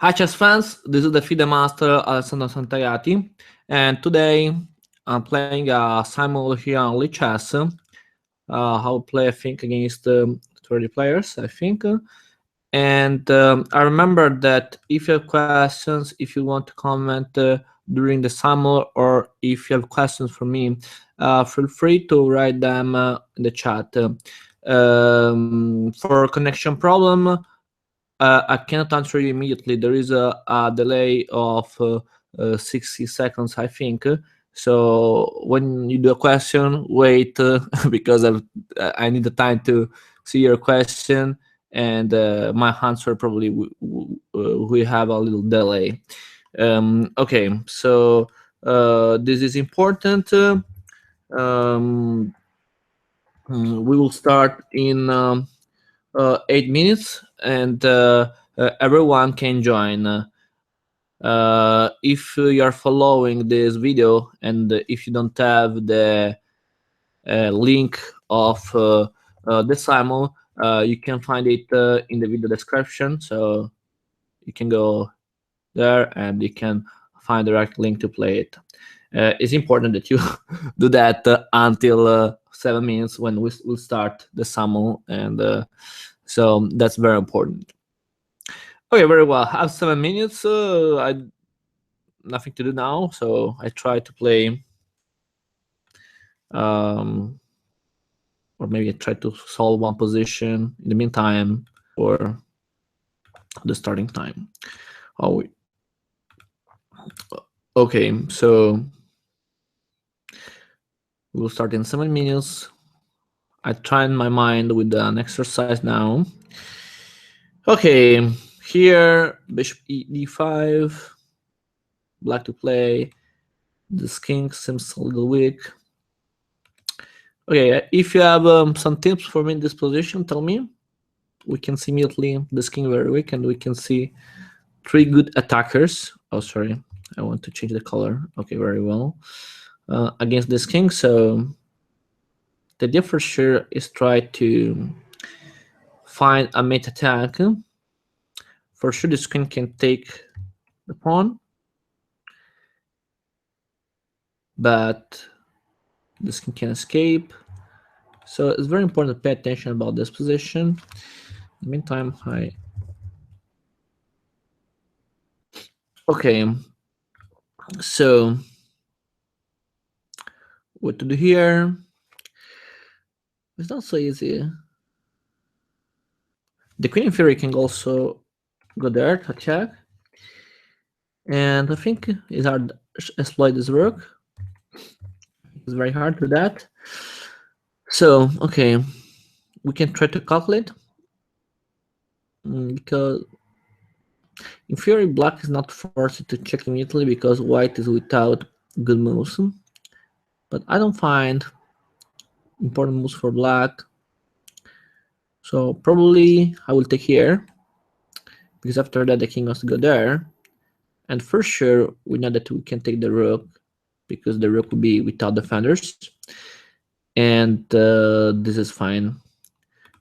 Hi chess fans, this is the FIDE master Alessandro Santagati, and today I'm playing a Simul here on Lee Chess. I'll play, I think, against 30 players, I think. And I remember that if you have questions, if you want to comment during the Simul, or if you have questions for me, feel free to write them in the chat. For connection problem, I cannot answer you immediately. There is a delay of 60 seconds, I think. So when you do a question, wait because I need the time to see your question, and my answer probably will have a little delay. Okay, so this is important. We will start in 8 minutes, and everyone can join. If you are following this video and if you don't have the link of the Simul, you can find it in the video description, so you can go there and you can find the right link to play it. It's important that you do that until 7 minutes when we'll start the Simul, and so that's very important. Okay, very well. I have 7 minutes. I nothing to do now, so I try to play, or maybe I try to solve one position in the meantime for the starting time. Oh, okay. So we'll start in 7 minutes. I train my mind with an exercise now. Okay, here bishop e5, black to play. This king seems a little weak. Okay, if you have some tips for me in this position, tell me. We can see immediately this king very weak, and we can see 3 good attackers. Oh, sorry, I want to change the color. Okay, very well. Against this king, so the idea for sure is try to find a mate attack. For sure, this king can take the pawn, but this king can escape. So it's very important to pay attention about this position. In the meantime, okay, so what to do here? It's not so easy. The queen in theory can also go there to attack, and I think it's hard to exploit this rook. It's very hard to do that. So okay, we can try to calculate, because in theory black is not forced to check immediately because white is without good moves, but I don't find important moves for black. So probably I will take here, because after that the king has to go there, and for sure we know that we can take the rook because the rook will be without defenders, and this is fine.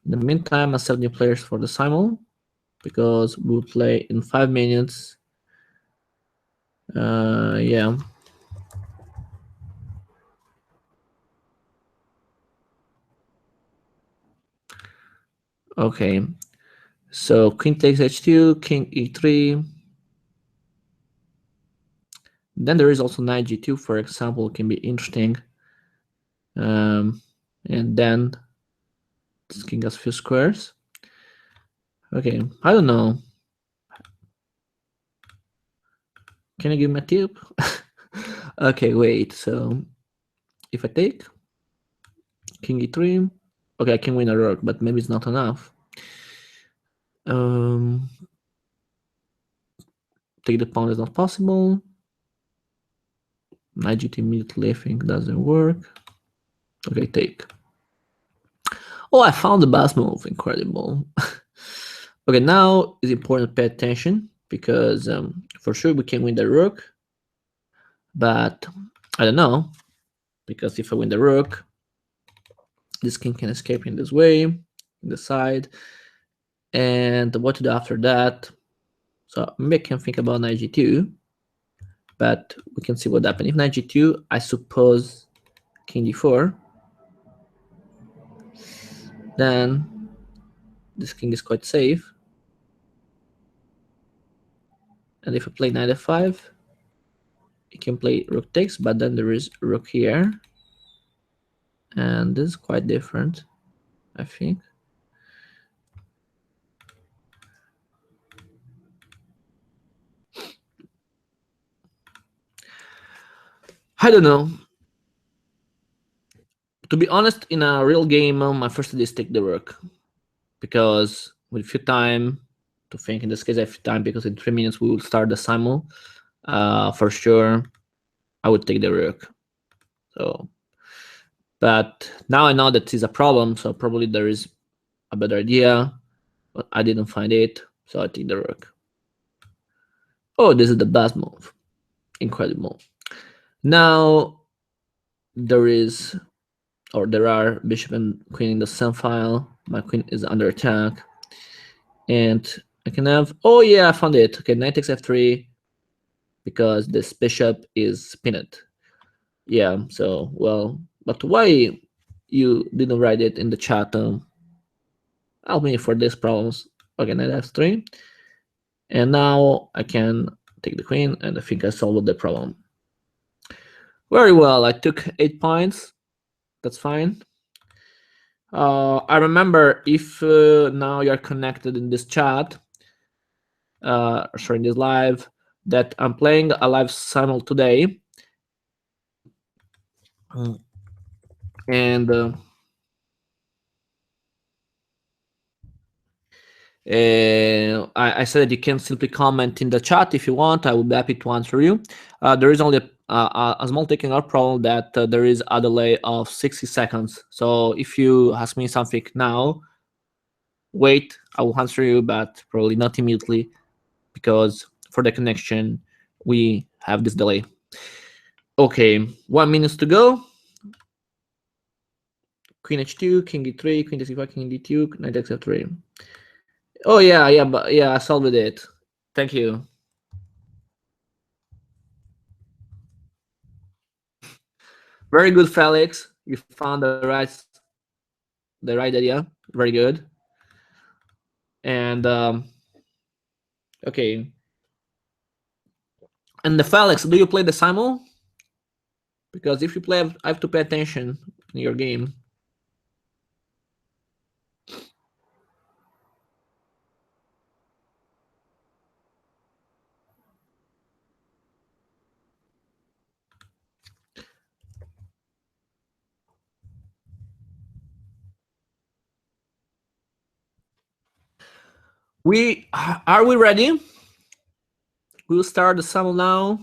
In the meantime, I set new players for the Simul because we'll play in 5 minutes. Yeah. Okay, so queen takes h2, king e3. Then there is also knight g2, for example, can be interesting. And then this king has few squares. Okay, I don't know. Can you give me a tip? Okay, wait. So if I take king e3, okay, I can win a rook, but maybe it's not enough. Take the pawn is not possible. Knight g2 immediately, I think, doesn't work. Okay, take. Oh, I found the best move. Incredible. Okay, now it's important to pay attention because for sure we can win the rook, but I don't know, because if I win the rook, this king can escape in this way, in the side, and what to do after that? So maybe I can think about knight g2, but we can see what happened. If knight g2, I suppose king d4, then this king is quite safe. And if I play knight f5, you can play rook takes, but then there is rook here. And this is quite different, I think. I don't know. To be honest, in a real game, my first idea is take the rook. Because with few time to think, in this case I have time because in 3 minutes we will start the simul. For sure, I would take the rook. So, but now I know that is a problem, so probably there is a better idea, but I didn't find it, so I take the rook. Oh, this is the best move. Incredible. Now there are bishop and queen in the same file. My queen is under attack. And I can have, oh yeah, I found it. Okay, knight takes f3 because this bishop is pinned. Yeah, so, well, but why you didn't write it in the chat? Help me for these problems. Okay, knight f3. And now I can take the queen, and I think I solved the problem. Very well, I took 8 points. That's fine. I remember if now you're connected in this chat, sorry, in this live, that I'm playing a live simul today. And I said that you can simply comment in the chat if you want. I will be happy to answer you. There is only a small technical problem that there is a delay of 60 seconds. So if you ask me something now, wait, I will answer you, but probably not immediately because for the connection, we have this delay. Okay, 1 minute to go. Queen h2, king e3, queen d5, king d2, knight x f3. Oh yeah, but yeah, I solved it. Thank you. Very good, Felix. You found the right idea. Very good. And okay. And the Felix, do you play the simul? Because if you play, I have to pay attention in your game. Are we ready? We'll start the simul now.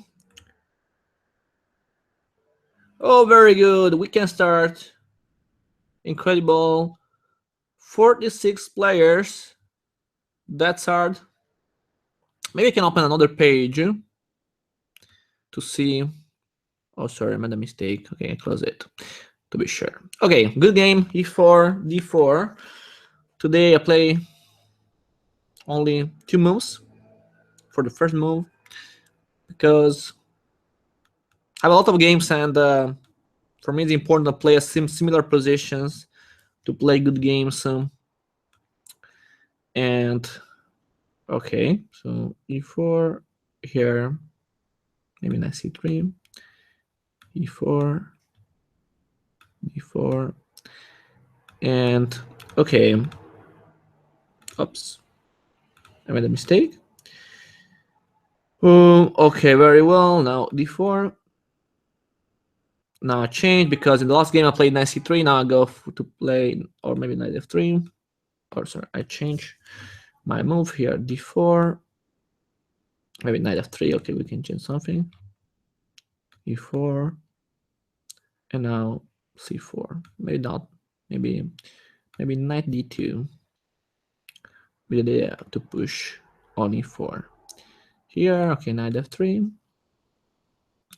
Oh, very good. We can start. Incredible. 46 players. That's hard. Maybe I can open another page to see. Oh, sorry, I made a mistake. Okay, I close it to be sure. Okay, good game. E4, D4. Today I play only 2 moves for the first move because I have a lot of games, and for me it's important to play similar positions to play good games. And okay, so E4 here, maybe knight C3, E4, D4, and okay, oops, I made a mistake. Okay, very well. Now D4. Now I change because in the last game I played knight C3. Now I go to play, or maybe knight F3. Or sorry, I change my move here. D4. Maybe knight F3. Okay, we can change something. E4. And now C4. Maybe not. Maybe knight D2. With the idea to push on E4. Here, okay, knight F3.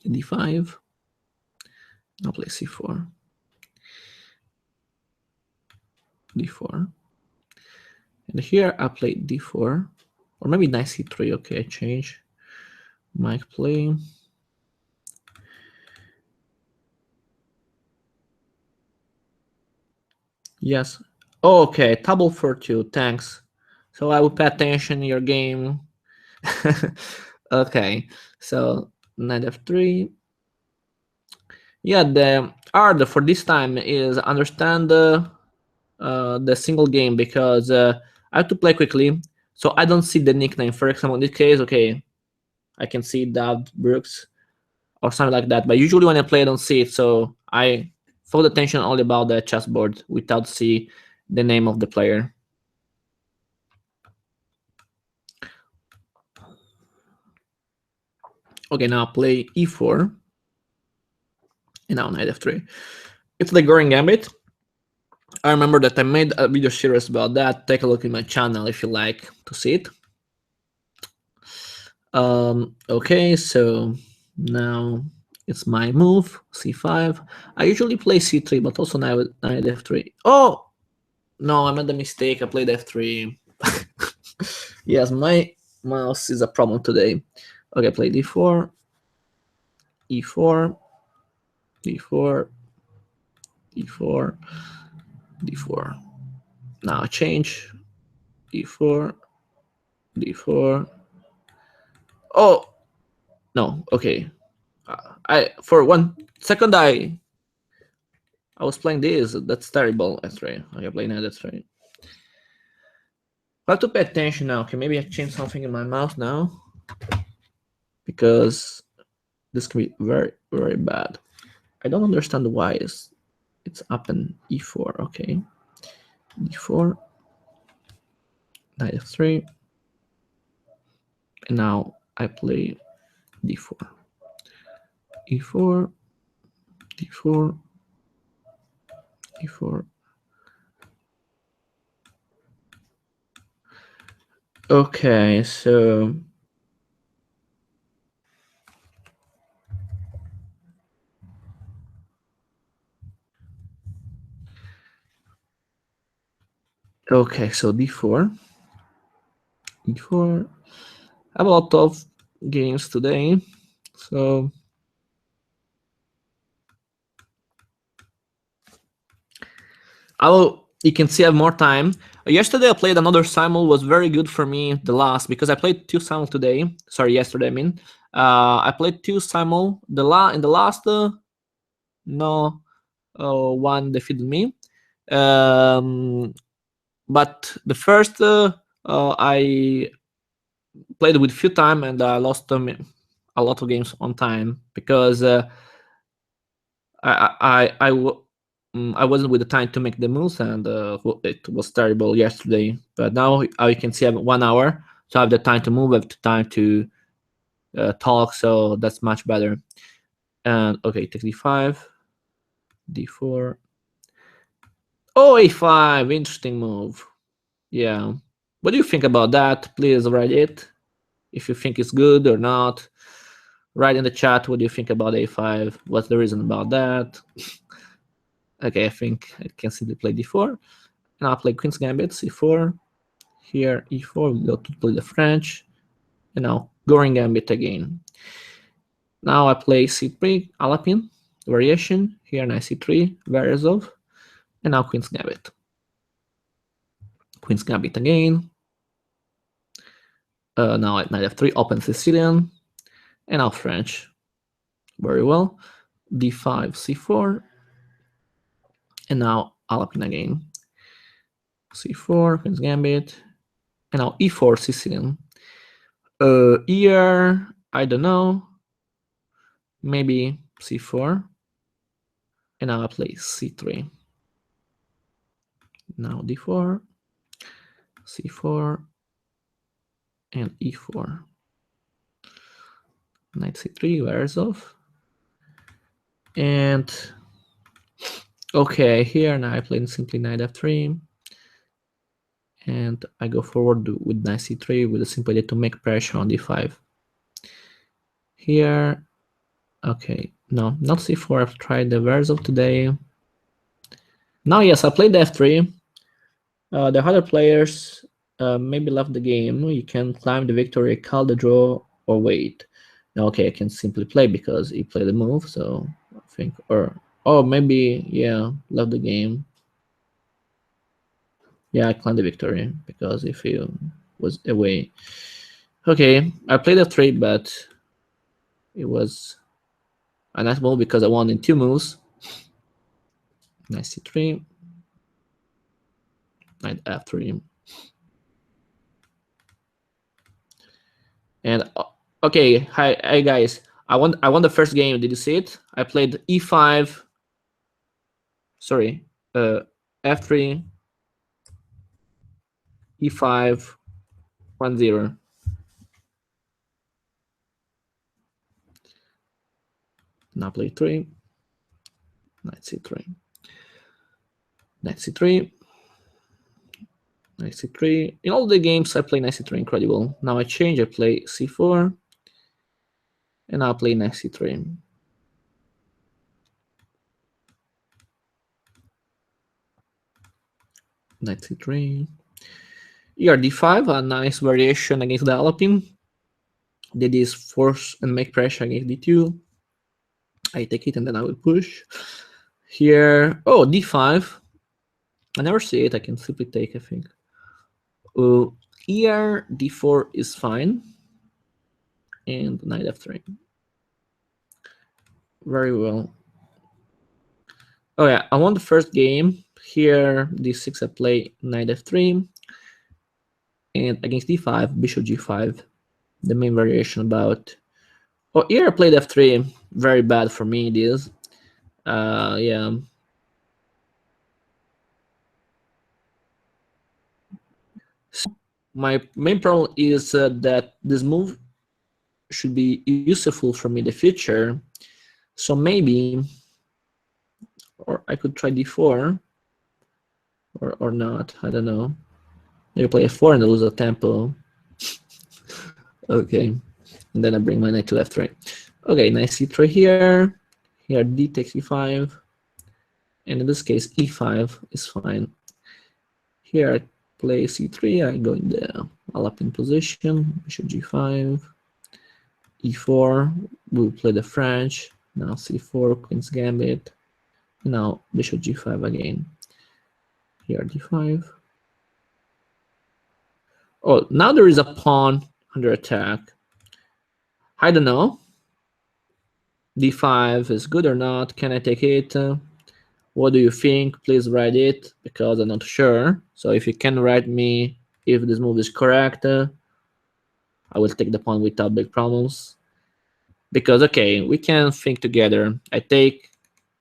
D5. I'll play C4. D4. And here I play D4. Or maybe knight c3. Okay, change my play. Yes. Okay, table for 2. Thanks. So I will pay attention in your game. Okay, so knight f3. Yeah, the art for this time is understand the single game, because I have to play quickly, so I don't see the nickname. For example, in this case, okay, I can see Dad Brooks or something like that, but usually when I play, I don't see it, so I focus attention only about the chessboard without see the name of the player. Okay, now play e4, and now knight f3. It's the Goring Gambit. I remember that I made a video series about that. Take a look in my channel if you like to see it. Okay, so now it's my move, c5. I usually play c3, but also now knight f3. Oh, no, I made a mistake. I played f3. Yes, my mouse is a problem today. Okay, play d4, e4, d4, d4, d4. Now I change, d4, d4. Oh, no, okay. For 1 second I was playing this. That's terrible. That's right. Okay, play now. That's right. I have to pay attention now. Okay, maybe I change something in my mouse now, because this can be very, very bad. I don't understand why it's up in e4. Okay, d4, knight f3, and now I play d4, e4, d4, e4. Okay, so d4, e4. I have a lot of games today, so you can see I have more time. Yesterday I played another Simul, was very good for me, the last, because I played 2 Simul today. Sorry, yesterday I mean. I played 2 Simul. In the last, no one defeated me. But the first I played with few time, and I lost a lot of games on time, because I wasn't with the time to make the moves, and it was terrible yesterday. But now you can see I have 1 hour, so I have the time to move, I have the time to talk, so that's much better. And okay, take d5, d4. Oh, a5, interesting move. Yeah. What do you think about that? Please write it if you think it's good or not. Write in the chat what do you think about a5. What's the reason about that? Okay, I think I can simply play d4. And I'll play Queen's Gambit, c4. Here, e4, we go to play the French. And now Goring Gambit again. Now I play c3, Alapin, variation. Here, knight c3, Verezov. And now Queen's Gambit. Queen's Gambit again. Now at knight f3, open Sicilian. And now French. Very well. d5, c4. And now Alapin again. c4, Queen's Gambit. And now e4, Sicilian. Here, I don't know. Maybe c4. And now I play c3. Now d4, c4, and e4. Knight c3, Verezov. And okay, here now I play simply knight f3. And I go forward with knight c3 with a simple idea to make pressure on d5. Here, okay, no, not c4. I've tried the Verezov today. Now, yes, I played the f3. The other players maybe left the game. You can climb the victory, call the draw, or wait. Now, okay, I can simply play because he played the move, so I think, or maybe, yeah, left the game. Yeah, I climbed the victory because if he was away. Okay, I played f3, but it was a nice move because I won in 2 moves. Knight c3, knight f3. And okay, hi guys. I won the first game. Did you see it? I played e5. Sorry, f3, e5, 1-0. Now play 3, knight c3, knight c3, knight c3. In all the games I play knight c3, incredible. Now I change. I play c4, and I'll play knight c3. Knight c3. Here d5, a nice variation against the Alpine. Did this force and make pressure against d2. I take it and then I will push. Here, oh, d5. I never see it. I can simply take, I think. Here, d4 is fine. And knight f3. Very well. Oh yeah, I won the first game. Here, d6, I play knight f3. And against d5, bishop g5. The main variation about... Oh, here I played f3. Very bad for me, it is. Yeah. So my main problem is that this move should be useful for me in the future. So maybe, or I could try d4, or not. I don't know. Maybe play f4 and lose a tempo. Okay, and then I bring my knight to f3. Okay, knight c3 here. Here d takes e5, and in this case e5 is fine. Here I play c3. I go in the Alpine position. Bishop g5, e4. We'll play the French. Now c4, Queen's Gambit. Now bishop g5 again. Here d5. Oh, now there is a pawn under attack. I don't know. d5 is good or not. Can I take it? What do you think? Please write it because I'm not sure. So if you can write me if this move is correct, I will take the pawn without big problems. Because, okay, we can think together. I take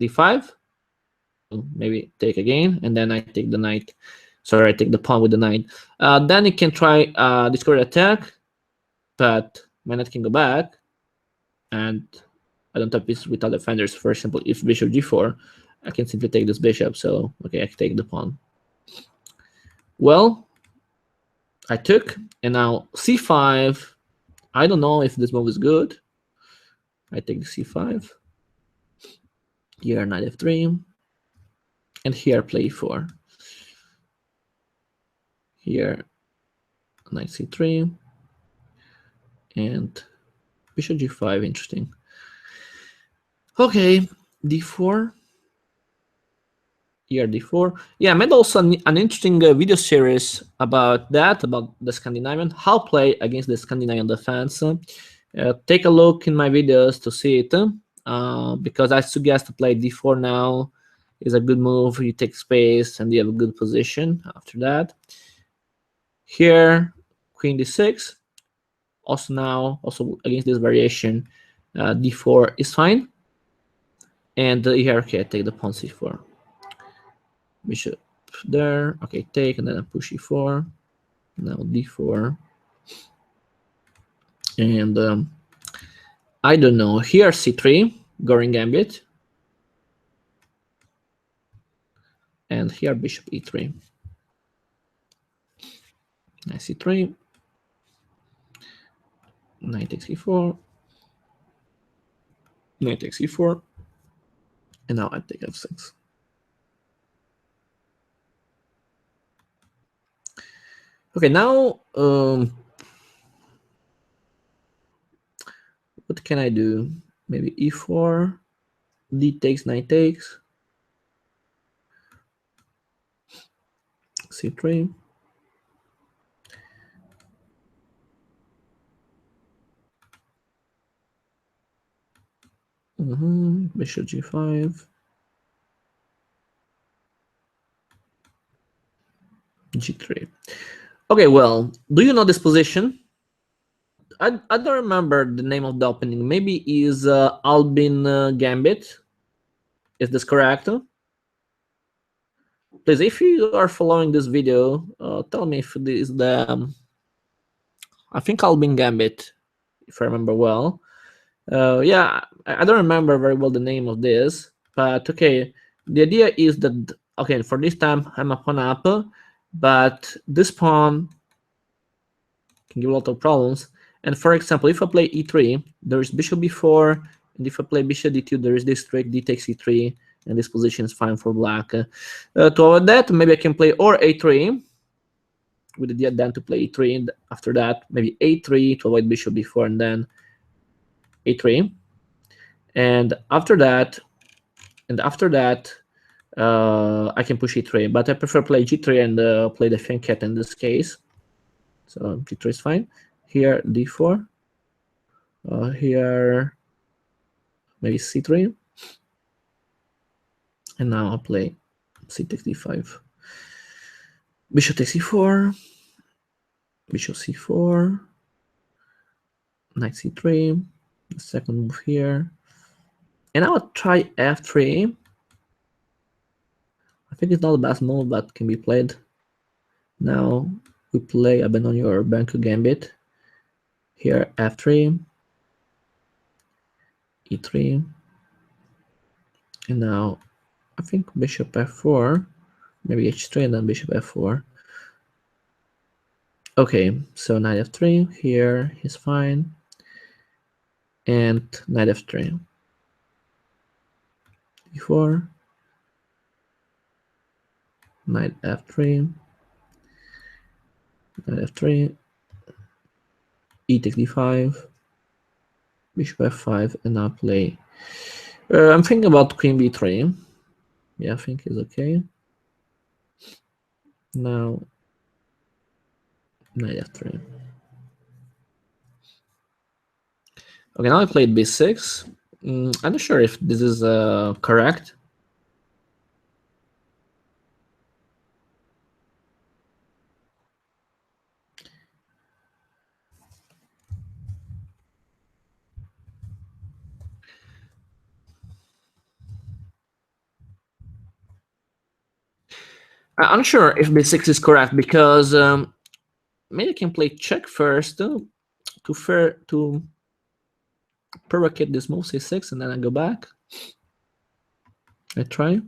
d5, maybe take again, and then I take the knight. Sorry, I take the pawn with the knight. Then you can try discovery attack, but my knight can go back, and I don't have pieces without defenders. For example, if bishop g4, I can simply take this bishop. So, okay, I can take the pawn. Well, I took, and now c5. I don't know if this move is good. I take the c5. Here, knight f3. And here, play e4. Here, knight c3. And bishop g5, interesting. Okay, d4. Here, d4. Yeah, I made also an interesting video series about that, about the Scandinavian, how play against the Scandinavian defense. Take a look in my videos to see it, because I suggest to play d4 now. Is a good move. You take space and you have a good position after that. Here, queen d6. Also now, also against this variation, d4 is fine. And here, okay, I take the pawn c4. Bishop there. Okay, take, and then I push e4. Now d4. And I don't know. Here, c3, Goring Gambit. And here, bishop e3. Knight c3. Knight takes e4. Knight takes e4. And now I take f6. Okay, now what can I do? Maybe e4, d takes, knight takes, c3. Bishop g5, g3. Okay, well, do you know this position? I don't remember the name of the opening. Maybe is Albin Gambit. Is this correct? Please, if you are following this video, tell me if this is the I think Albin Gambit, if I remember well. Yeah, I don't remember very well the name of this, but okay. The idea is that okay, for this time I'm a pawn up, but this pawn can give a lot of problems. And for example, if I play e3, there is bishop b4, and if I play bishop d2, there is this trick d takes e3, and this position is fine for black. To avoid that, maybe I can play or a3, with the idea then to play e3, and after that, maybe a3 to avoid bishop b4, and then a3. And after that, I can push e3, but I prefer play g3 and play the fianchetto in this case. So g3 is fine. Here d4. Here maybe c3. And now I'll play c takes d5. Bishop takes e4. Bishop c4. Knight c3. The second move here. And I'll try f3. I think it's not the best move, but can be played. Now we play abandon your Banco Gambit. Here f3, e3, and now I think bishop f4, maybe h3 and then bishop f4. Okay, so knight f3 here is fine, and knight f3, e4, knight f3, knight f3, e takes d5, bishop f5, and now play. I'm thinking about queen b3. Yeah, I think it's okay. Now knight f3. Okay, now I played b6. I'm not sure if this is correct. I'm not sure if b6 is correct because maybe I can play check first to provocate this move c6, and then I go back. I try.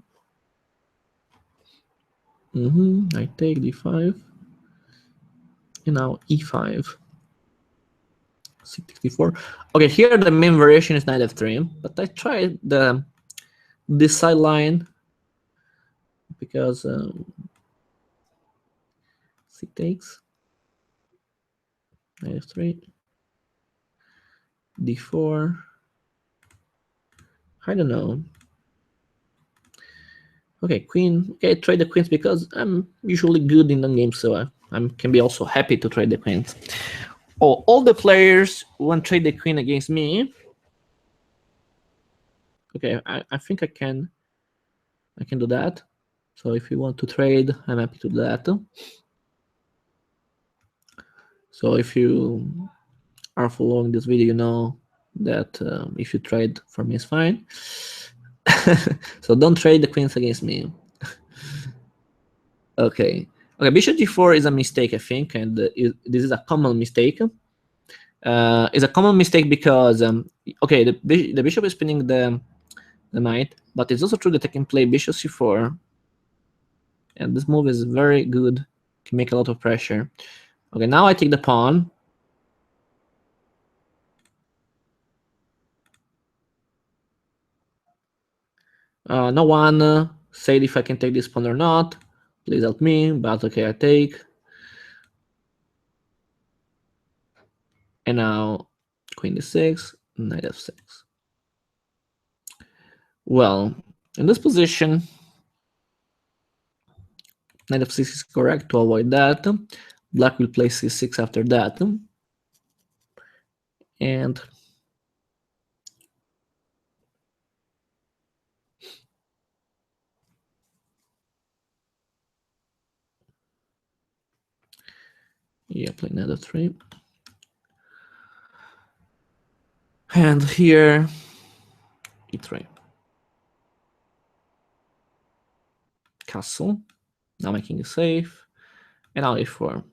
I take d5, and now e5. c64. Okay, here the main variation is knight f3, but I tried this side line because c takes, knight f3, d4. I don't know. Okay, queen. Okay, trade the queens because I'm usually good in the game, so I can be also happy to trade the queens. Oh, all the players want to trade the queen against me. Okay, I think I can do that. So if you want to trade, I'm happy to do that. So if you are following this video, you know that if you trade for me, it's fine. So don't trade the queens against me. Okay. Okay, bishop g4 is a mistake, I think, and this is a common mistake. It's a common mistake because okay, the bishop is spinning the knight, but it's also true that I can play bishop c4, and this move is very good, can make a lot of pressure. Okay, now I take the pawn. No one said if I can take this pawn or not. Please help me, but okay, I take. And now queen d6, knight f6. Well, in this position, knight f6 is correct to avoid that. Black will play c6 after that. And yeah, play knight f3. And here, e3. Castle. Now my king is safe. And now e4.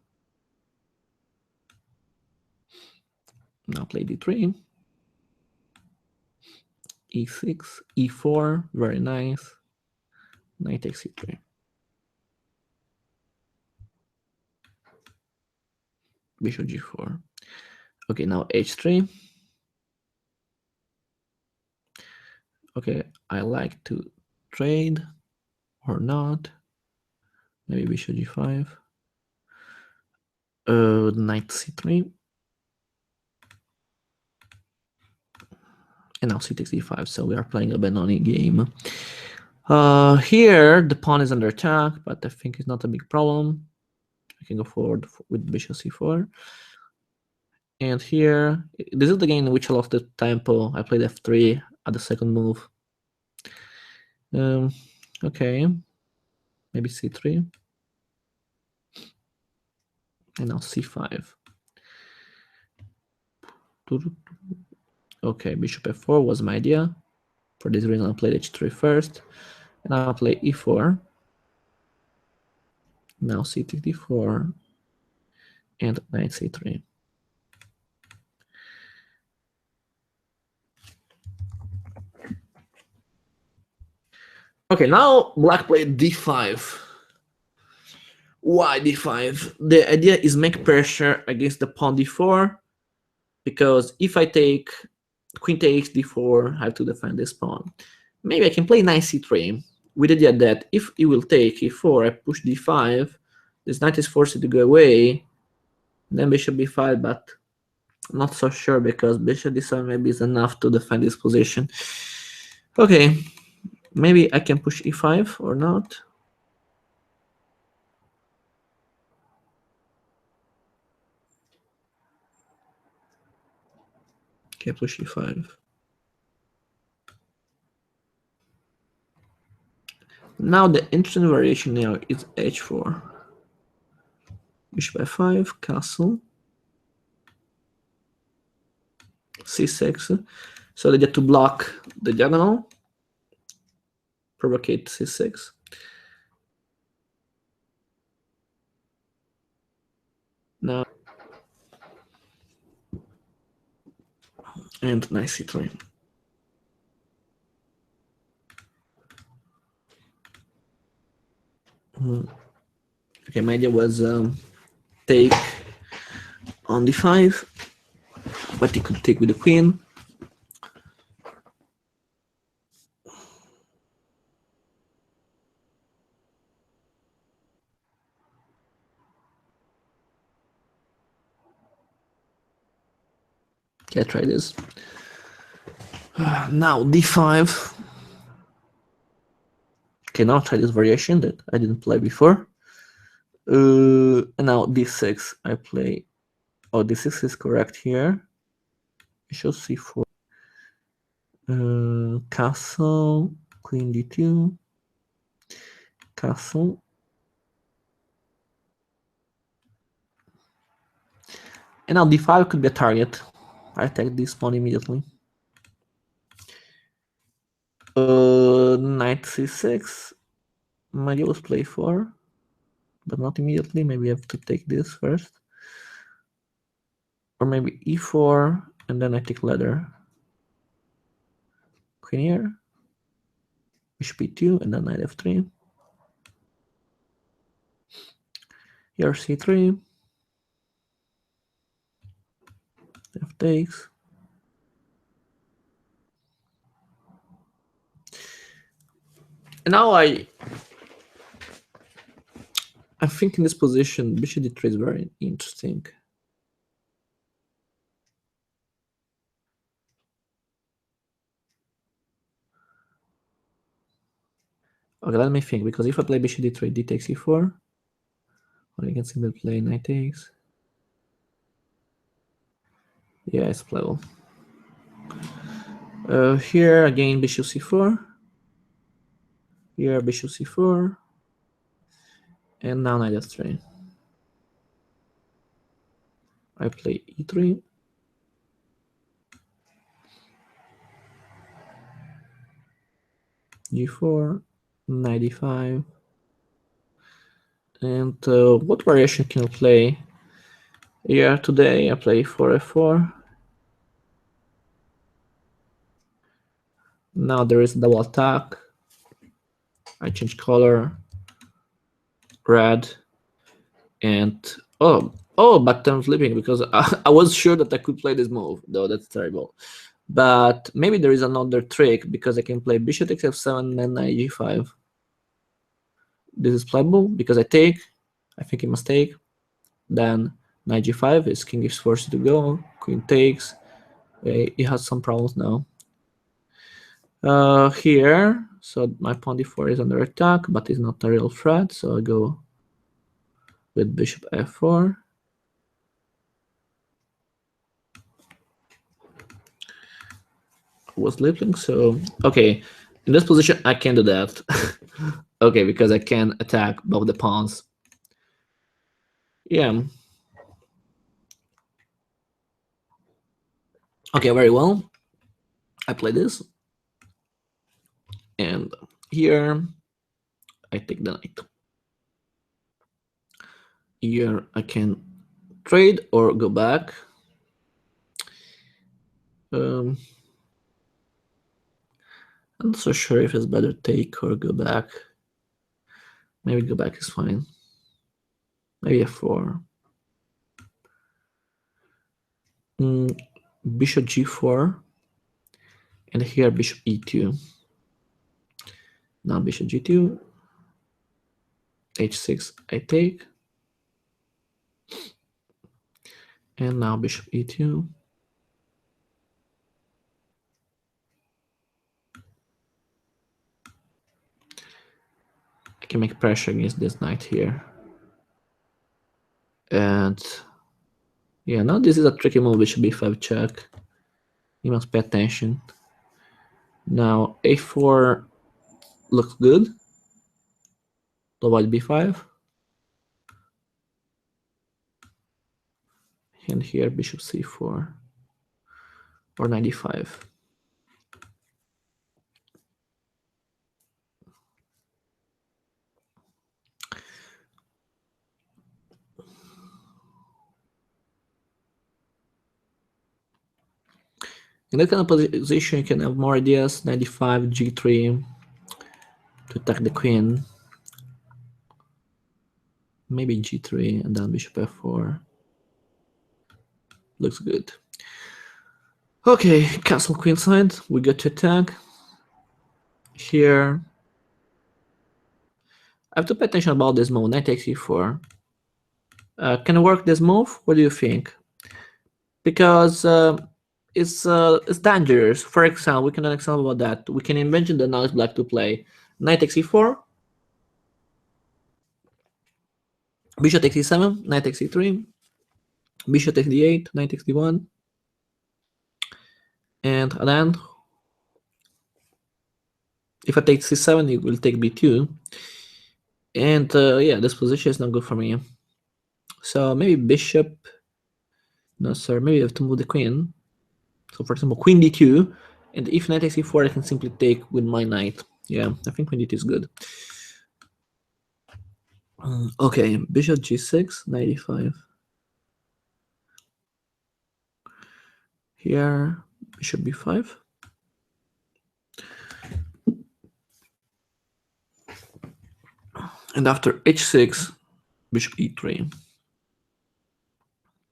Now play d3. e6, e4, very nice. Knight takes e3. Bishop g4. Okay, now h3. Okay, I like to trade or not. Maybe bishop g5. Knight c3. And now c takes e5, so we are playing a Benoni game. Here, the pawn is under attack, but I think it's not a big problem. I can go forward with bishop c4. And here, this is the game in which I lost the tempo. I played f3 at the second move. Okay, maybe c3. And now c5. Okay, bishop f4 was my idea. For this reason, I played h3 first. And I'll play e4. Now c takes d4. And knight c3. Okay, now black played d5. Why d5? The idea is make pressure against the pawn d4, because if I take queen takes d4, I have to defend this pawn. Maybe I can play knight c3 with the idea that if he will take e4, I push d5, this knight is forced to go away, then bishop b5, but I'm not so sure because bishop d7 maybe is enough to defend this position. Okay, maybe I can push e5 or not. Okay, push e5. Now the interesting variation now is h4. Bishop f5, castle, c6. So they get to block the diagonal, provocate c6. Now, and knight c3. Okay, my idea was take on d5, but he could take with the queen. Okay, try this. Now d5. Okay, now try this variation that I didn't play before. And now d6 I play. Oh, d6 is correct here. Bishop c4. Castle, queen d2. Castle. And now d5 could be a target. I take this pawn immediately. Knight c6. My idea was play 4, but not immediately. Maybe I have to take this first. Or maybe e4, and then I take ladder. Queen here. Bishop e2, and then knight f3. Here c3. F takes. And now I think in this position, bishop d3 is very interesting. Okay, let me think, because if I play bishop d3, d takes e4, or you can simply play knight takes. Yeah, it's playable. Here again, bishop c4. Here, bishop c4. And now knight f3. I play e3. g4, knight d5. And what variation can I play? Here today I play 4f4. Now there is double attack. I change color, red, and but I'm flipping because I was sure that I could play this move, though that's terrible. But maybe there is another trick, because I can play bishop takes f7 and knight g5. This is playable because I take. I think it must take. Then knight g5 is king is forced to go. Queen takes. It has some problems now. Here, so my pawn d4 is under attack, but it's not a real threat, so I go with bishop f4. Was leaping, so okay. In this position, I can do that. Okay, because I can attack both the pawns. Yeah. Okay, very well. I play this. And here, I take the knight. Here, I can trade or go back. I'm not so sure if it's better take or go back. Maybe go back is fine. Maybe f4. Bishop g4. And here, bishop e2. Now bishop g2. h6, I take. And now bishop e2. I can make pressure against this knight here. And yeah, now this is a tricky move, bishop b5 check. You must pay attention. Now a4 looks good. Avoid b5. And here bishop c4 or 95. In that kind of position, you can have more ideas. 95, g3 to attack the queen. Maybe g3 and then bishop f4. Looks good. Okay, castle queenside. We got to attack. Here, I have to pay attention about this move. Knight takes e4. Can I work this move? What do you think? Because it's dangerous. For example, we can do an example about that. We can imagine that now it's black to play knight takes e4, bishop takes e7, knight takes e3, bishop takes d8, knight takes d1, and then if I take c7, it will take b2, and yeah, this position is not good for me. So maybe bishop. No, sir. Maybe I have to move the queen. So for example, queen d2, and if knight takes e4, I can simply take with my knight. Yeah, I think queen d2 is good. Okay, bishop g6, knight e5. Here, bishop b5. And after h6, bishop e3.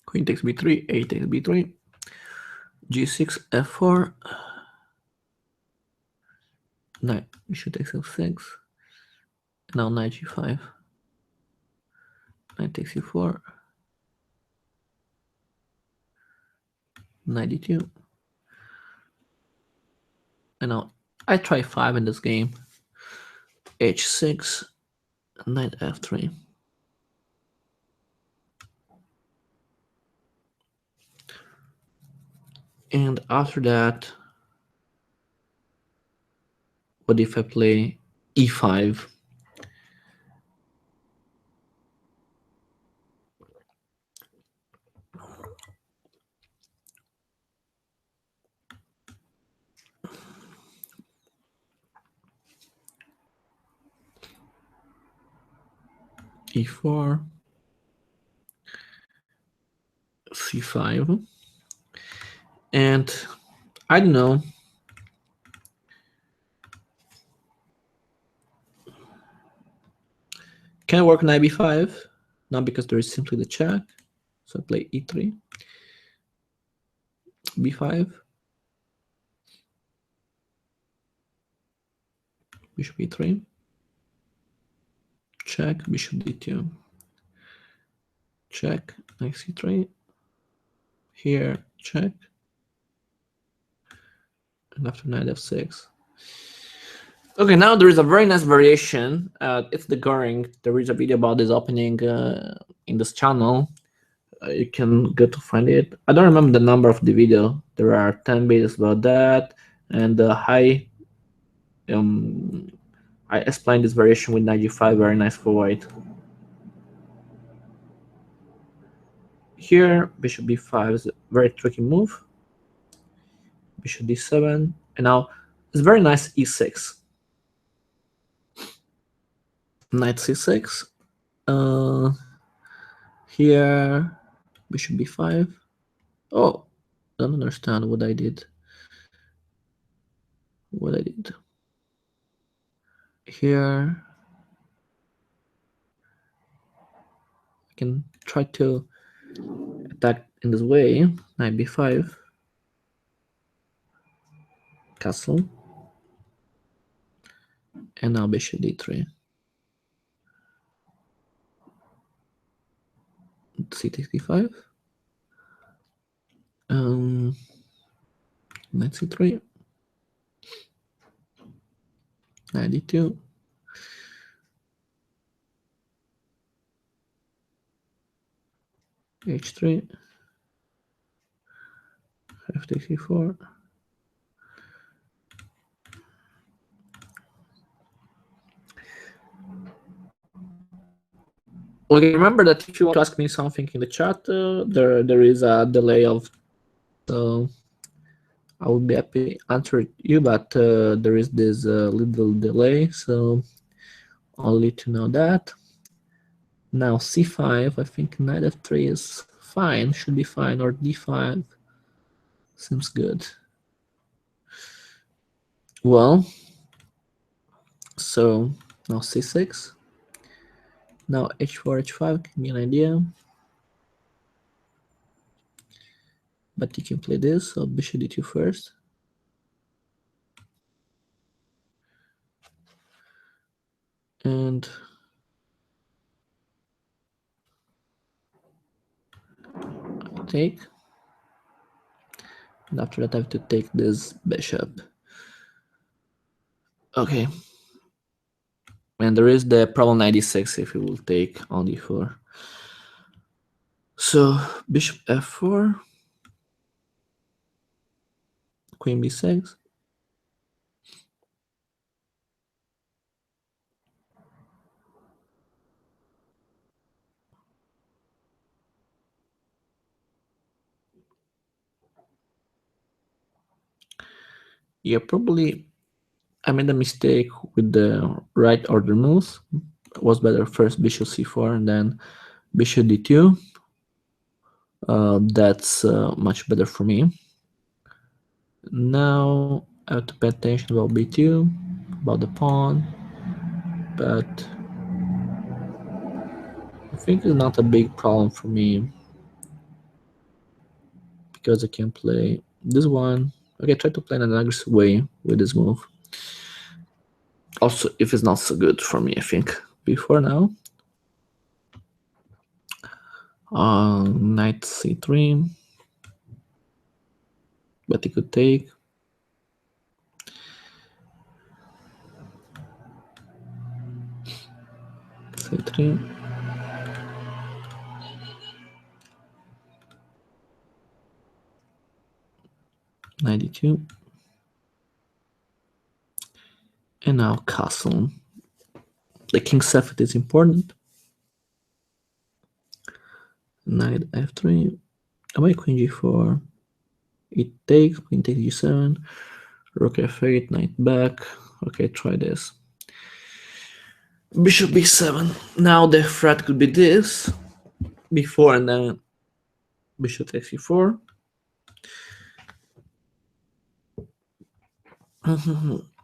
Queen takes b3, a takes b3. g6, f4. Knight, bishop takes f6. Now knight g5. Knight takes e4. Knight d2. And now I try 5 in this game. h6, knight f3. And after that, what if I play e5? e4, c5, and I don't know. Can I work knight b5? No, because there is simply the check. So I play e3, b5, bishop e3, check, bishop d2, check, knight c3, here, check, and after knight f6. Okay, now there is a very nice variation. It's the Goring. There is a video about this opening in this channel. You can go to find it. I don't remember the number of the video. There are 10 videos about that, and I explained this variation with 95. Very nice for white. Here, bishop b5 is a very tricky move. Bishop d7, and now it's very nice e6. Knight c6. Here, bishop b5. Oh, I don't understand what I did. Here, I can try to attack in this way. Knight b5, castle, and now bishop d3. C takes d5. Knight c3. Knight d2. h3. F takes e4. Okay, remember that if you want to ask me something in the chat, there is a delay of, so I would be happy to answer you, but there is this little delay, so only to know that. Now c5, I think knight f3 is fine, should be fine, or d5 seems good. Well, so now c6. Now h4, h5 can be an idea. But you can play this, so bishop d2 first. And I take. And after that I have to take this bishop. Okay. And there is the problem 96 if you will take on d4. So bishop f4, queen b6. Yeah, probably I made a mistake with the right order moves. It was better first bishop c4 and then bishop d2. That's much better for me. Now I have to pay attention about b2, about the pawn, but I think it's not a big problem for me because I can play this one. Okay, try to play in an aggressive way with this move. Also, if it's not so good for me, I think. Before now, knight c3, but he could take. c3, 92, and now castle. The king c5 is important. Knight f3, away queen g4, it takes, queen takes g7, rook f8, knight back. Okay, try this. Bishop b7. Now the threat could be this, b4, and then bishop takes e4.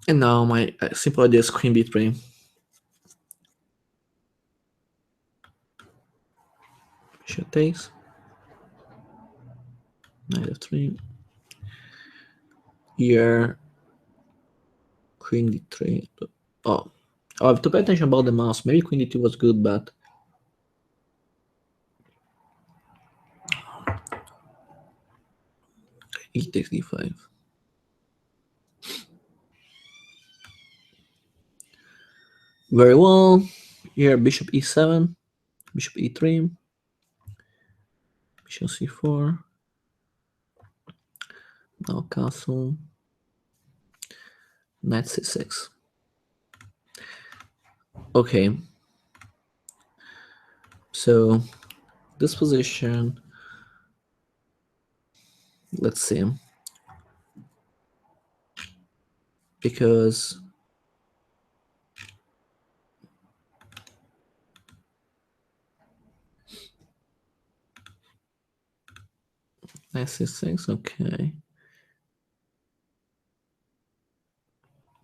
And now my simple idea is queen b3. Bishop takes, knight f3. Here, queen d3. Oh, I have to pay attention about the mouse. Maybe queen d2 was good, but e takes d5. Very well. Here, bishop e7, bishop e3, bishop c4. Now castle, knight c6. Okay. So this position, let's see, because knight c6, okay.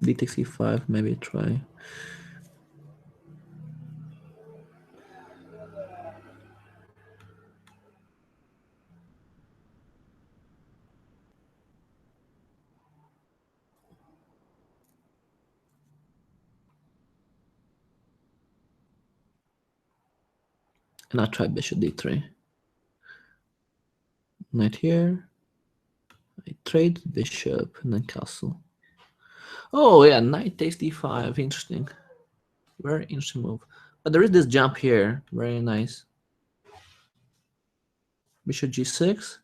D takes e5, maybe try. And I try bishop d3. Knight here. I trade bishop and then castle. Oh yeah, knight takes d5. Interesting. Very interesting move. But there is this jump here. Very nice. Bishop g6.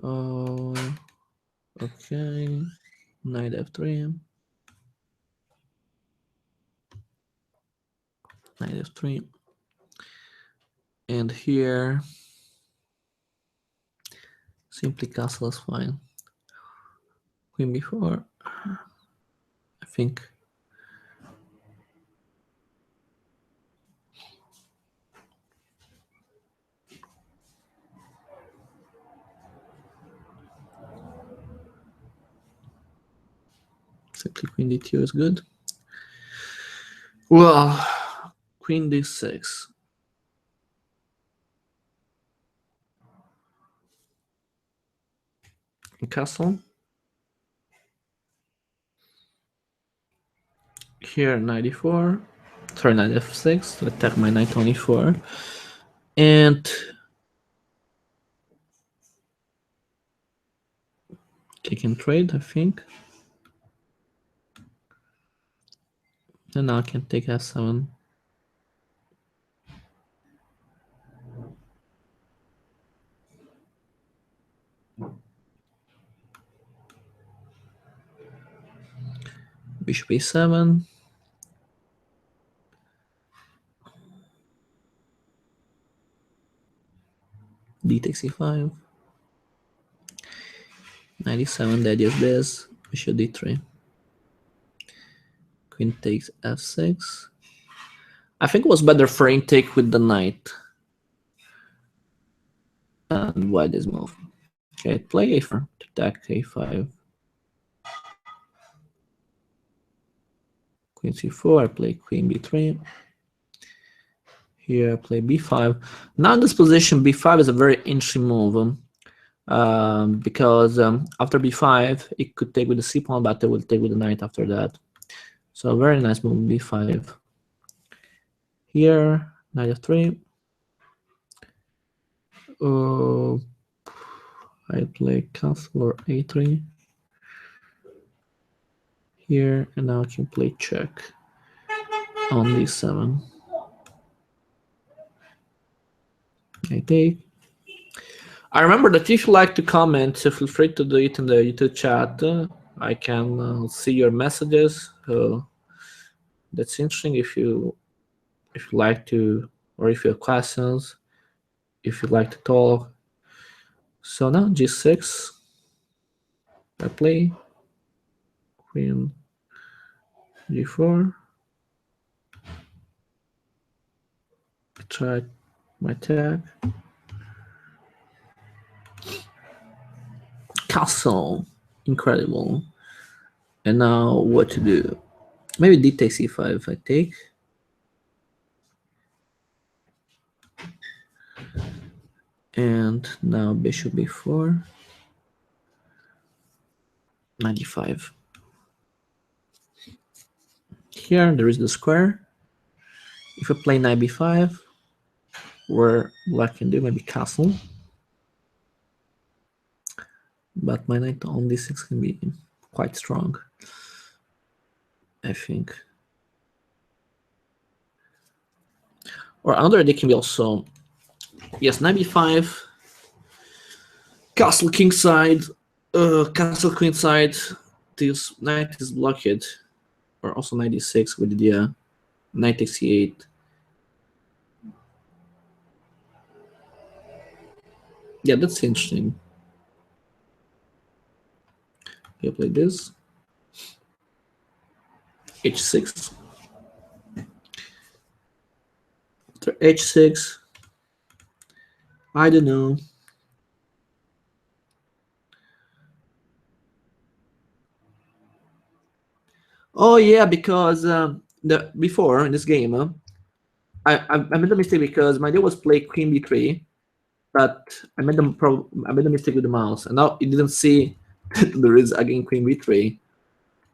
Oh, okay. Knight f3. Knight f3. And here, simply castle is fine. Queen b4. I think. Simply queen d2 is good. Well, queen d6. Castle. Here, knight e4. Sorry, knight f6 to attack my knight on e4. And they can trade, I think. And now I can take f7. Bishop a7. D takes e5. Knight e7, the idea is this. Bishop d3. Queen takes f6. I think it was better for intake with the knight. And why this move? Okay, play a4 to attack a5. Queen c4, I play queen b3. Here I play b5. Now in this position, b5 is a very interesting move. Because after b5, it could take with the c pawn, but it will take with the knight after that. So very nice move, b5. Here, knight f3. I play castle or a3. Here, and now I can play check on d7. I take. I remember that if you like to comment, feel free to do it in the YouTube chat. I can see your messages. That's interesting. If you like to, or if you have questions, if you like to talk. So now G6. I play Queen G4. I try my attack. Castle. Incredible. And now what to do? Maybe D takes E5 if I take. And now bishop B4. 95. Here there is the square. If I play knight B5, where black can do maybe castle. But my knight on D6 can be quite strong, I think. Or another idea can be also, yes, knight B5, castle kingside, castle queenside. This knight is blocked, or also knight D6 with the knight takes E8. Yeah, that's interesting. Okay, play this. H6. After H6, I don't know. Oh yeah, because before in this game, I made a mistake because my idea was play Queen B3, but I made a mistake with the mouse, and now it didn't see there is again Queen B3,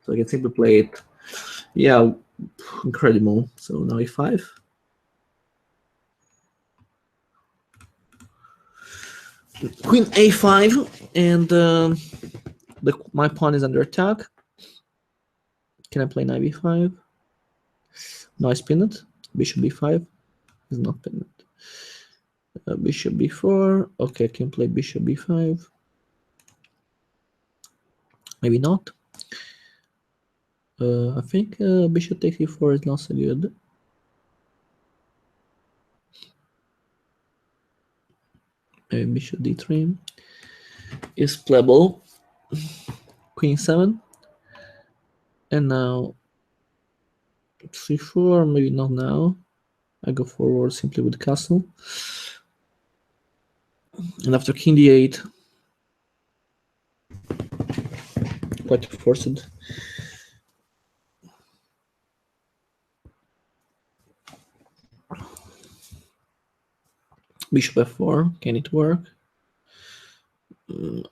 so I can simply play it. Yeah, incredible. So now E5. Queen A5, and my pawn is under attack. Can I play knight B5? No, I spin it. Bishop B5 is not pinned. Bishop B4. Okay, I can play bishop B5. Maybe not. I think bishop takes E4 is not so good. Maybe bishop D3 is playable. Queen 7. And now C4, maybe not now. I go forward simply with the castle. And after king D8, quite forced. Bishop F4, can it work?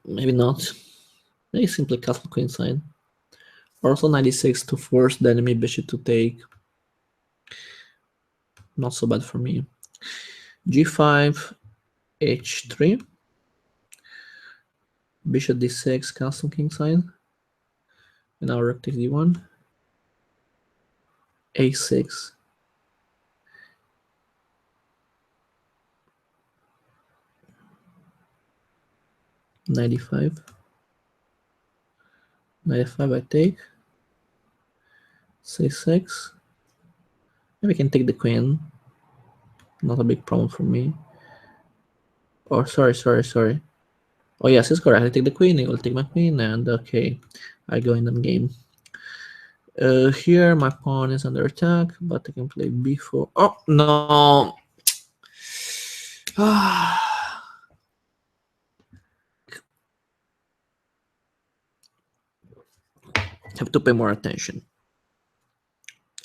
Maybe not. Maybe simply castle queenside. Or also 96 to force the enemy bishop to take. Not so bad for me. G5, H3. Bishop D6, castle kingside. And now rook takes D1. A6. Knight 95 I take. C6. Maybe I can take the queen. Not a big problem for me. Oh, sorry. Oh yes, it's correct. I take the queen, I will take my queen, and okay, I go in the game. Here my pawn is under attack, but I can play b4. Oh no! Have to pay more attention.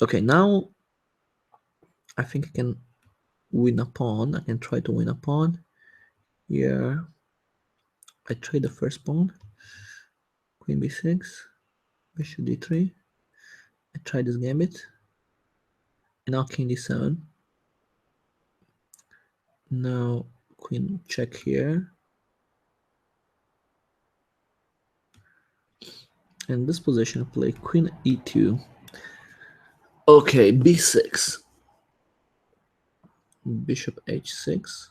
Okay, now I think I can win a pawn. I can try to win a pawn. Here I trade the first pawn. Queen b6, bishop d3. I try this gambit. And now king d7. Now queen check here. In this position, play queen e2. Okay, b6. Bishop h6.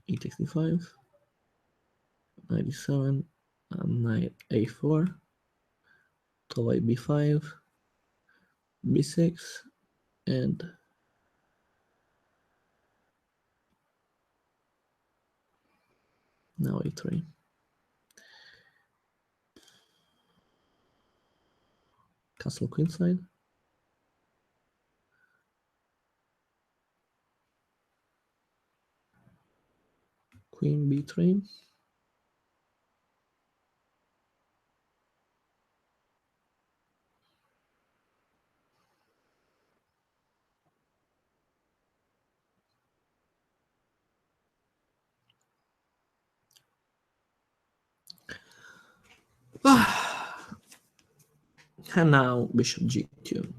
e takes d5, knight d7, knight a4, knight b5, b6, and now a3. Castle queenside. Queen b3. And now bishop g2.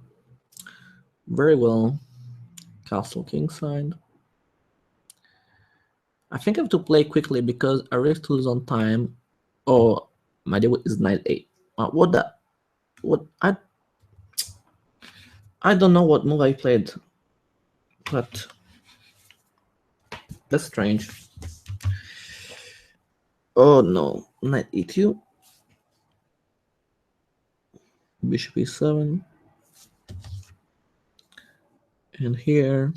Very well. Castle kingside. I think I have to play quickly because I risk to lose on time. Oh, my deal is knight 8. What the? What? I don't know what move I played, but that's strange. Oh no, knight e2, bishop e7, and here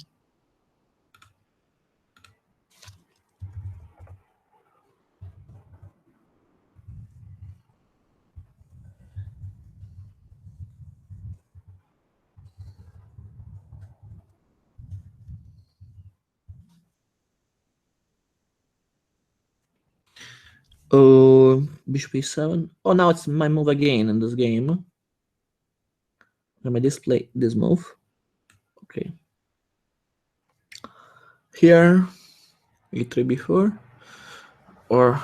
bishop e7. Oh, now it's my move again in this game. Let me display this move. Okay. Here, e3 b4, or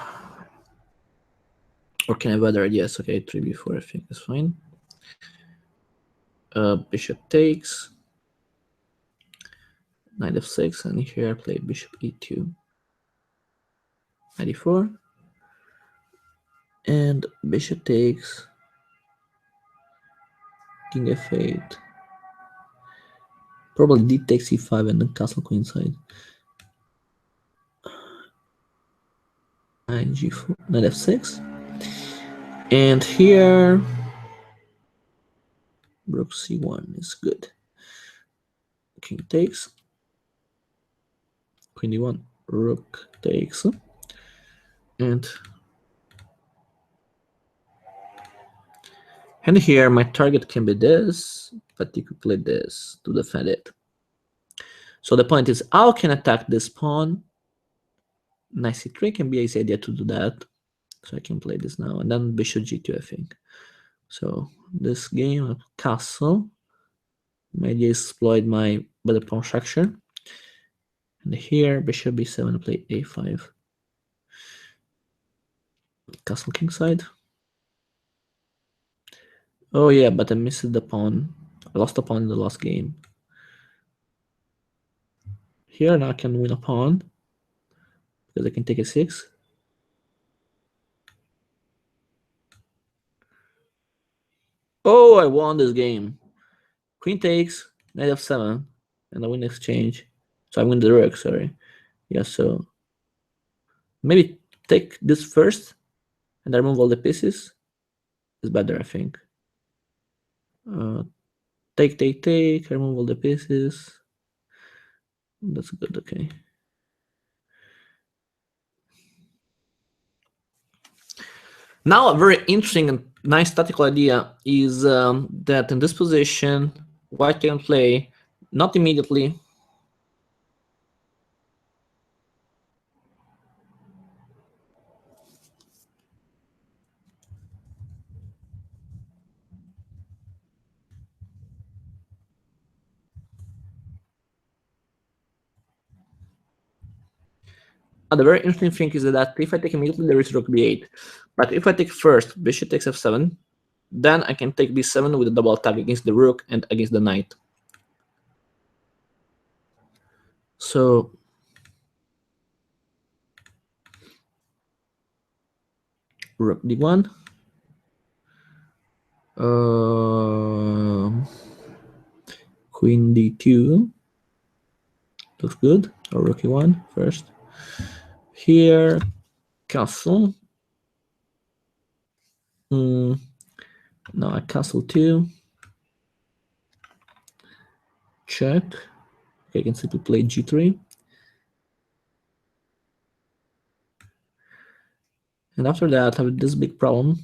can I bother? Yes, okay, 3 b4 I think is fine. Bishop takes, knight f6, and here I play bishop e2, knight e4, and bishop takes, king f8, probably d takes e5 and then castle queenside. Knight g4, knight f6, and here rook c1 is good. King takes, queen d1, rook takes, and here my target can be this, but you could play this to defend it. So the point is, how can I attack this pawn? Knight c3 can be an easy idea to do that. So I can play this now, and then bishop g2 I think. So this game of castle, my idea is exploit my better pawn structure. And here bishop b7 play a5. Castle kingside. Oh yeah, but I missed the pawn. I lost the pawn in the last game. Here now I can win a pawn because I can take a6. Oh, I won this game. Queen takes, knight f7, and I win exchange. So I win the rook, sorry. Yeah, so maybe take this first and I remove all the pieces. Is better, I think. Take, remove all the pieces. That's good, okay. Now a very interesting and nice tactical idea is that in this position, white can play, not immediately. The very interesting thing is that if I take immediately, there is rook b8. But if I take first, bishop takes f7, then I can take b7 with a double attack against the rook and against the knight. So rook d1. Queen d2 looks good, or rook e1 first. Here, castle. Now I castle 2. Check. Okay, I can simply play g3. And after that, I have this big problem.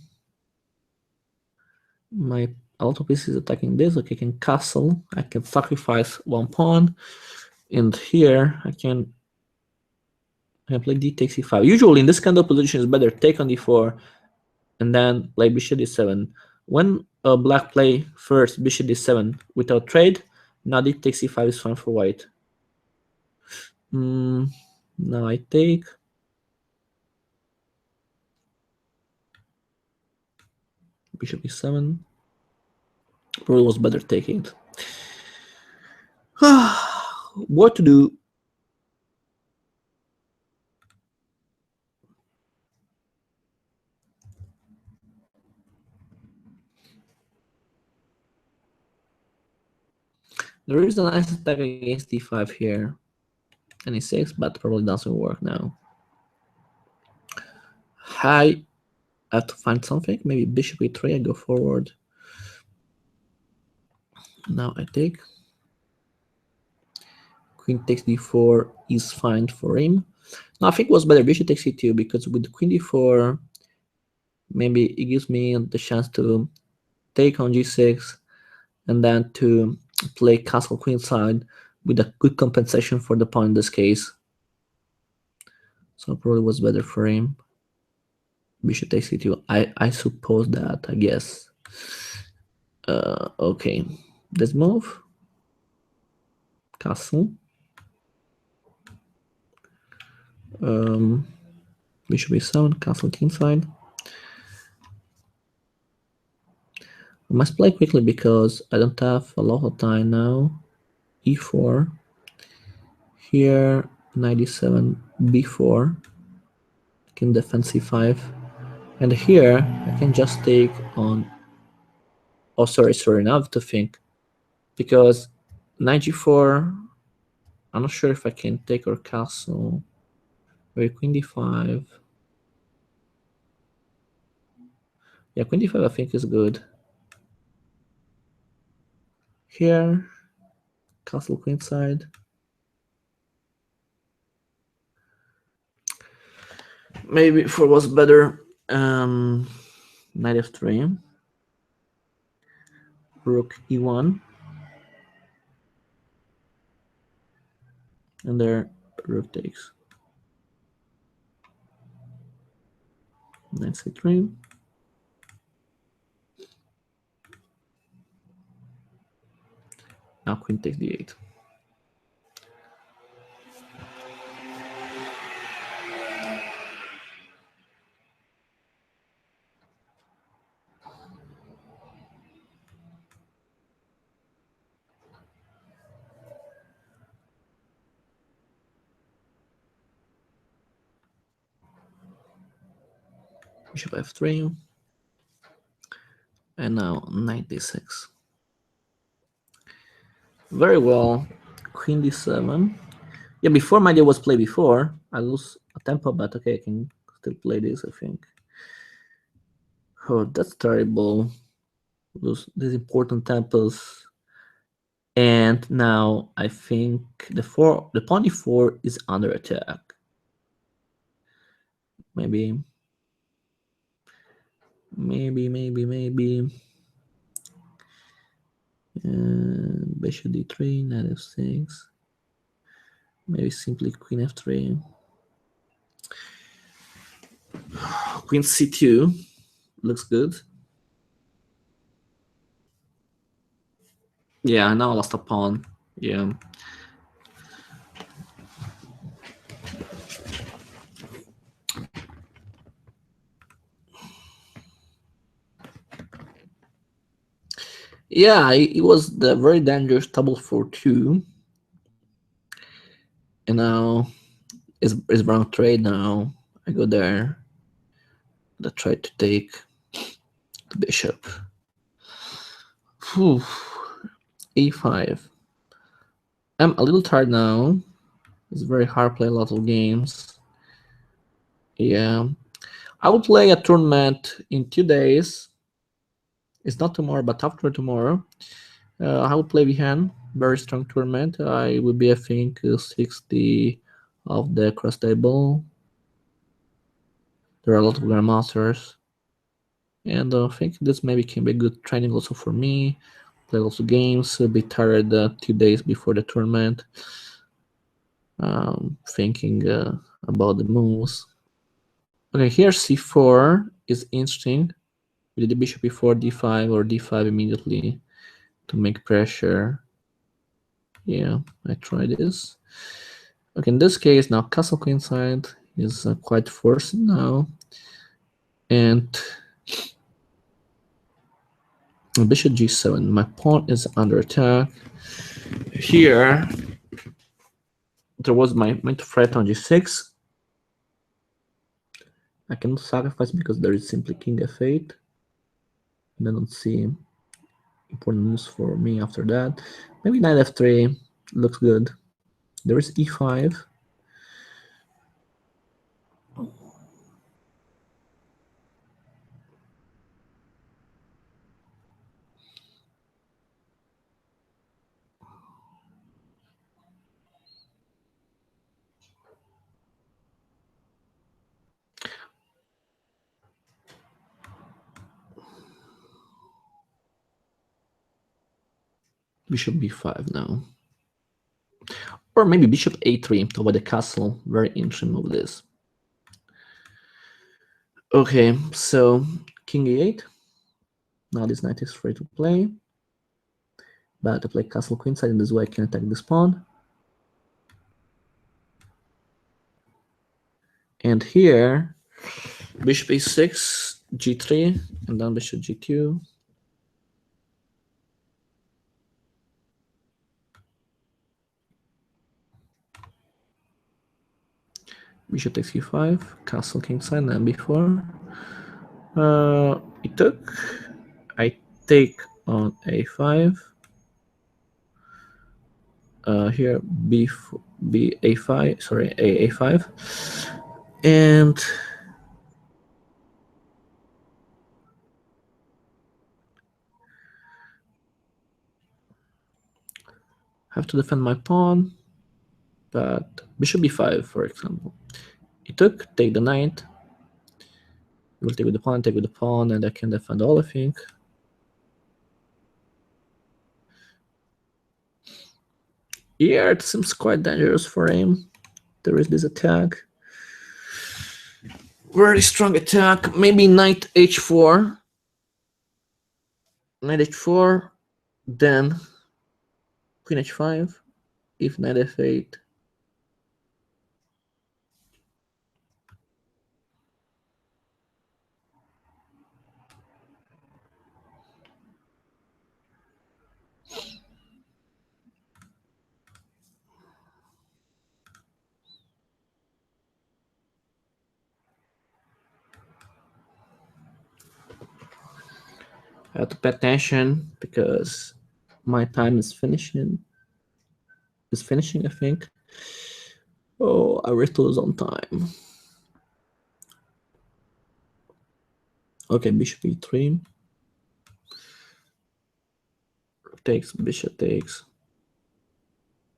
My auto piece is attacking this. Okay, I can castle. I can sacrifice 1 pawn. And here I can play d takes e5. Usually in this kind of position, it's better take on d4 and then play bishop d7. When black play first bishop d7 without trade, now d takes e5 is fine for white. Now I take. Bishop e7. Probably was better taking it. What to do? There is a nice attack against d5 here. And e6, but probably doesn't work now. I have to find something. Maybe bishop e3, I go forward. Now I take. Queen takes d4 is fine for him. Now I think it was better bishop takes e2 because with queen d4, maybe it gives me the chance to take on g6 and then to play castle queenside with a good compensation for the pawn in this case. So probably was better for him. Bishop takes e2. I suppose that, I guess. Okay, this move. Castle. Bishop e7, castle kingside. I must play quickly because I don't have a lot of time now. e4. Here, knight e7, b4. I can defend c5. And here, I can just take on... Oh, sorry, now I have to think. Because knight g4, I'm not sure if I can take or castle. Maybe queen d5. Yeah, queen d5 I think is good. Here, castle queenside. Maybe for was better, knight f3, rook e1, and there rook takes. Knight c3. Now queen takes d8. Bishop f3. And now knight d6. Very well. Queen d7. Yeah, before my idea was play before. I lose a tempo, but okay, I can still play this, I think. Oh, that's terrible. Lose these important tempos. And now I think the pawn e4 is under attack. Maybe. Bishop d3, knight f6. Maybe simply queen f3. Queen c2 looks good. Yeah, now I lost a pawn. Yeah. Yeah, it was the very dangerous double for 2. And now it's wrong trade now. I go there. I try to take the bishop. Whew. e5. I'm a little tired now. It's very hard to play a lot of games. Yeah, I will play a tournament in 2 days. It's not tomorrow, but after tomorrow. I will play Vihan, very strong tournament. I will be, I think, 60 of the cross table. There are a lot of grandmasters, and I think this maybe can be good training also for me. Play also games, be tired 2 days before the tournament. Thinking about the moves. Okay, here c4 is interesting. With the bishop e4, d5, or d5 immediately to make pressure. Yeah, I try this. Okay, in this case, now castle queenside is quite forced now. And bishop g7, my pawn is under attack. Here, there was my threat on g6. I cannot sacrifice because there is simply king f8. And I don't see important moves for me after that. Maybe knight f3 looks good. There is e5. Bishop b5 now. Or maybe bishop a3 to avoid the castle. Very interesting move this. Okay, so king e8. Now this knight is free to play. But to play castle queenside, in this way I can attack this pawn. And here, bishop a6, g3, and then bishop g2. Bishop takes e5, castle kingside, and b4. It took. I take on a5. Here a5, sorry, a5, and have to defend my pawn. But bishop b5, for example, it took. Take the knight. We'll take with the pawn, take with the pawn, and I can defend all, I think. Yeah, it seems quite dangerous for him. There is this attack. Very strong attack. Maybe knight h4. Knight h4. Then queen h5. If knight f8. I have to pay attention because my time is finishing. I think. Oh, I will lose on time. Okay, bishop e3. Takes, bishop takes.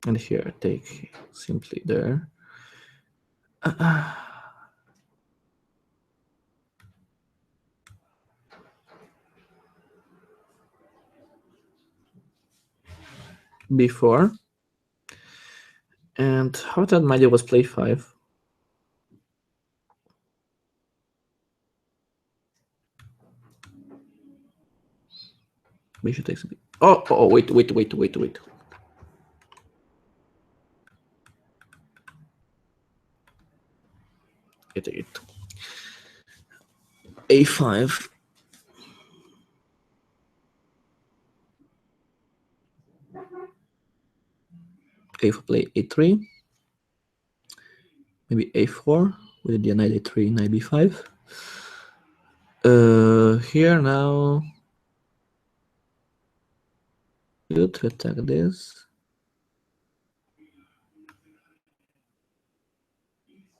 And here take simply there. Before. And how that my idea was play 5. Bishop takes a bit. Oh, wait. It. A5. A4 play A3. Maybe A4 with the knight A3, knight B5. Here now. Good to attack this.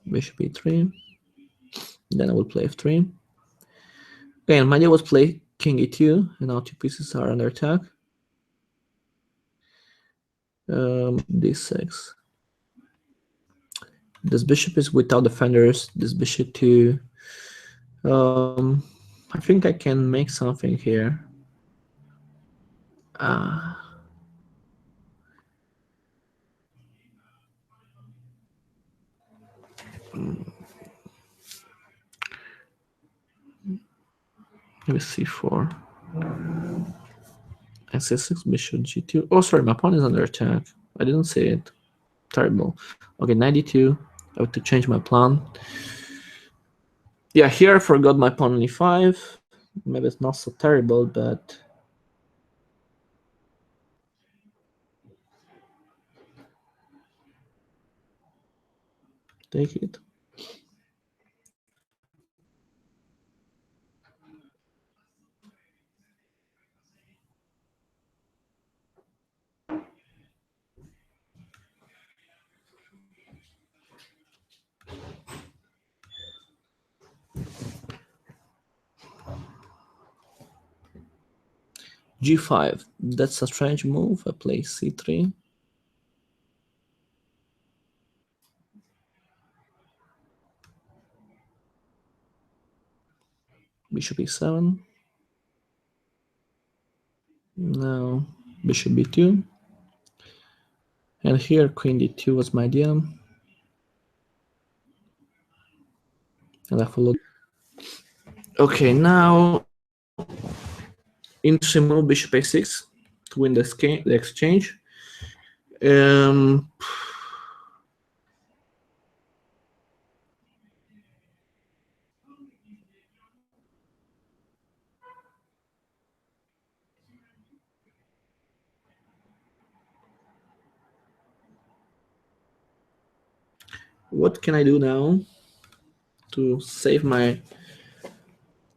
Bishop E3. Then I will play f3. Again, my idea was play king e2, and now two pieces are under attack. D6. This bishop is without defenders. This bishop too. I think I can make something here. Maybe c4. And c6, bishop g2. Oh, sorry, my pawn is under attack. I didn't say it. Terrible. Okay, 92. I have to change my plan. Yeah, here I forgot my pawn on e5. Maybe it's not so terrible, but take it. G5. That's a strange move. I play c3. Bishop e7. Now bishop b2. And here queen d2 was my idea. And I followed. Okay, now into Simul, bishop a6 to win the exchange. What can I do now to save my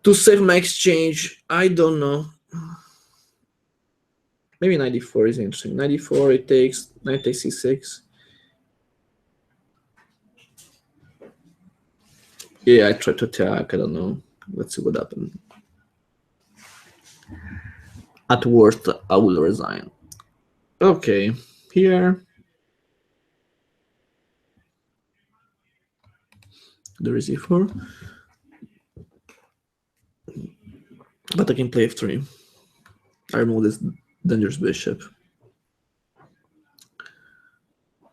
exchange? I don't know. Maybe 94 is interesting. 94, it takes knight takes c6. Yeah, I try to attack. I don't know. Let's see what happens. At worst, I will resign. Okay, here there is e4, but I can play f3. I remove this dangerous bishop.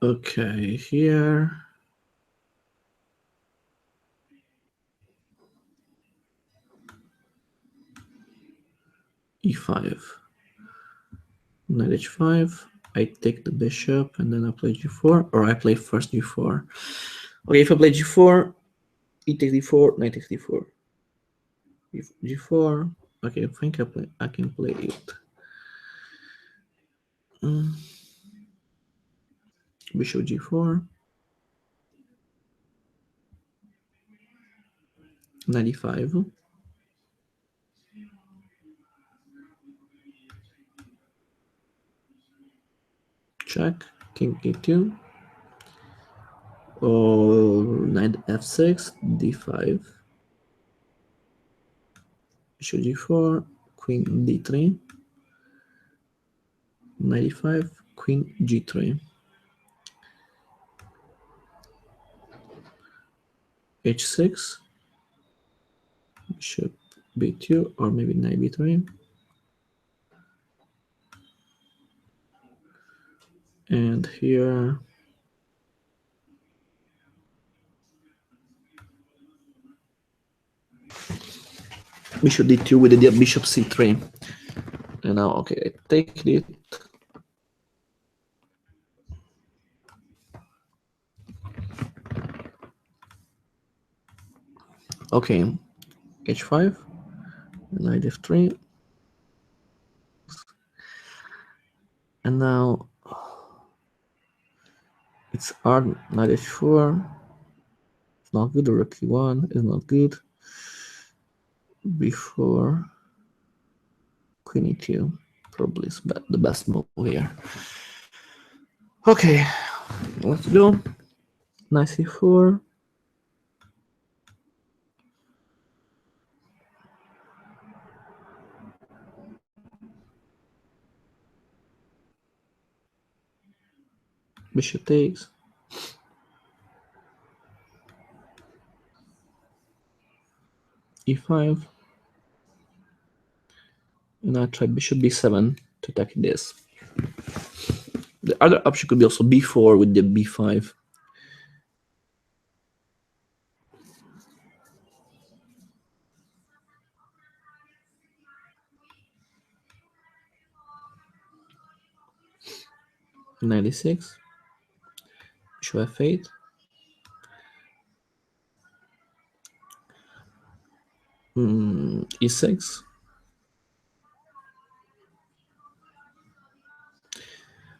Okay, here. E5. Knight h5. I take the bishop and then I play g4, or I play first g4. Okay, if I play g4, e takes d4, knight takes d4. G4. Okay, I think I can play it. Bishop g4. 95. Check. King e2. Or knight f6. d5. Bishop g4. Queen d3. 95. Queen g3. h6. Bishop b2, or maybe knight b3. And here bishop d2 with the bishop c3. And now, okay, I take it. Okay, h5, knight f3. And now it's hard, knight h4. It's not good, rook e1 is not good. b4, queen e2, probably is the best move here. Okay, let's do knight c4. Bishop takes. E5. And I try bishop b7 to attack this. The other option could be also b4 with the b5. (96). Bishop f8. E6.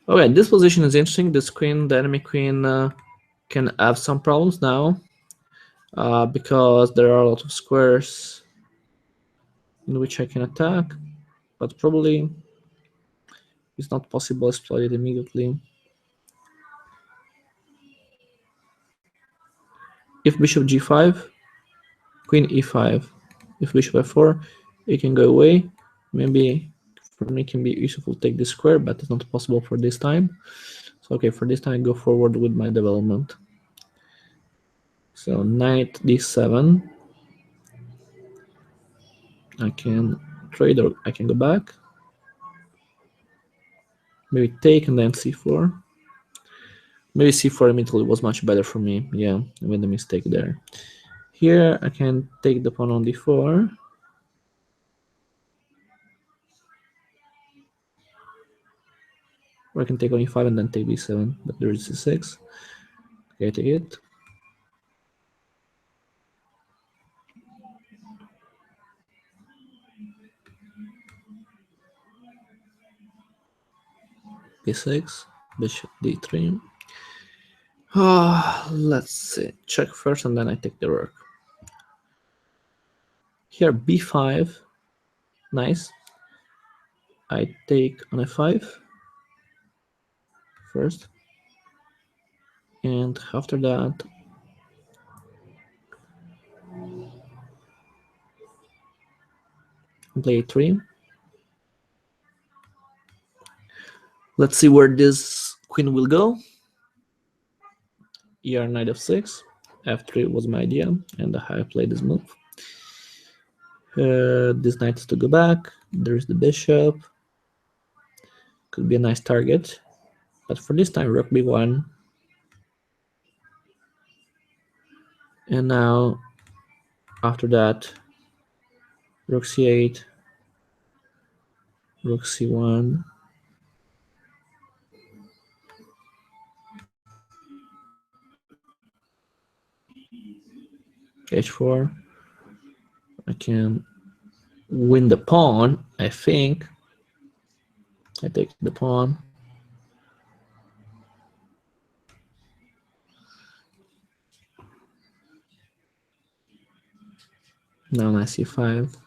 Okay, this position is interesting. This queen, the enemy queen, can have some problems now because there are a lot of squares in which I can attack, but probably it's not possible to exploit it immediately. If bishop g5, queen e5. If bishop f4, it can go away. Maybe for me it can be useful to take this square, but it's not possible for this time. So okay, for this time I go forward with my development. So knight d7. I can trade or I can go back. Maybe take and then c4. Maybe c4 immediately was much better for me. Yeah, I made a mistake there. Here I can take the pawn on d4. Or I can take on e5 and then take b7, but there is c6. Okay, I take it. b6, bishop d3. Let's see. Check first and then I take the rook. Here b5. Nice. I take on f5 first. And after that, play a3. Let's see where this queen will go. Here knight f6. f3 was my idea, and I played this move. This knight is to go back. There's the bishop. Could be a nice target, but for this time rook b1. And now after that, rook c8, rook c1, h4. I can win the pawn, I think. I take the pawn. Now knight c5.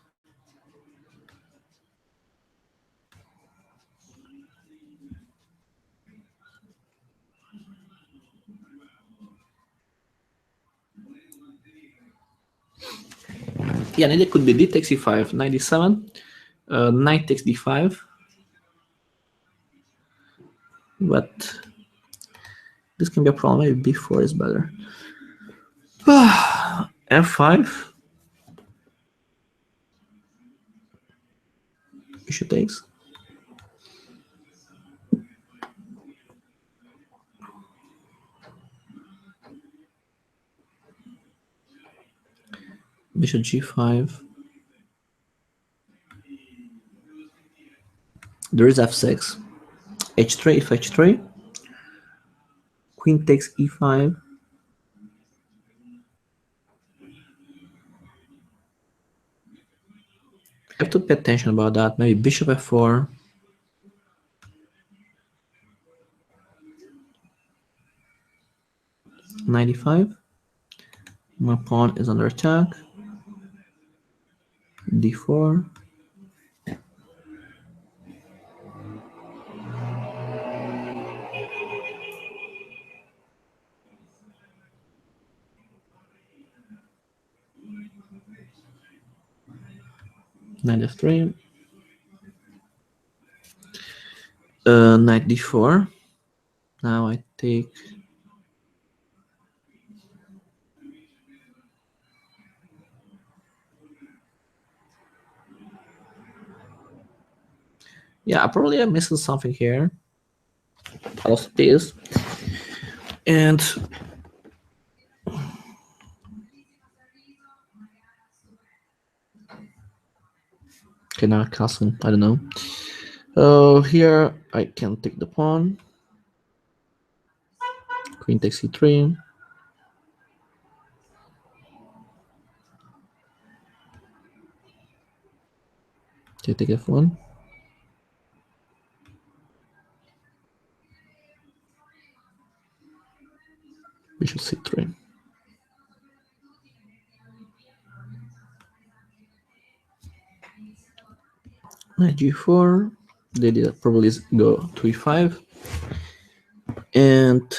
Yeah, and it could be d takes e5, knight d7, knight takes d5. But this can be a problem. Maybe b4 is better. f5. Bishop takes. Bishop g5. There is f6. h3 if h3. Queen takes e5. I have to pay attention about that. Maybe bishop f4. Knight e5. My pawn is under attack. d4. Knight f3. Knight d4. Now I take. Yeah, probably I'm missing something here. Also this. And okay, now castle, I don't know. Here I can take the pawn. Queen takes c3. Take f1. Bishop c3. Knight g4. They did probably go to e5. And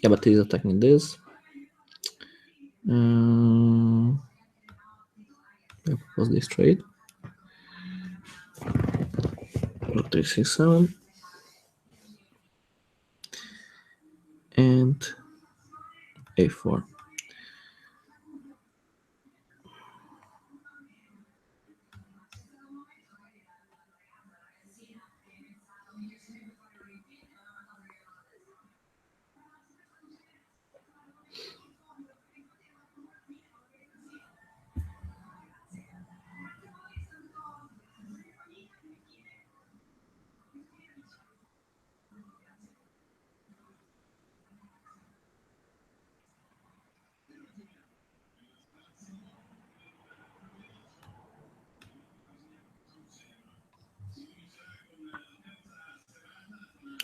yeah, but he's attacking this. I propose this trade. Rook 367. And a4.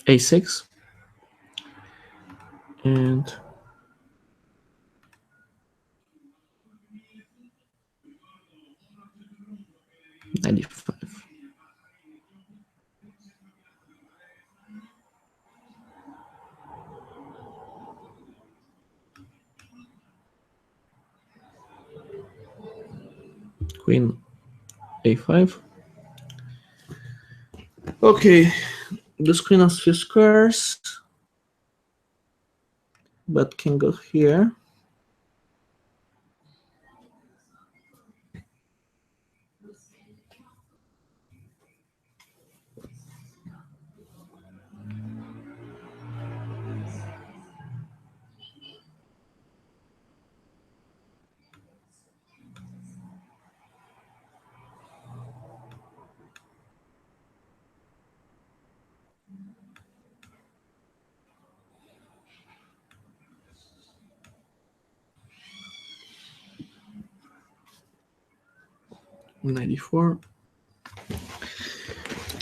a6. And knight d5. Queen a5. Okay, this queen has few squares, but can go here. Knight d4.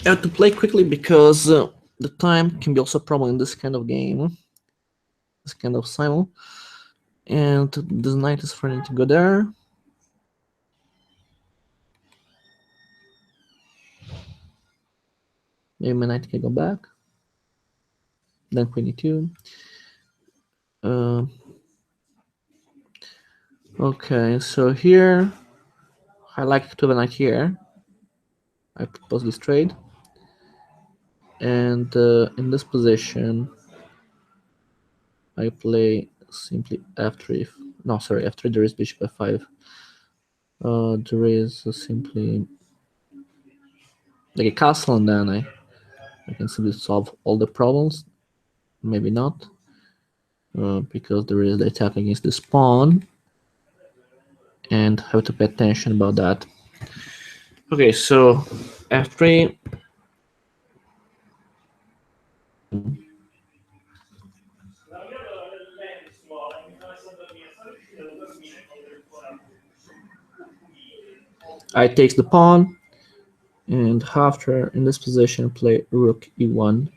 I have to play quickly because the time can be also a problem in this kind of game, this kind of simul. And this knight is threatening to go there. Maybe my knight can go back. Then queen e2. Okay, so here I like to have a knight here. I propose this trade. And in this position, I play simply f3. No, sorry, f3. There is bishop f5. There is simply like a castle, and then I can simply solve all the problems. Maybe not, because there is the attack against this pawn, and have to pay attention about that. Okay, so f3. I takes the pawn, and after in this position play rook e1.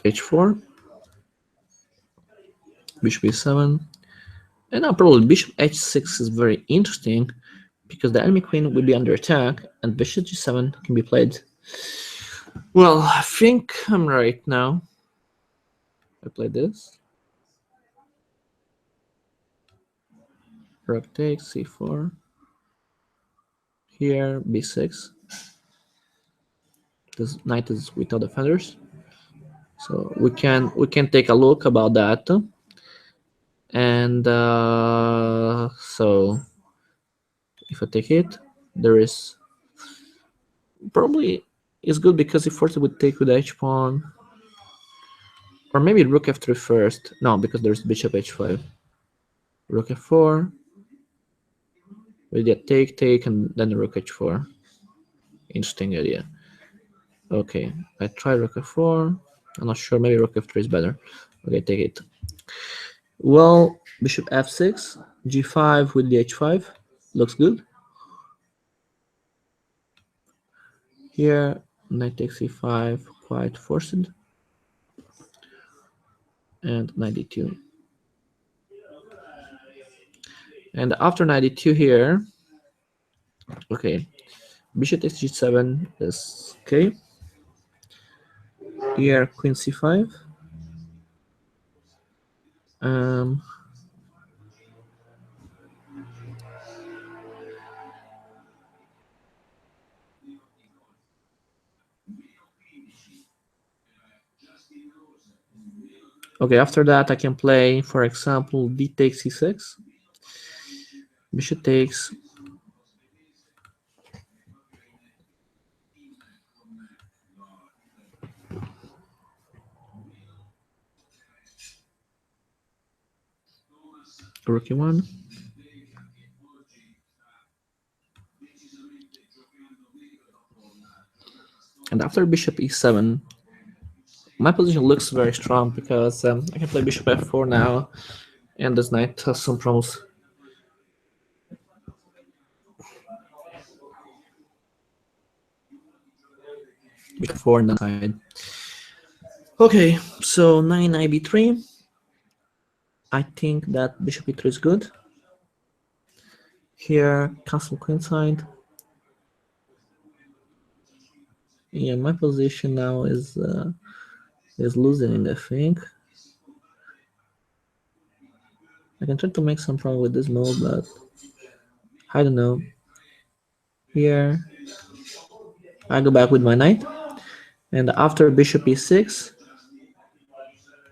h4. Bishop e7. And now probably bishop h6 is very interesting because the enemy queen will be under attack and bishop g7 can be played. Well, I think I'm right now. I play this. Rook takes c4. Here b6. This knight is without defenders, so we can take a look about that. And so if I take it, there is probably it's good because if first would take with h pawn, or maybe rook f3 first. No, because there's bishop h5. Rook f4. We get take, and then rook h4. Interesting idea. Okay, I try rook f4. I'm not sure. Maybe rook f3 is better. Okay, take it. Well, bishop f6, g5 with the h5 looks good. Here, knight takes c5, quite forced, and knight d2. And after knight d2 here, okay, bishop takes g7 is okay. Here, queen c5. Okay, after that I can play, for example, d takes c6. Bishop takes. Rook e1. And after bishop e7, my position looks very strong because I can play bishop f4 now, and this knight has some problems. Bishop 4 on the side. Okay, so 9 b3. I think that bishop e3 is good. Here, castle queenside. Yeah, my position now is losing, I think. I can try to make some problem with this move, but I don't know. Here, I go back with my knight, and after bishop e6,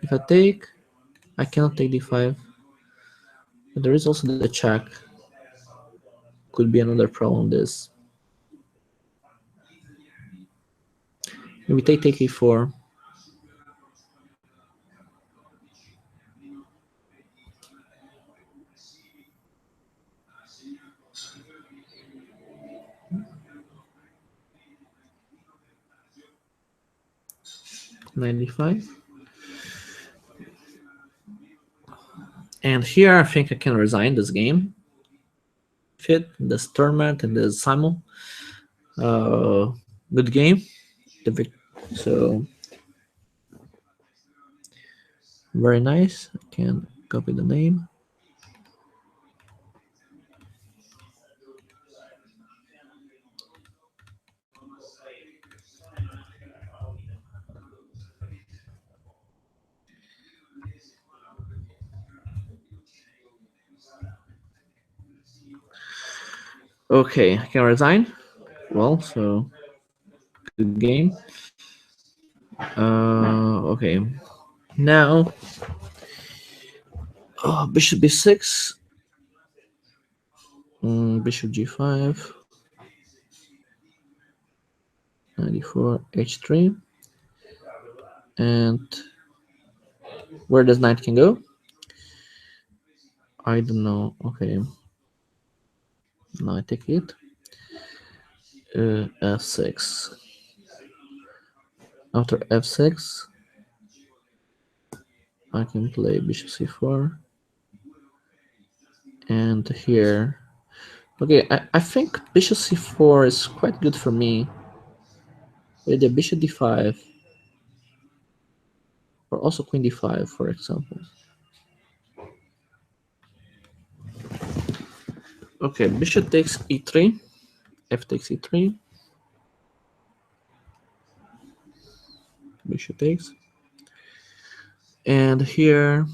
if I take, I cannot take d5. But there is also the check. Could be another problem. This. Maybe take e4. .95. And here I think I can resign this game. Fit this tournament and this Simul. Good game. So very nice. I can copy the name. Okay, I can resign. Well, so good game. Okay. Now, bishop b6. Bishop g5. 94 h3. And where does knight can go? I don't know. Okay. Now I take it. F6. After f6, I can play bishop c4. And here, okay, I think bishop c4 is quite good for me. With the bishop d5, or also queen d5, for example. Okay, bishop takes e3, f takes e3, bishop takes, and here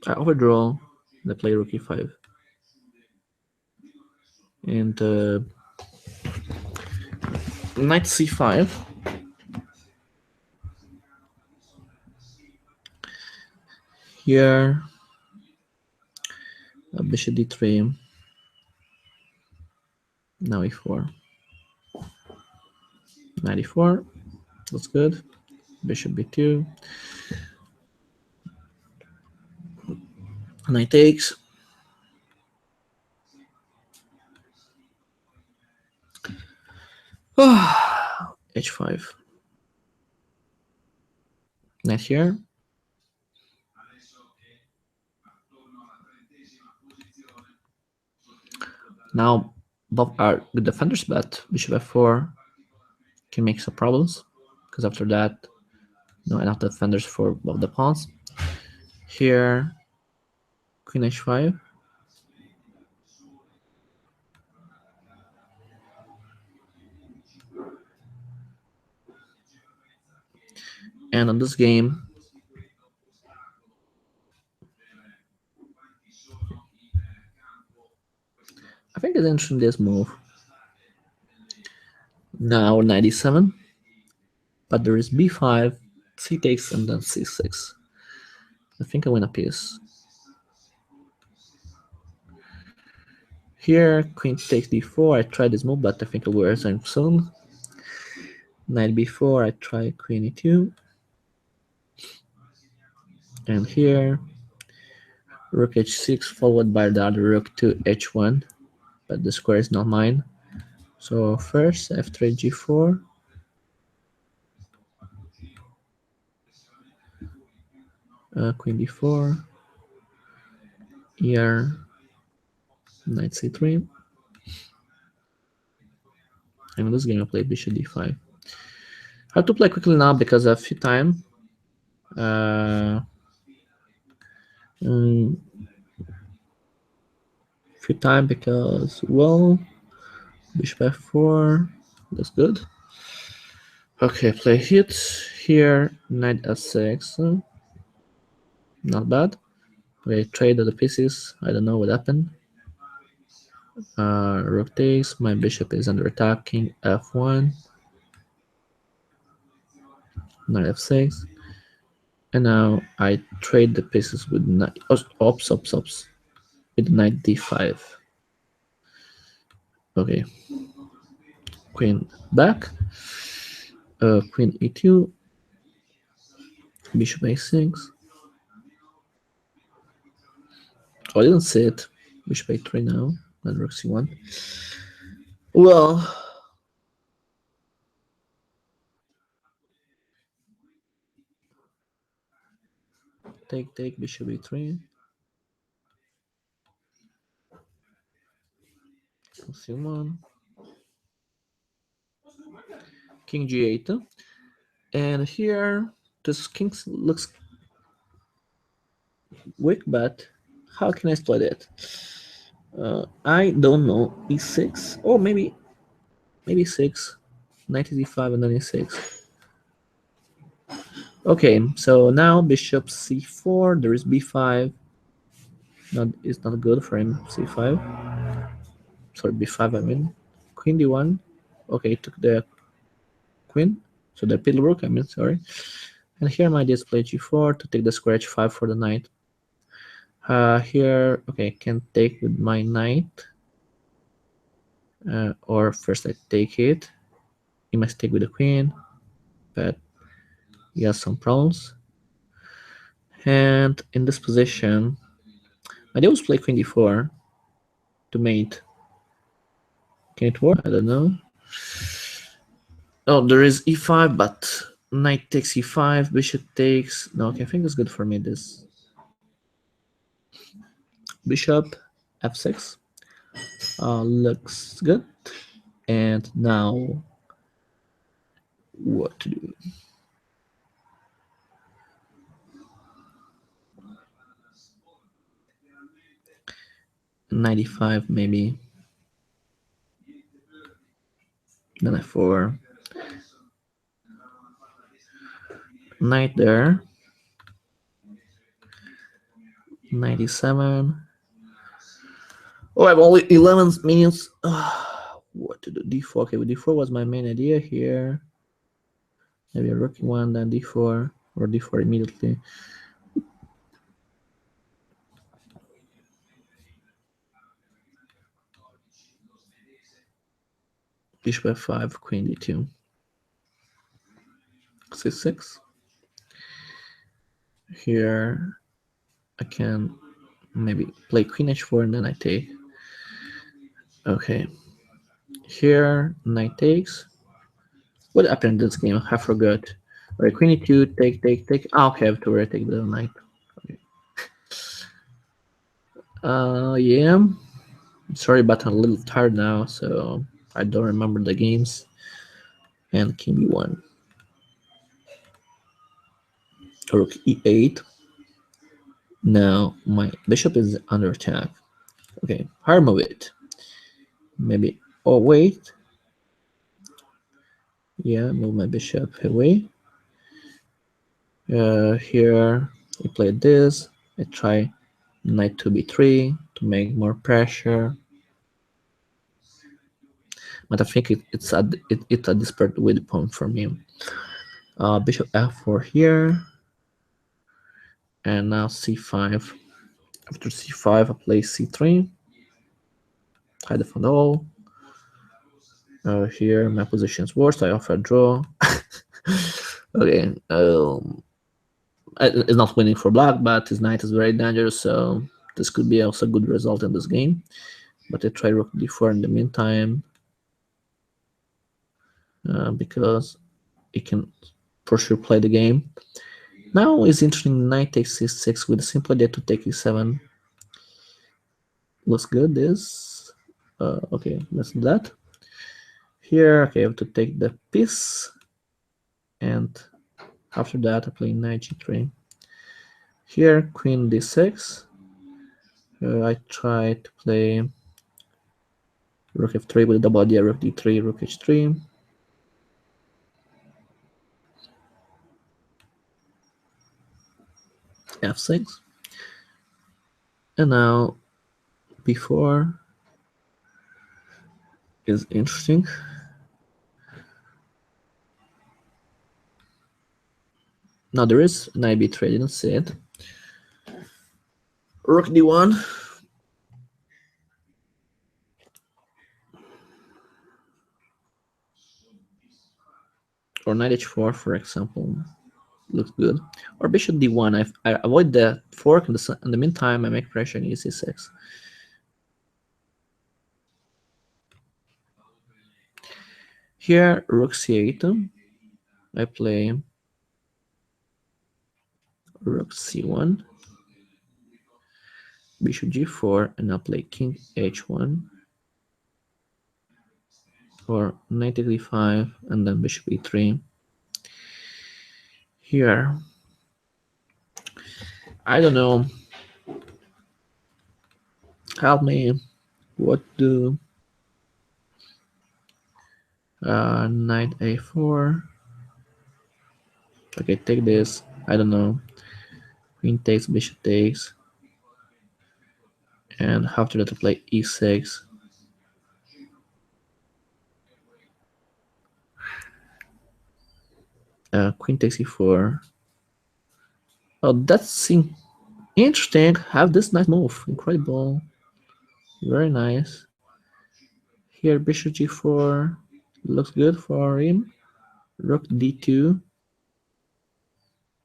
I overdraw, and I play rook e5. And knight c5. Here, bishop d3. Now e4. Knight e4. That's good. Bishop b2. Knight takes. h5. Knight here. Now both are good defenders, but bishop f4 can make some problems, because after that, no enough defenders for both the pawns. Here, queen h5. And on this game, I think it's interesting this move. Now 97, but there is b5, c takes, and then c6. I think I win a piece. Here, queen takes d4. I try this move, but I think I will resign soon. Knight b4. I try queen e2. And here, rook h6 followed by the other rook to h1, but the square is not mine. So first f3 g4. Queen d4. Here, knight c3. And in this game I play bishop d5. I have to play quickly now because I have few time. Few time because, well, bishop f4. That's good. Okay, play hit here. Knight f6. Not bad. We traded the pieces. I don't know what happened. Rook takes. My bishop is under attack. King f1. Knight f6. And now I trade the pieces with knight. Ops. With knight d5. Okay. Queen back. Queen e2. Bishop a6. Oh, I didn't see it. Bishop a3 now. Then rook c1. Well, take bishop e3. c1. King g8. And here, this king looks weak, but how can I exploit it? I don't know. e6. Oh, maybe 6. Knight e5 and then e6. Okay, so now bishop c4. There is b5. It's not good for him. c5. Sorry, b5. I mean, queen d1. Okay, took the queen. So the piddle rook. I mean, sorry. And here my display g4 to take the square h5 for the knight. Here, okay, can take with my knight. Or first I take it. He must take with the queen, but he has some problems. And in this position, I always play queen d4 to mate. Can it work? I don't know. Oh, there is e5, but knight takes e5, bishop takes. No, okay, I think it's good for me. This bishop f6 looks good. And now, what to do? Knight maybe. Then f4. Knight there. 97. Oh, I have only 11 minutes. What to do? D4. Okay, with D4 was my main idea here. Maybe a rookie one, then D4, or D4 immediately. Bishop F5, Queen D2. C6. Here I can maybe play Queen H4 and then I take. Okay. Here knight takes. What happened in this game? I forgot. Okay, Queen E2, take. Ah, okay, I have to retake the knight. Okay. Yeah. Sorry, but I'm a little tired now, so I don't remember the games. And King B1. Rook E8. Now my bishop is under attack. Okay, hard move it. Maybe. Oh wait. Yeah, move my bishop away. Here I play this. I try knight to b3 to make more pressure. But I think it's a desperate weapon for me. Bishop f4 here, and now c5. After c5, I play c3. Hide the front all. Here my position is worse. I offer a draw. Okay. It's not winning for black, but his knight is very dangerous, so this could be also a good result in this game. But I try rook d4 in the meantime, because he can for sure play the game. Now it's interesting, knight takes c6 with a simple idea to take e7. Looks good, this. Okay, let's do that. Here, okay, I have to take the piece, and after that I play knight g3. Here, queen d6. I try to play rook f3 with double idea, rook d3, rook h3. F6. And now b4 is interesting. Now there is knight b3, I didn't see it. Rook d1. Or knight h4, for example. Looks good. Or bishop d1. I avoid the fork. In the meantime, I make pressure in e6. Here, rook c8. I play rook c1. Bishop g4, and I play king h1. Or knight d5, and then bishop e3. Here, I don't know. Help me. What do? Knight a4. Okay, take this. I don't know. Queen takes, bishop takes. And after that I play e6. Queen takes e4. Oh, that's interesting. Have this nice move. Incredible. Very nice. Here, bishop g4. Looks good for him. Rook d2.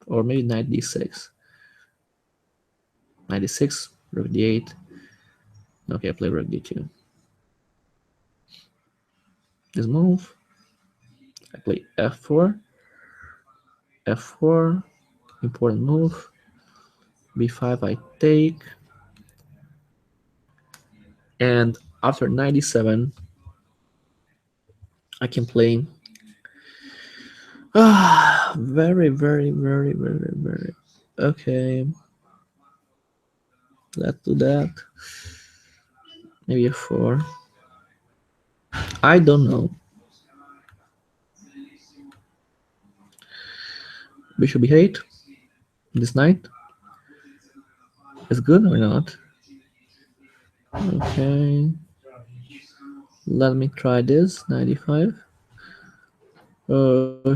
Or maybe knight d6. Knight d6. Rook d8. Okay, I play rook d2. This move. I play f4. f4. Important move. b5 I take. And after 97, I can play very. Okay, let's do that. Maybe a 4. I don't know. Bishop b8 this knight. Is good or not? Okay. Let me try this. 95.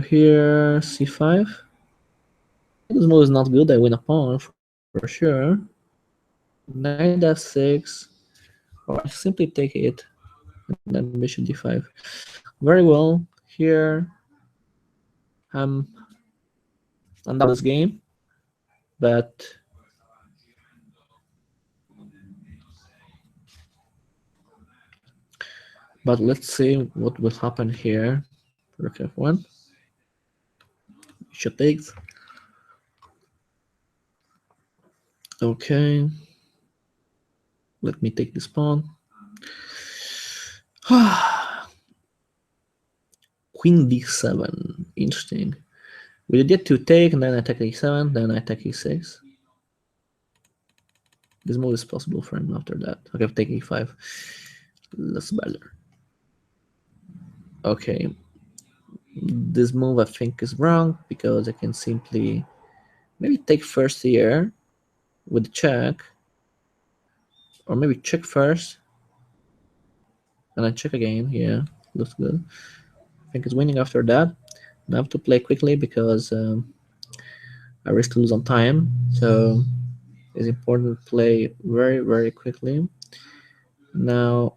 Here c5. This move is not good. I win a pawn for sure. Knight f6. Or I simply take it. And then bishop d5. Very well. Here I'm on this game, but let's see what will happen here. Rook f1. Bishop takes. Okay. Let me take this pawn. Queen d7. Interesting. We did to take, and then I take e7, then I take e6. This move is possible for him after that. Okay, take e5. That's better. Okay. This move I think is wrong because I can simply maybe take first here with check, or maybe check first and I check again. Yeah, looks good. I think it's winning after that. Now I have to play quickly because I risk to lose on time, so it's important to play very quickly. Now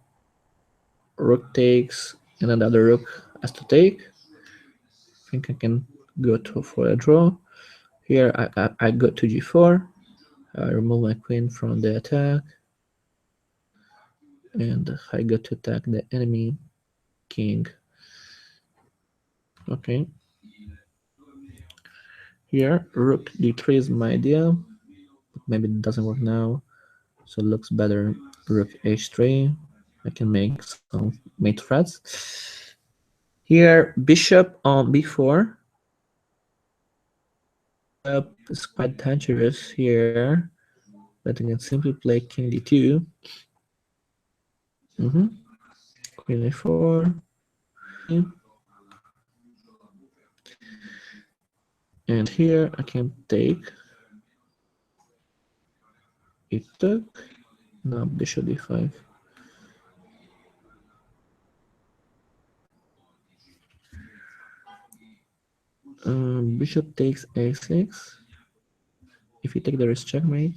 rook takes, and another rook has to take. I think I can go for a draw. Here I go to g4. I remove my queen from the attack, and I go to attack the enemy king. Okay. Here rook d3 is my idea, but maybe it doesn't work now, so it looks better. Rook h3. I can make some mate threats. Here bishop on b4. It's quite dangerous here, but I can simply play king d2. Queen a4. And here I can take. It took. Now bishop d5. Bishop takes a6. If you take, there is checkmate.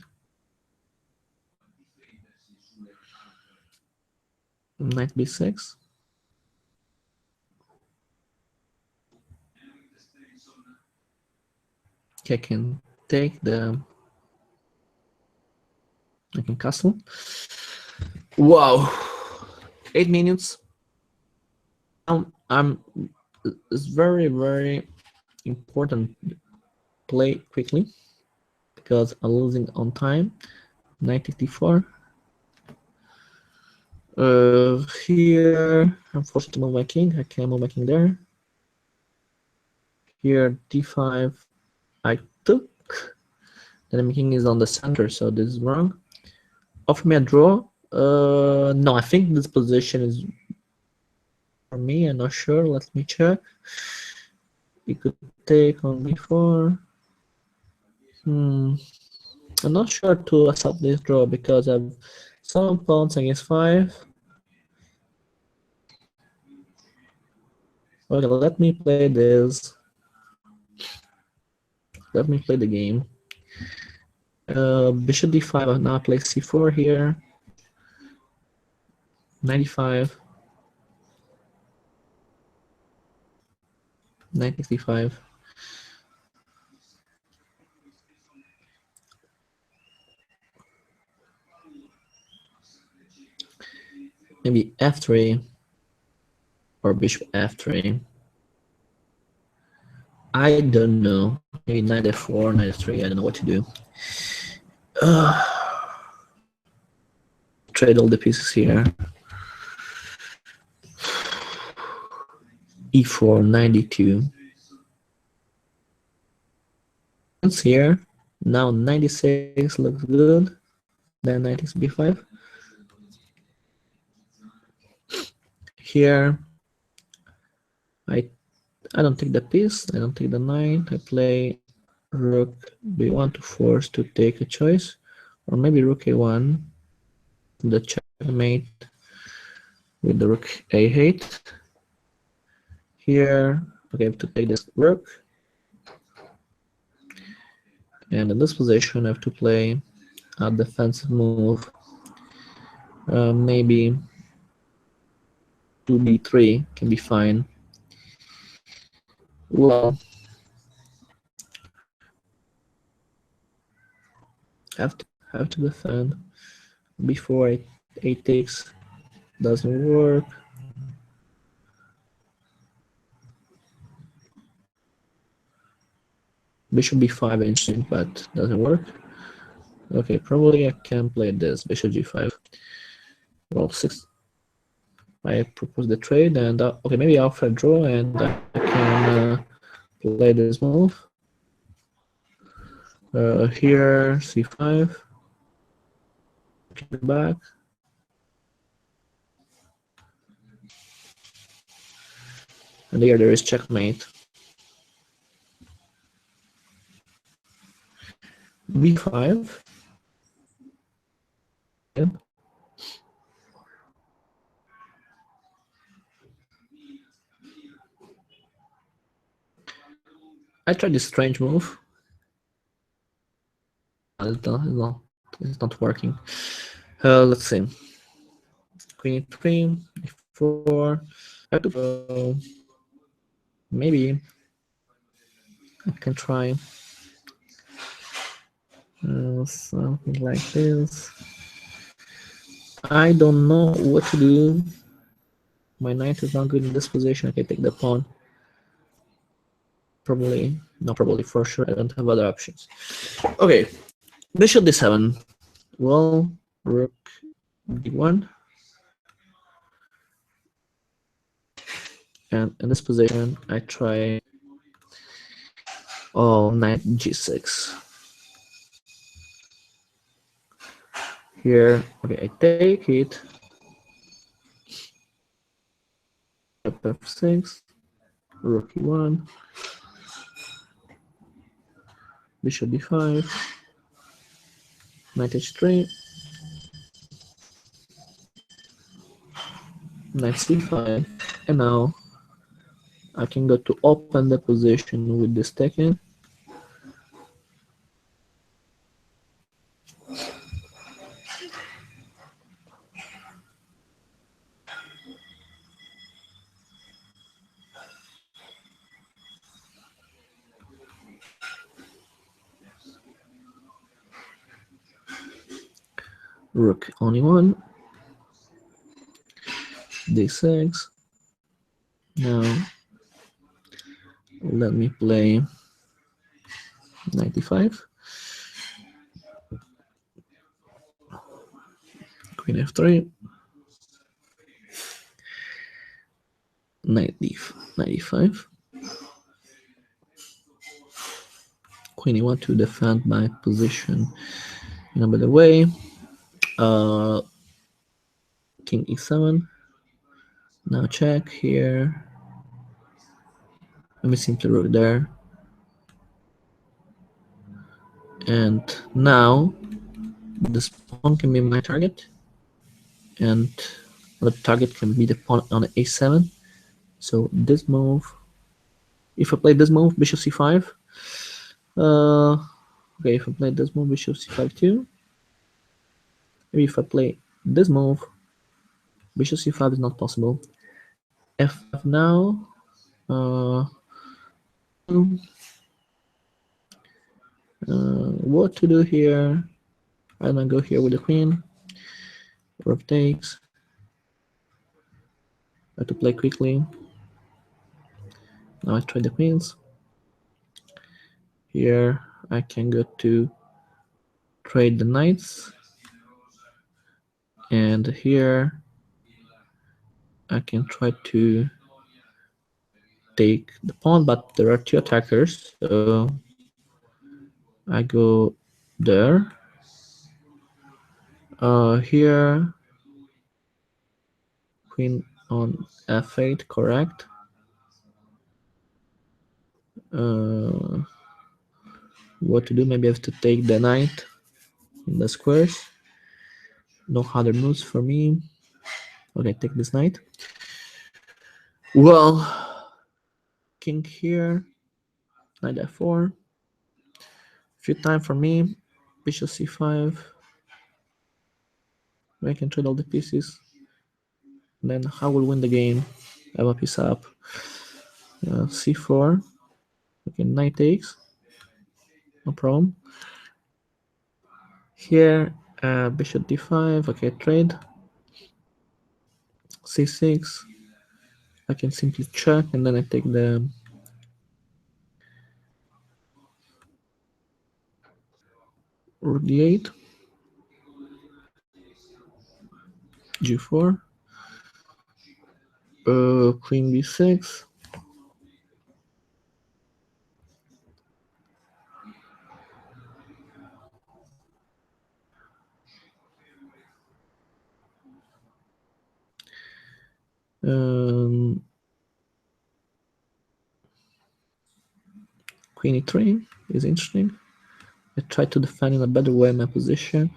Knight b6. I can take the. I can castle. Wow, 8 minutes. It's very important. Play quickly because I'm losing on time. Knight d4. Here I'm forced to move my king. I can't move my king there. Here d5. I took. Then my king is on the center, so this is wrong. Offer me a draw. No, I think this position is for me. I'm not sure. Let me check. You could take on b4. I'm not sure to accept this draw because I have 7 pawns against 5. Okay, let me play this. Let me play the game. Bishop d5. I'll now play c4 here. 95. 95. Maybe f3 or bishop f3. I don't know. Maybe knight f4, knight f3. I don't know what to do. Trade all the pieces here. e4, 92. Here. Now 96 looks good. Then 96 b5. Here I don't take the piece, I don't take the knight, I play rook b1 to force to take a choice. Or maybe rook a1, the checkmate with the rook a8. Here, okay, I have to take this rook. And in this position, I have to play a defensive move. Maybe 2b3 can be fine. Well, have to defend before a takes doesn't work. Bishop b5 interesting, but doesn't work. Okay, probably I can play this bishop g5. Well, 6. I propose the trade, and okay, maybe alpha draw, and I can play this move. Here c5. Back. And here there is checkmate. b5. Yeah. I tried this strange move. It's not working. Let's see. Queen e3, e4. I have to go. Maybe I can try something like this. I don't know what to do. My knight is not good in this position. I can take the pawn. Probably, not probably, for sure. I don't have other options. Okay, bishop d7. Well, rook d1. And in this position, I try knight g6. Here, okay, I take it. f6, rook e1, bishop d5, knight h3, knight c5, and now I can go to open the position with this taken. Rook on e1, d6. Now let me play knight e5, queen f3, knight e5, queen e1 to defend my position in a better way. King e7. Now check here. Let me simply rook there. And now this pawn can be my target, and the target can be the pawn on a7. So this move, if I play this move, bishop c5. Okay, if I play this move, bishop c5 too. Maybe if I play this move, bishop c5 is not possible. f5 now. What to do here? I'm gonna go here with the queen. Rook takes. I have to play quickly. Now I try the queens. Here I can go to trade the knights. And here I can try to take the pawn, but there are two attackers, so I go there. Here, queen on f8, correct. What to do? Maybe I have to take the knight. in the squares. No other moves for me. Okay, take this knight. Well, king here, knight f4. Few time for me. Bishop c5. I can trade all the pieces. Then I will win the game. I have a piece up. c4. Okay, knight takes. No problem. Here, bishop d5. Okay, trade. c6. I can simply check and then I take the rook d8. g4. Queen b6. Queen e3 is interesting. I try to defend in a better way my position.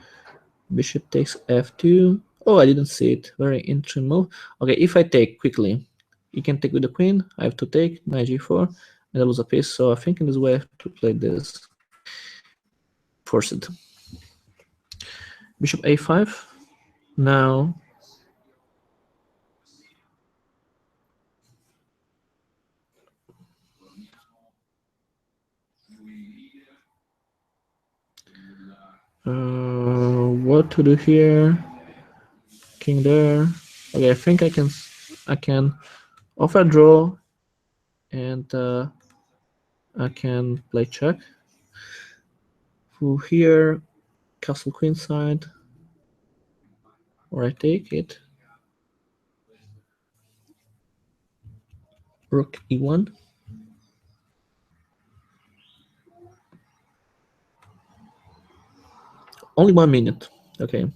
Bishop takes f2. Oh, I didn't see it. Very interesting move. Okay, if I take quickly, you can take with the queen. I have to take knight g4, and I lose a piece. So I think in this way I have to play this. Force it. Bishop a5. Now what to do here? King there. Okay, I think I can offer a draw, and I can play check. Through here, castle queen side, or I take it. Rook e1. Only 1 minute. Okay.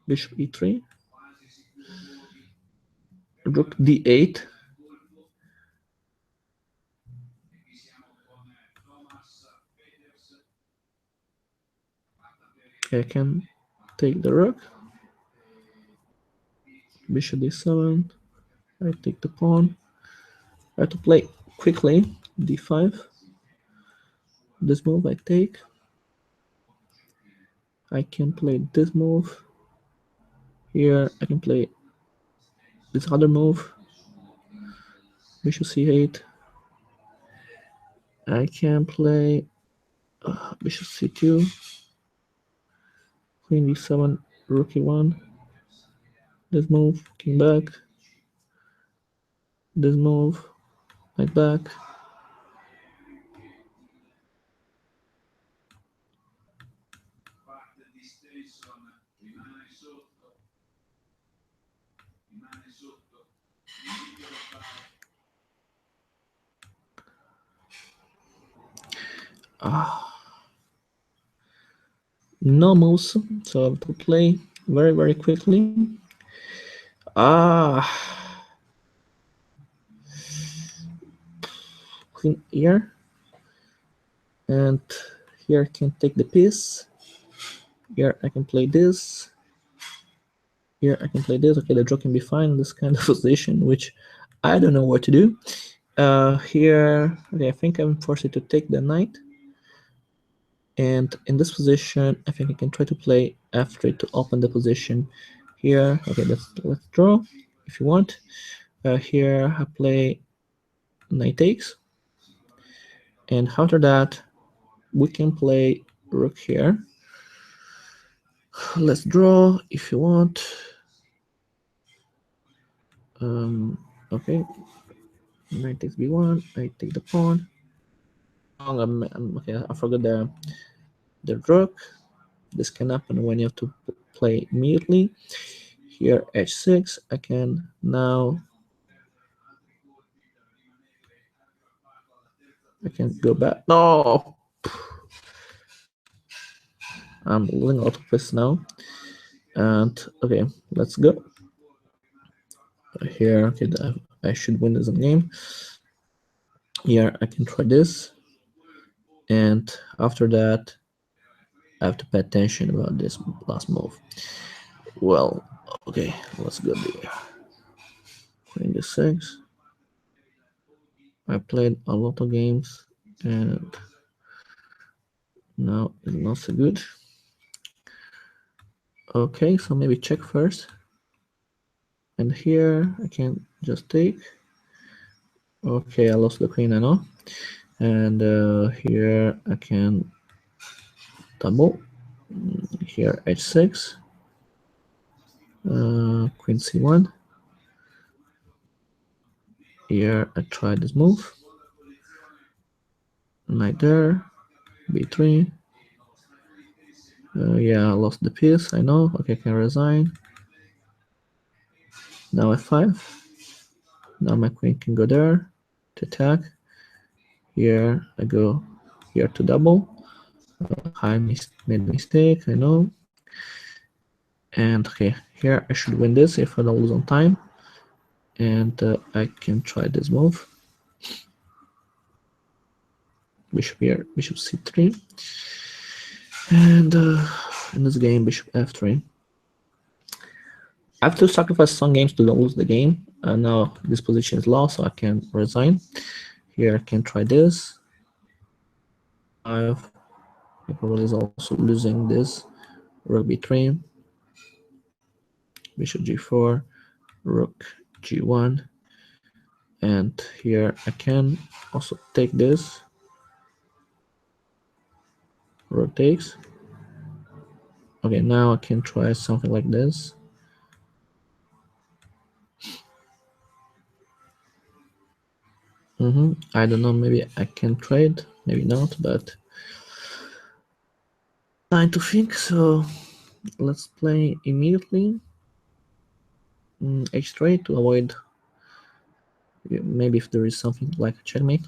Bishop e3. Rook d8. I can take the rook. Bishop d7. I take the pawn. I have to play quickly. d5. This move I take. I can play this move. Here I can play this other move. Bishop c8. I can play bishop c2. Queen d7. Rook e1. This move. King back. This move. Knight back. No moves, so I have to play very, very quickly. Queen here, and here I can take the piece. Here I can play this. Here I can play this. Okay, the draw can be fine in this kind of position, which I don't know what to do. Here, okay, I think I'm forced to take the knight. And in this position, I think I can try to play f3 to open the position. Here, okay, let's draw if you want. Here I play knight takes. And after that, we can play rook here. Let's draw if you want. Okay, knight takes b1. I take the pawn. Okay, I forgot the rook. This can happen when you have to play immediately. Here h6. I can now. I can go back. No, I'm losing a lot of piece now. And okay, let's go. Here, okay, I should win this game. Here I can try this. And after that, I have to pay attention about this last move. Well, okay, let's go there. Queen d6. I played a lot of games and now it's not so good. Okay, so maybe check first. And here I can just take. Okay, I lost the queen, I know. And here I can double. Here h6. Queen c1. Here I try this move. Knight there. b3. Yeah, I lost the piece, I know. Okay, I can resign. Now f5. Now my queen can go there to attack. Here I go here to double. I made a mistake, I know. And okay, here I should win this if I don't lose on time. And I can try this move. Bishop here, bishop c3. And in this game, bishop f3. I have to sacrifice some games to don't lose the game. Now this position is lost, so I can resign. Here I can try this. I probably is also losing this. Rook b3, bishop g4, rook g1, and here I can also take this. Rook takes. Okay, now I can try something like this. I don't know, maybe I can trade, maybe not, but time to think. So let's play immediately h3 to avoid maybe if there is something like a checkmate.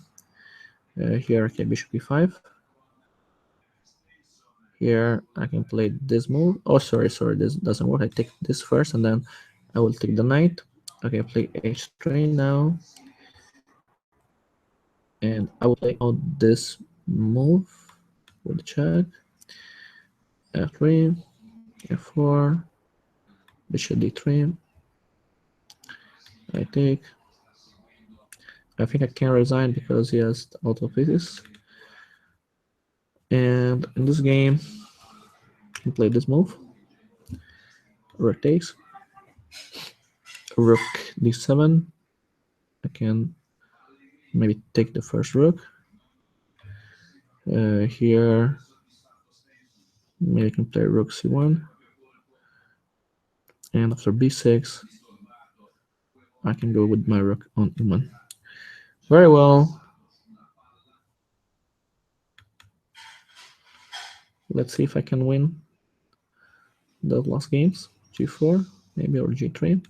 Here, okay, bishop e5. Here I can play this move. Oh, sorry, this doesn't work. I take this first and then I will take the knight. Okay, I play h3 now. And I will play out this move with the check. f3, f4, bishop d3. I take. I think I can resign because he has auto pieces. And in this game, I can play this move. Rook takes. Rook d7. I can maybe take the first rook. Here, maybe I can play rook c1. And after b6, I can go with my rook on e1. Very well. Let's see if I can win the last games. g4, maybe, or g3.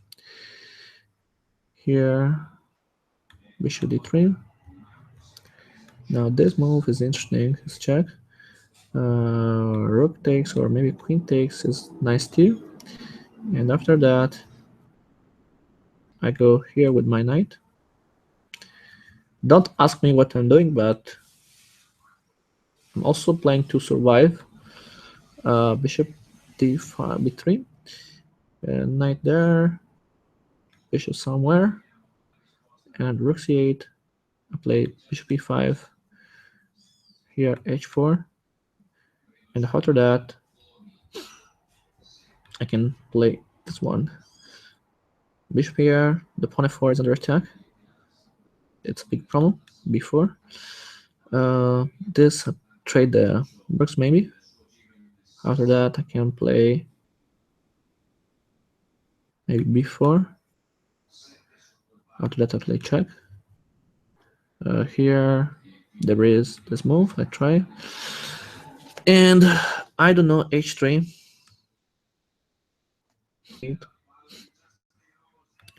Here, bishop d3. Now this move is interesting. It's check. Rook takes or maybe queen takes is nice too. And after that, I go here with my knight. Don't ask me what I'm doing, but I'm also playing to survive. Bishop d5, b3, knight there, bishop somewhere, and rook c8. I play bishop e5. Here h4, and after that, I can play this one. Bishop here, the pawn f4 is under attack. It's a big problem. b4. This trade the rooks maybe. After that, I can play maybe b4. After that, I play check. Here, there is this move. I try. And I don't know, h3.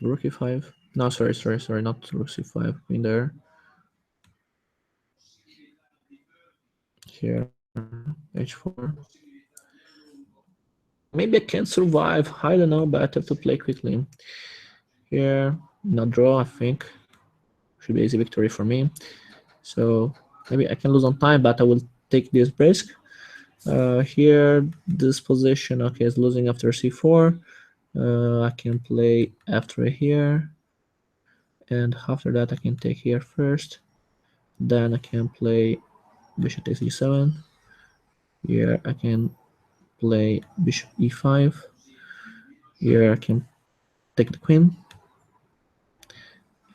Rook e5. No, sorry, not rook c5. Queen there. Here, h4. Maybe I can survive. I don't know, but I have to play quickly. Here, no draw, I think. Should be easy victory for me. So maybe I can lose on time, but I will take this risk. Here, this position, okay, is losing after c4. I can play after here, and after that I can take here first. Then I can play bishop takes e7. Here I can play bishop e5. Here I can take the queen.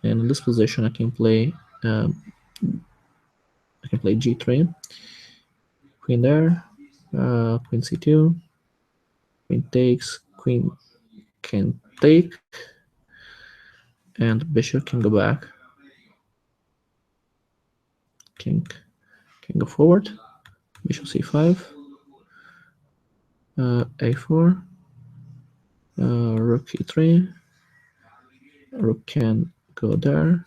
And in this position I can play g3. Queen there. Queen c2. Queen takes. Queen can take. And bishop can go back. King can go forward. Bishop c5. A4. Rook e3. Rook can go there.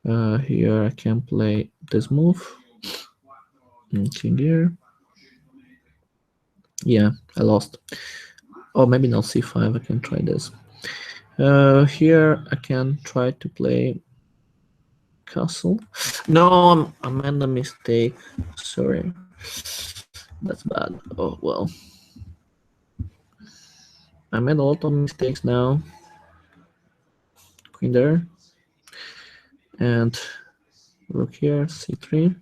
Here I can play this move. King here. Yeah, I lost. Oh, maybe not c5. I can try this. Here I can try to play castle. No, I made a mistake. Sorry. That's bad. Oh, well. I made a lot of mistakes now. Queen there. And rook here, c3.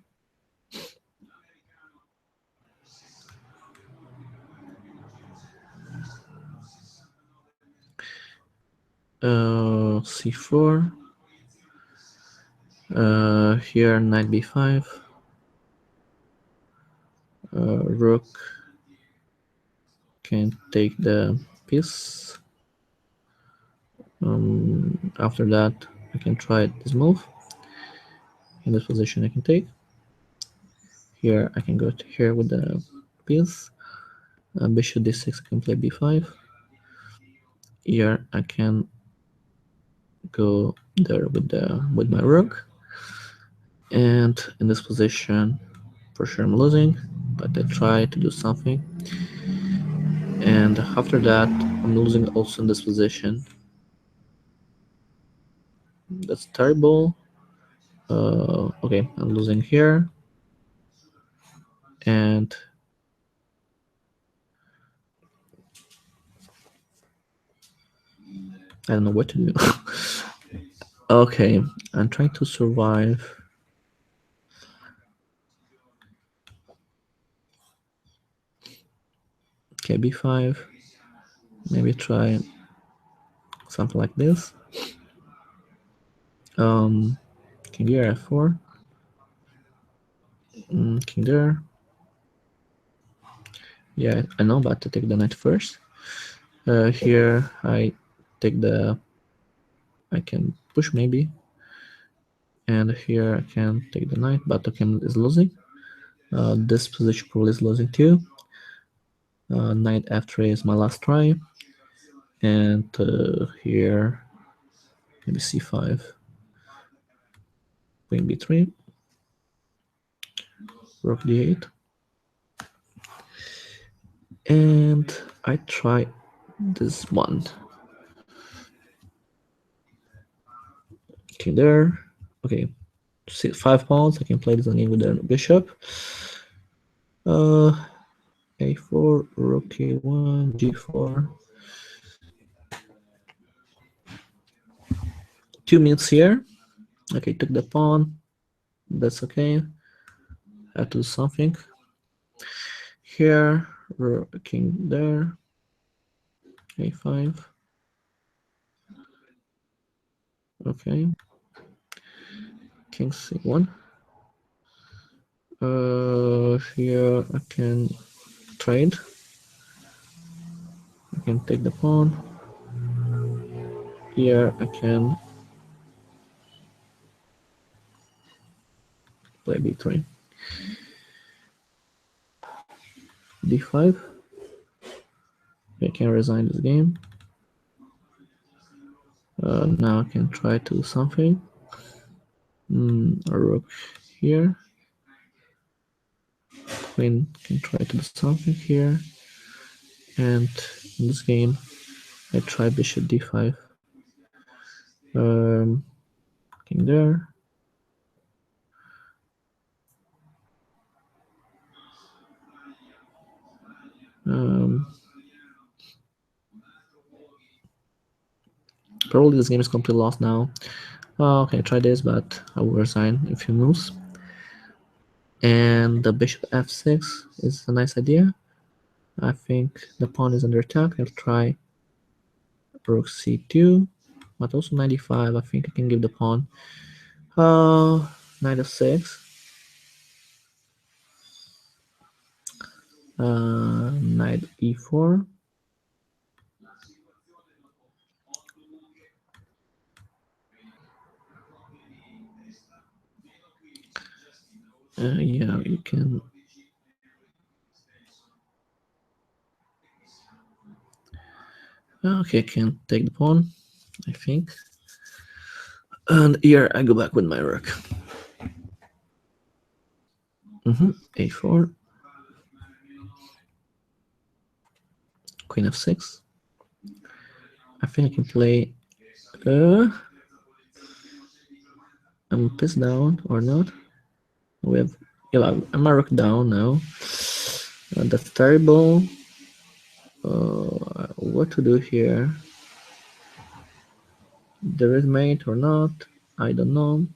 C4. Here knight b5. Rook can take the piece. After that, I can try this move. In this position, I can take. Here, I can go to here with the piece. Bishop d6, I can play b5. Here, I can go there with my rook. And in this position, for sure I'm losing, but I try to do something. And after that, I'm losing also in this position. That's terrible. Okay, I'm losing here. And I don't know what to do. Okay, I'm trying to survive. Okay, b5. Maybe try something like this. King here, f4. King there. Yeah, I know, but to take the knight first. Here I take the. I can push maybe. And here I can take the knight, but Token is losing. This position probably is losing too. Knight f3 is my last try. And here, maybe c5. Queen b3. Rook d8. And I try this one. King there. Okay, 5 pawns. I can play this game with the bishop. A4, rook a1, g4. 2 minutes here. Okay, took the pawn. That's okay. I have to do something. Here, king there. A5. Okay. King c1. Here I can trade. I can take the pawn. Here I can play b3. d5. I can resign this game. Now I can try to do something. A rook here. Queen can try to do something here. And in this game, I try bishop d5. King there. Probably this game is completely lost now. Okay, try this, but I will resign a few moves. And the bishop f6 is a nice idea. I think the pawn is under attack. I'll try rook c2, but also 95. I think I can give the pawn. Knight f6. Knight e4. Yeah, you can. Okay, can take the pawn, I think. And here I go back with my rook. A4. Queen f6. I think I can play. I'm pissed down or not. We have. Yeah, I'm a rook down now. That's terrible. What to do here? There is mate or not? I don't know.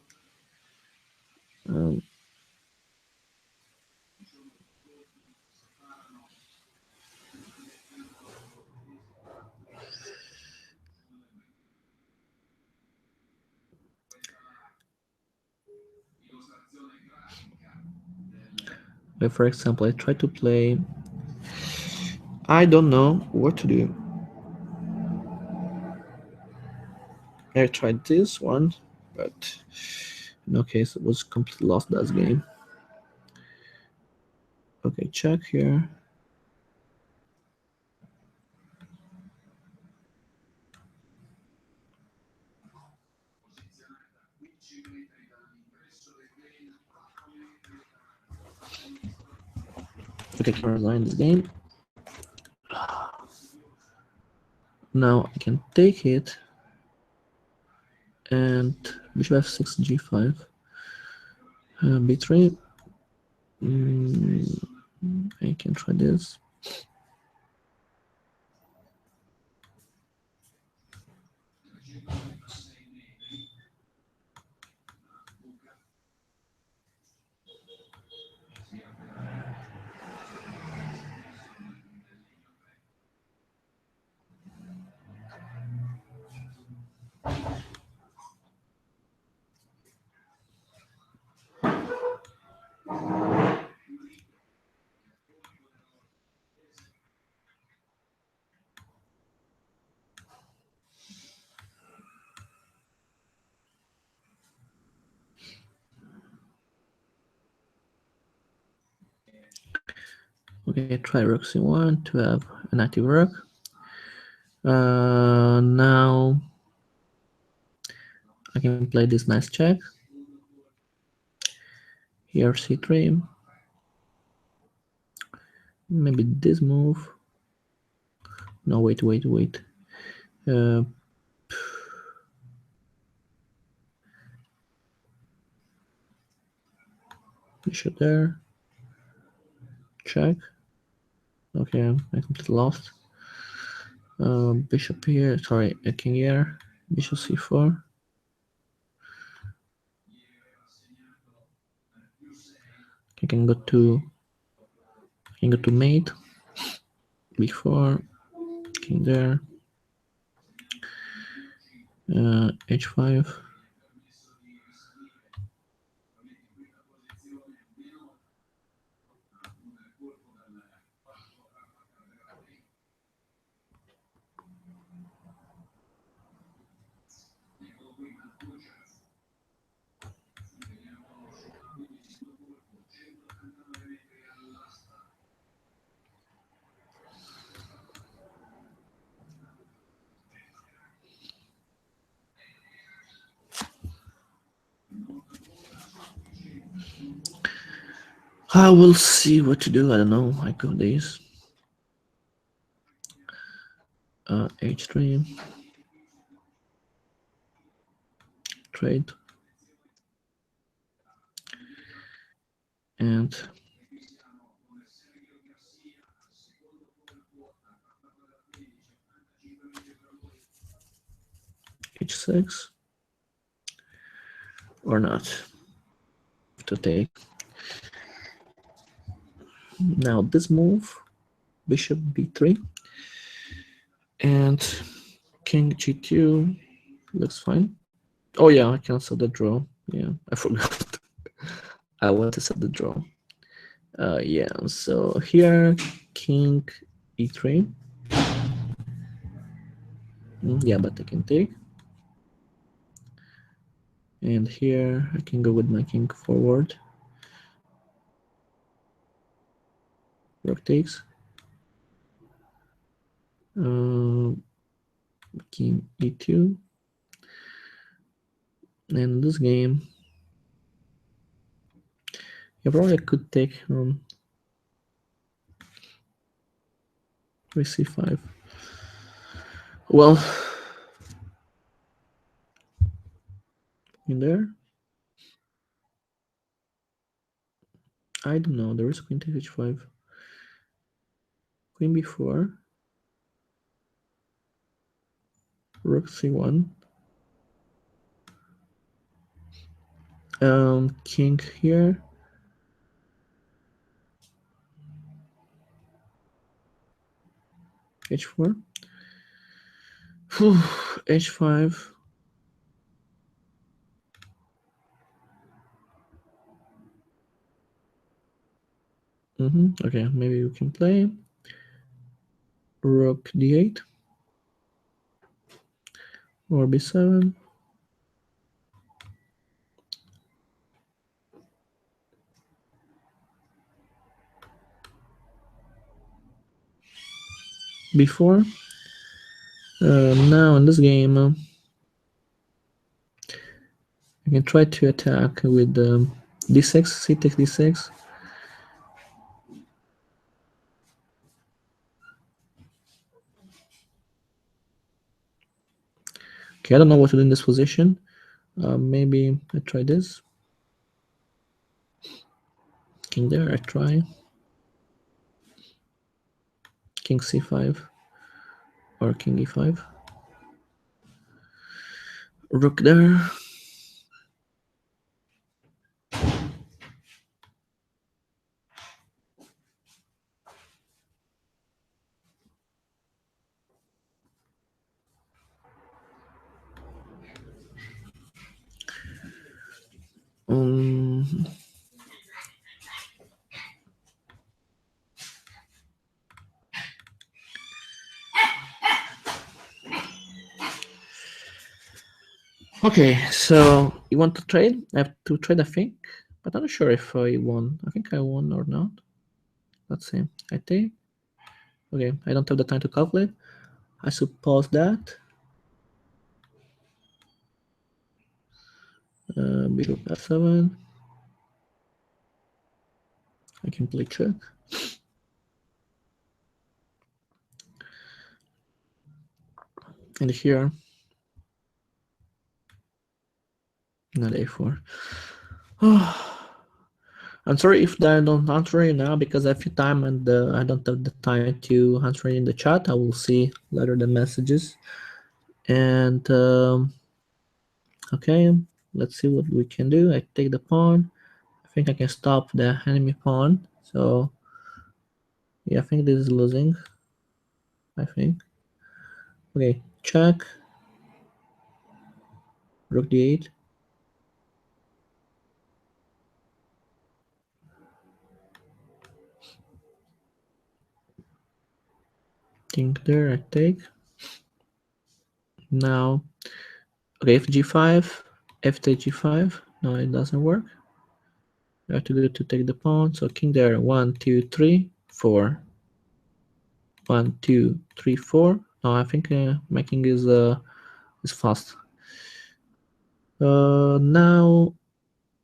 Like for example, I try to play. I don't know what to do. I tried this one, but in no case, it was completely lost that game. Okay, check here. Okay, can resign this game. Now I can take it and bishop f6 g5 b3. I can try this. Okay, try rook c1 to have an active rook. Now I can play this nice check. Here c3. Maybe this move. No, wait. Bishop there. Check. Okay, I completely lost. Bishop here. Sorry, a king here. Bishop c4. I can go to mate. b4. King there. h5. I will see what to do. I don't know. I got this. H3. Trade. And d6 or not to take. Now this move, bishop b3 and king g2 looks fine. Oh yeah, I can set the draw. Yeah, I forgot. I want to set the draw. Yeah, so here king e3. Yeah, but I can take. And here I can go with my king forward. Rook takes. King e2. And this game, yeah, probably I could take c5. Well, in there, I don't know. There is queen takes h5, queen b4, rook c1, king here, h4, h5. Okay, maybe we can play rook d8 or b7. b4. Now in this game, I can try to attack with d6, c takes d6. Okay, I don't know what to do in this position. Maybe I try this. King there, I try. King c5 or king e5. Rook there. Okay, so you want to trade? I have to trade, I think, but I'm not sure if I won. I think I won or not. Let's see. I take. Okay, I don't have the time to calculate. I suppose that. Bishop f7. I can play check. And here, not a4. I'm sorry if I don't answer you now because I have few time and I don't have the time to answer in the chat. I will see later the messages. And okay, let's see what we can do. I take the pawn. I think I can stop the enemy pawn. So yeah, I think this is losing. I think. Okay, check. Rook d8. King there, I take. Now, okay, if g5, f takes g5. No, it doesn't work. I have to go to take the pawn. So king there, 1, 2, 3, 4. 1, 2, 3, 4. No, I think my king is fast. Now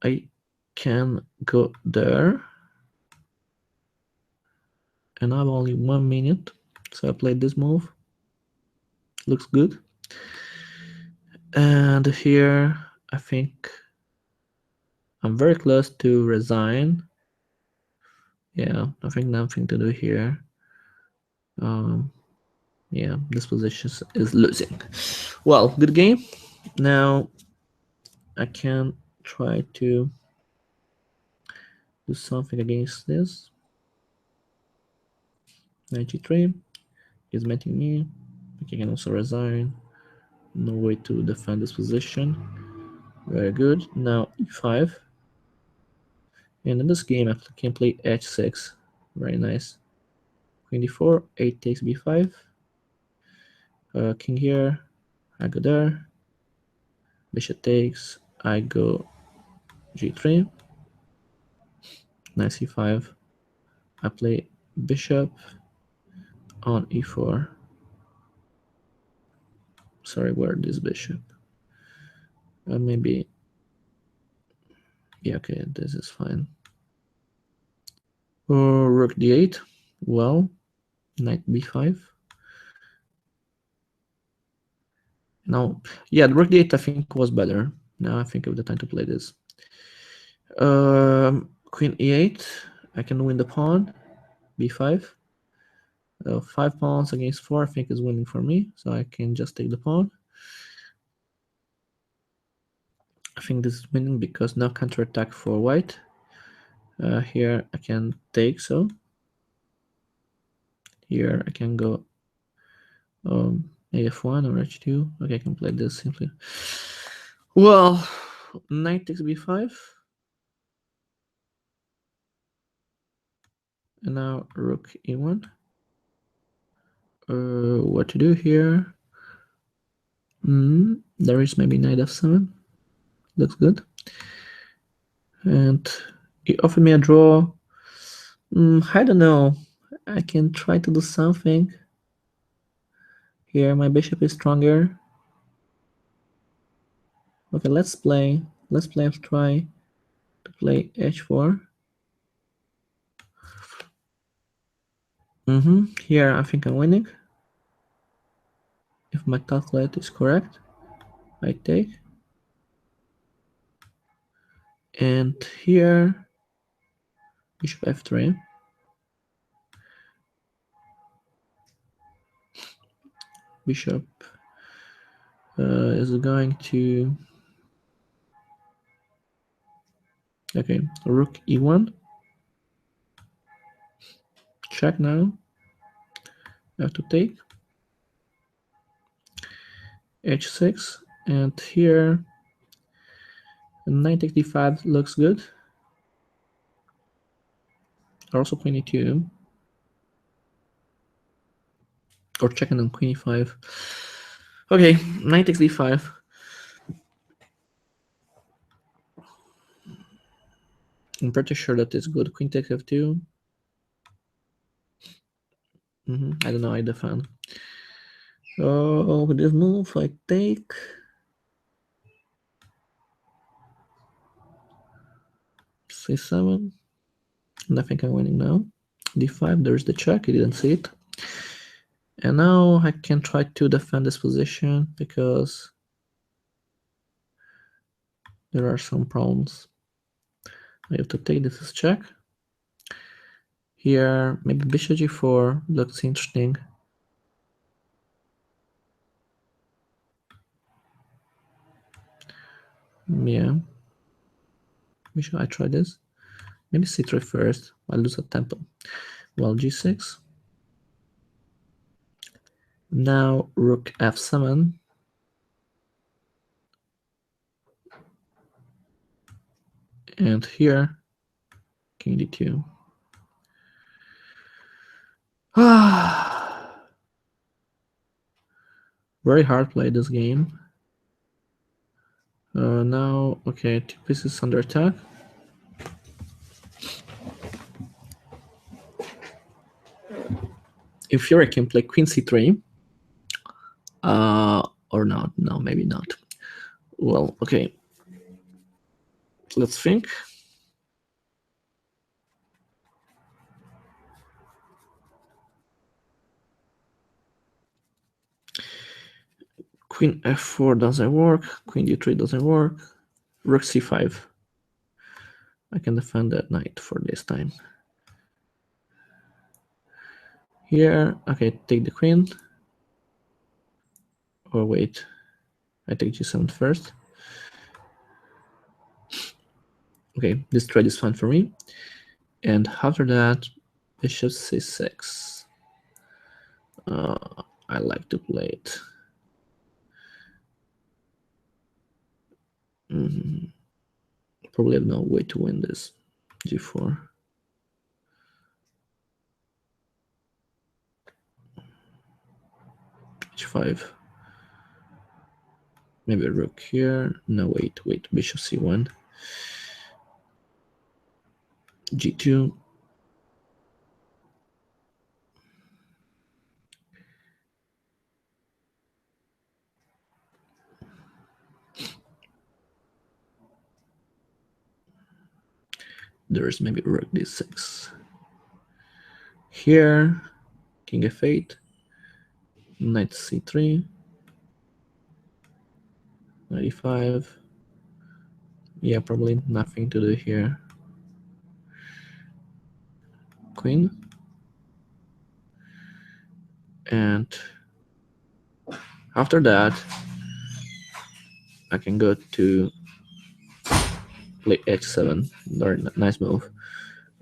I can go there. And I have only 1 minute. So I played this move. Looks good. And here I think I'm very close to resign. Yeah, I think nothing to do here. Yeah, this position is losing. Well, good game. Now I can try to do something against this. 93 is meeting me. Okay, I can also resign. No way to defend this position. Very good. Now e5. And in this game, I can play h6. Very nice. Queen d4, 8 takes b5. King here, I go there. Bishop takes, I go g3. Knight c5. I play bishop on e4. Sorry, where this bishop? Maybe. Yeah, okay, this is fine. Rook d8. Well, knight b5. Now, yeah, the rook d8 I think was better. Now I think of the time to play this. Queen e8. I can win the pawn. b5. 5 pawns against 4 I think is winning for me, so I can just take the pawn. I think this is winning because no counterattack for white. Here I can take, so here I can go af1 or h2. Okay, I can play this simply. Well, knight takes b5. And now rook e1. What to do here? There is maybe knight f7. Looks good. And he offered me a draw. I don't know. I can try to do something. Here my bishop is stronger. Okay, let's try to play h4. Here I think I'm winning. If my calculate is correct, I take. And here bishop f3. Bishop is going to, okay, rook e1. Check now. I have to take. h6. And here knight takes d5 looks good. Also queen e2. Or checking on queen e5. Okay, knight takes d5. I'm pretty sure that it's good. Queen takes f2. I don't know, I defend. Oh, with this move, I take. c7. And I think I'm winning now. d5, there's the check, you didn't see it. And now I can try to defend this position because there are some problems. I have to take this as check. Here, maybe bishop g4 looks interesting. Yeah. Maybe I try this. Maybe c3 first. I lose a tempo. Well, g6. Now rook f7. And here, king d2. Very hard play this game. Now, okay, 2 pieces under attack. In theory, I can play queen c3. Or not. No, maybe not. Well, okay. Let's think. Queen f4 doesn't work. Queen d3 doesn't work. Rook c5. I can defend that knight for this time. Here, okay, take the queen. Or wait. I take g7 first. Okay, this trade is fine for me. And after that, bishop c6. I like to play it. Probably have no way to win this. g4. h5. Maybe a rook here. No, wait. Bishop c1. g2. There's maybe rook d6. Here, king f8. Knight c3. Knight e5. Yeah, probably nothing to do here. Queen. And after that, I can go to play h7. Very nice move.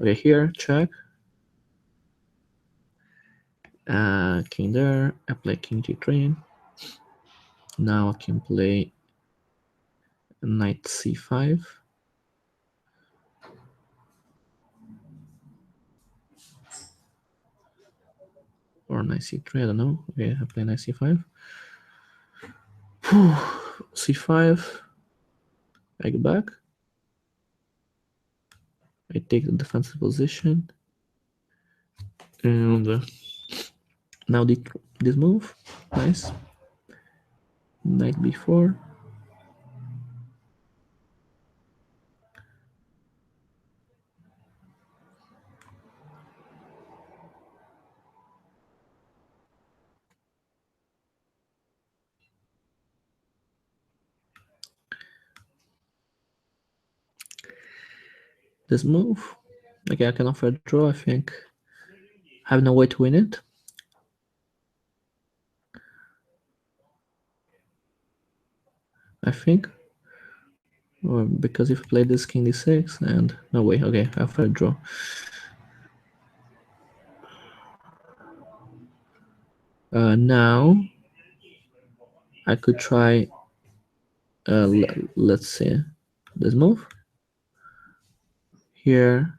Okay, here, check. King there. I play king g3. Now I can play knight c5. Or knight c3, I don't know. Okay, I play knight c5. c5. I go back. I take the defensive position. And now this move. Nice. Knight b4. This move. Okay, I can offer a draw, I think. I have no way to win it. I think. Or because if I play this king d6 and no way, okay, I offer a draw. Now I could try let's see this move. Here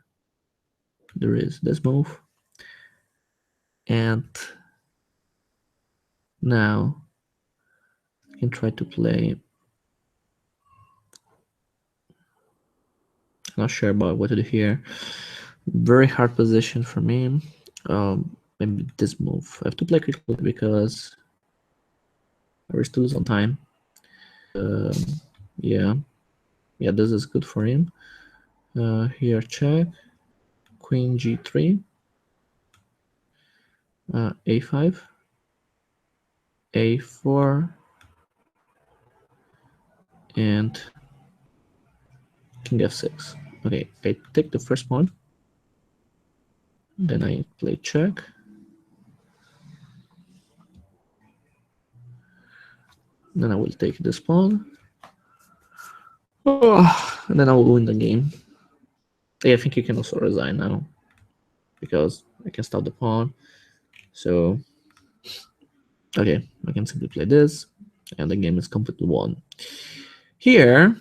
there is this move. And now I can try to play. I'm not sure about what to do here. Very hard position for me. Maybe this move. I have to play quickly because I risk to lose on time. Yeah, this is good for him. Here, check. Queen g3. a5. a4. And king f6. Okay, I take the first pawn. Then I play check. Then I will take this pawn. Oh, and then I will win the game. Yeah, I think you can also resign now because I can stop the pawn. So, okay, I can simply play this, and the game is completely won. Here,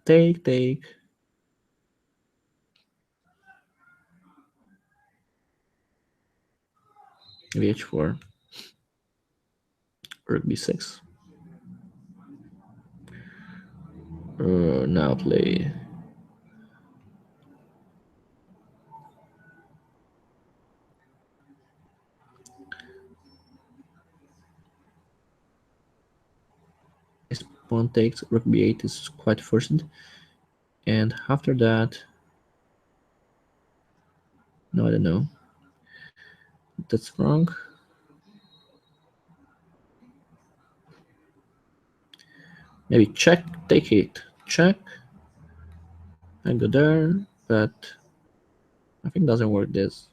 take, h4, rook b6. Now play this pawn takes, rook b8 is quite forced, and after that, no, I don't know. That's wrong. Maybe check, take it, check. I go there, but I think it doesn't work this.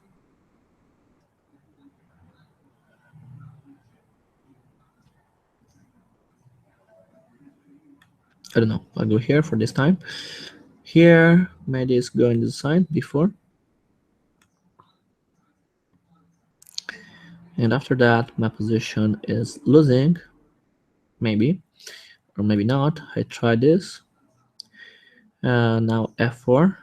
I don't know. I'll go here for this time. Here, maybe it's going to the side before. And after that, my position is losing, maybe, or maybe not. I try this. Now f4.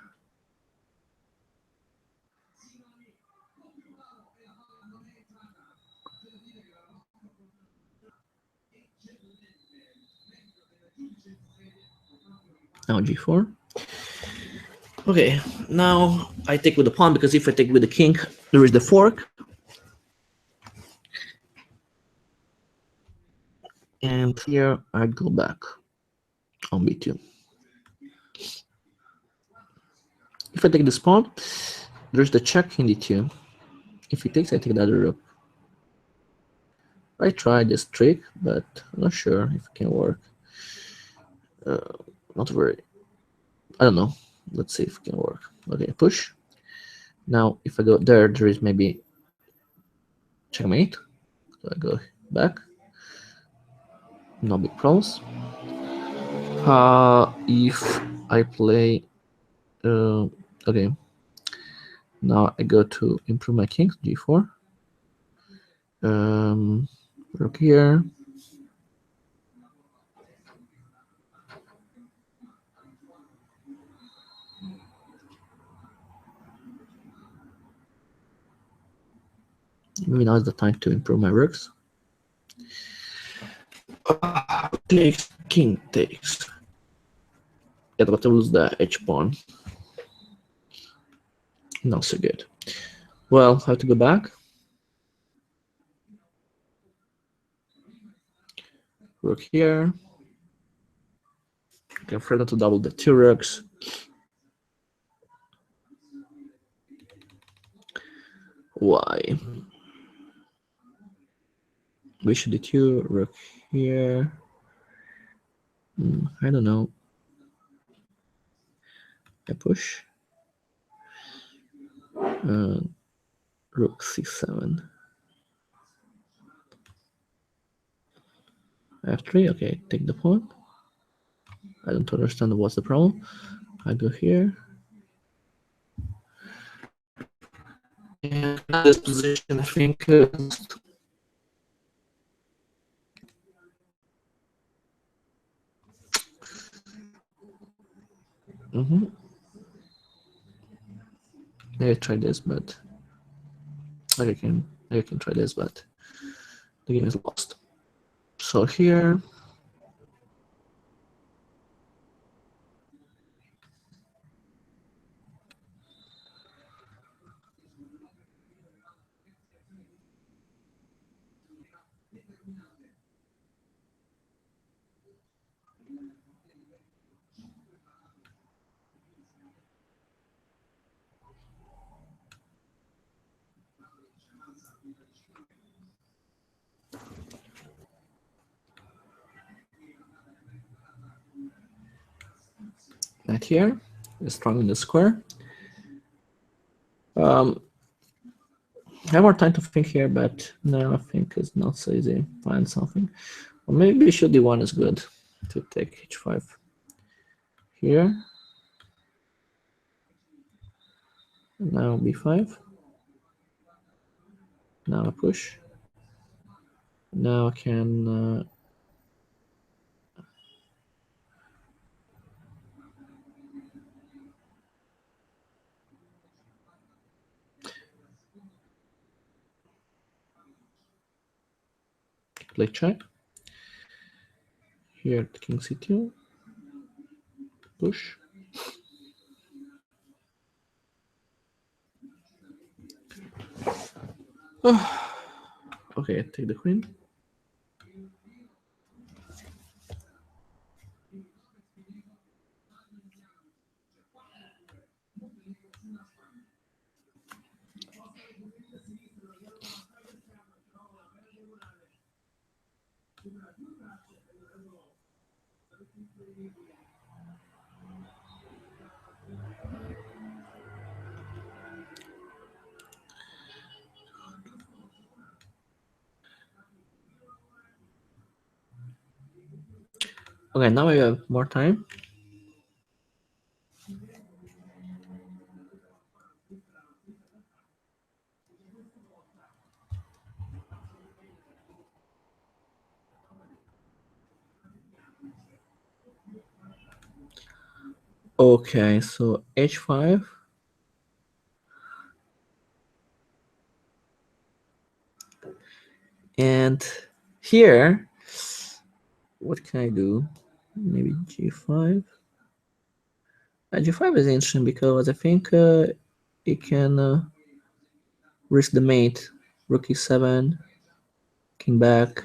Now g4. Okay, now I take with the pawn, because if I take with the king, there is the fork. And here I go back on b2. If I take this pawn, there's the check in d2. If he takes, I take the other rook. I tried this trick, but I'm not sure if it can work. Not very. I don't know. Let's see if it can work. Okay, push. Now, if I go there, there is maybe checkmate. So I go back. No big problems. If I play, okay. Now I go to improve my king, g4. Rook here. Maybe now is the time to improve my rooks. Takes, king takes. Yeah, but I lose the h pawn. Not so good. Well, I have to go back. Rook here. I can threaten to double the two rooks. Why? Bishop d2, rook here. I don't know. I push. Rook c7. f3. Okay, take the pawn. I don't understand what's the problem. I go here. And this position, I think. Maybe I try this, but I can try this, but the game is lost. So here. Right here is strong in the square. I have more time to think here, but now I think it's not so easy. Find something. Or maybe bishop d1 is good to take h5 here. Now b5. Now I push. Now I can play check. Here the king c2. Push. Okay, take the queen. Okay, now we have more time. Okay, so h5. And here, what can I do? Maybe g5. G5 is interesting because I think it can risk the mate. Rook e7, king back.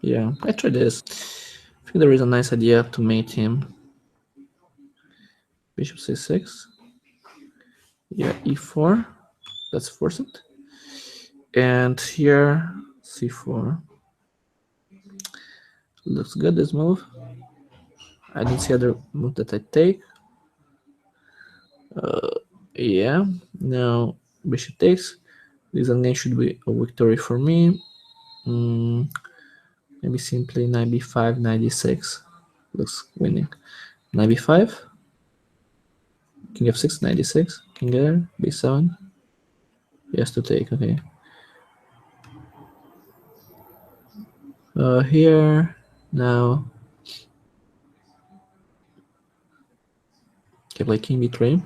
Yeah, I try this. I think there is a nice idea to mate him. Bishop c6. Yeah, e4. Let's force it. And here, c4. Looks good, this move. I don't see other move that I take. Yeah, now bishop takes. This again should be a victory for me. Maybe simply knight b5, knight d6. Looks winning. Knight b5. King f6, knight d6. King there, b7. Yes, to take, okay. Here, now. Okay, play king b3.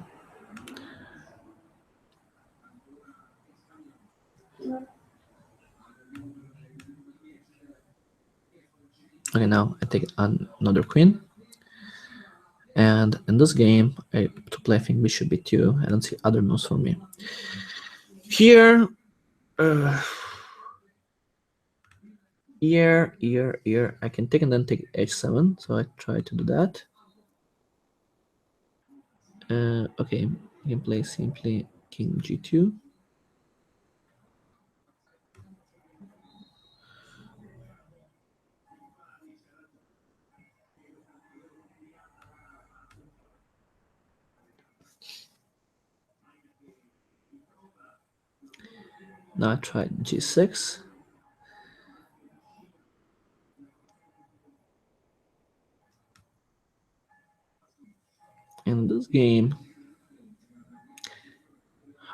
Okay, now I take another queen. And in this game, to play I think bishop b2. I don't see other moves for me. Here, here, I can take and then take h7. So I try to do that. Okay, I can play simply king g2. Now I try g6. In this game,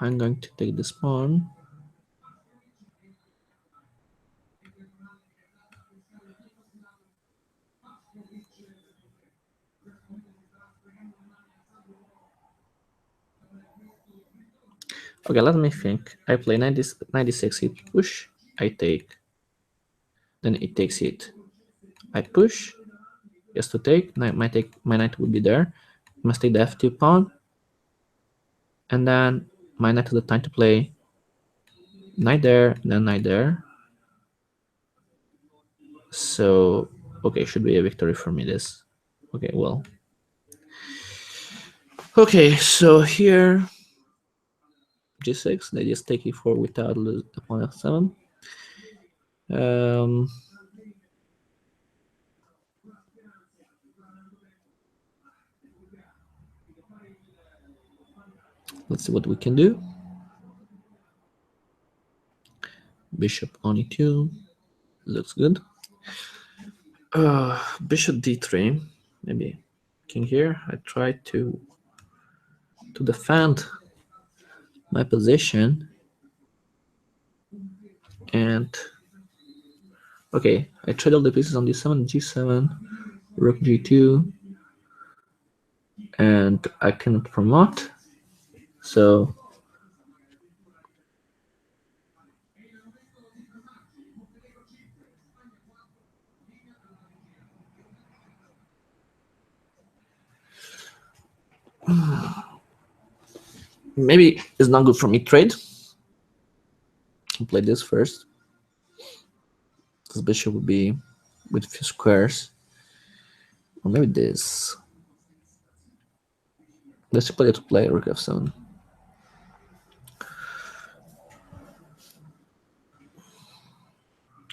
I'm going to take this pawn. Okay, let me think. I play 96 hit push. I take. Then it takes it. I push. Just to take. My knight would be there. Must take the f2 pawn. And then my knight has the time to play knight there, then knight there. So, okay, should be a victory for me, this. Okay, well. Okay, so here, g6, they just take e4 without losing the pawn f7. Let's see what we can do. Bishop on e2, looks good. Bishop d3, maybe king here. I try to defend my position, and okay, I trade all the pieces on d7, g7, rook g2, and I cannot promote. So maybe it's not good for me trade. I'll play this first. This bishop would be with a few squares. Or maybe this. Let's play rook f7.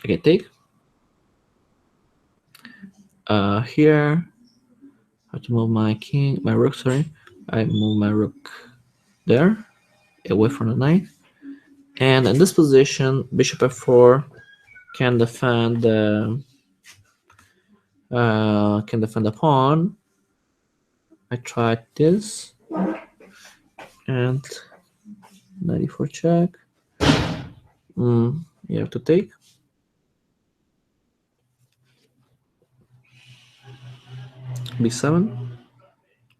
Okay, take. Here, I have to move my rook, sorry. I move my rook there. away from the knight. And in this position, bishop f4 can defend the pawn. I tried this, and knight e4 check. You have to take. b7.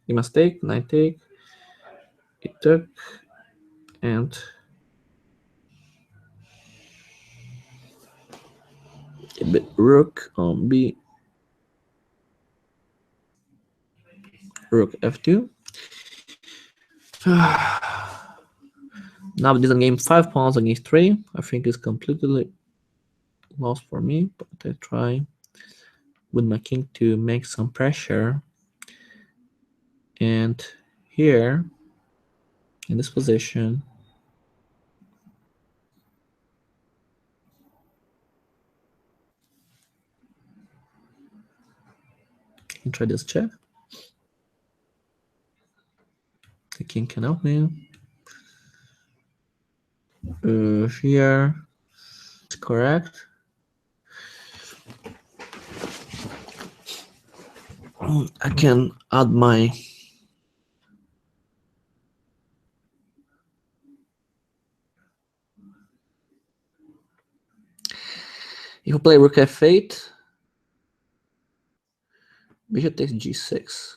You must take. Knight take. It took, and a bit rook on b. Rook f2. Now this game 5 pawns against 3. I think it's completely lost for me, but I try with my king to make some pressure. And here, in this position, I can try this check. The king can help me. Here, it's correct. I can add my if you play rook f8, bishop takes g6.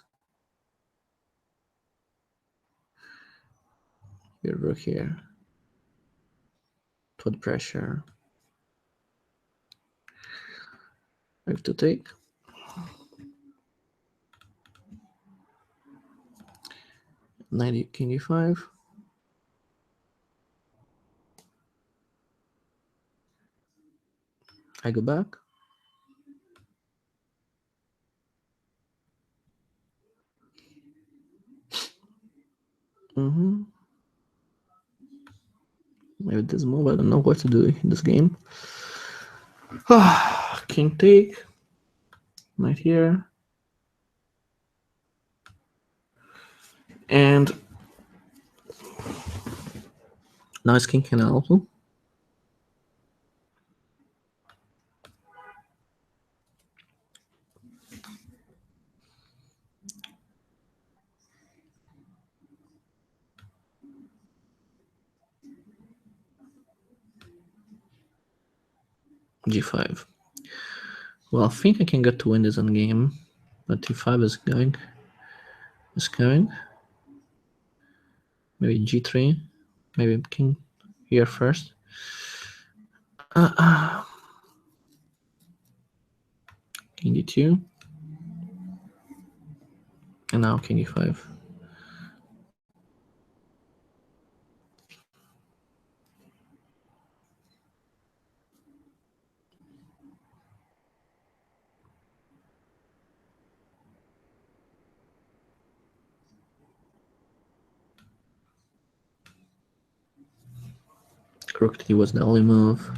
Your rook here. Put pressure. I have to take. Knight king e5. I go back. Maybe this move, I don't know what to do in this game. King take. Knight here. And now it's king can also. g5. Well, I think I can get to win this endgame, but e5 is coming. Maybe g3. Maybe king here first. King d2. And now king e5. Rook d was the only move.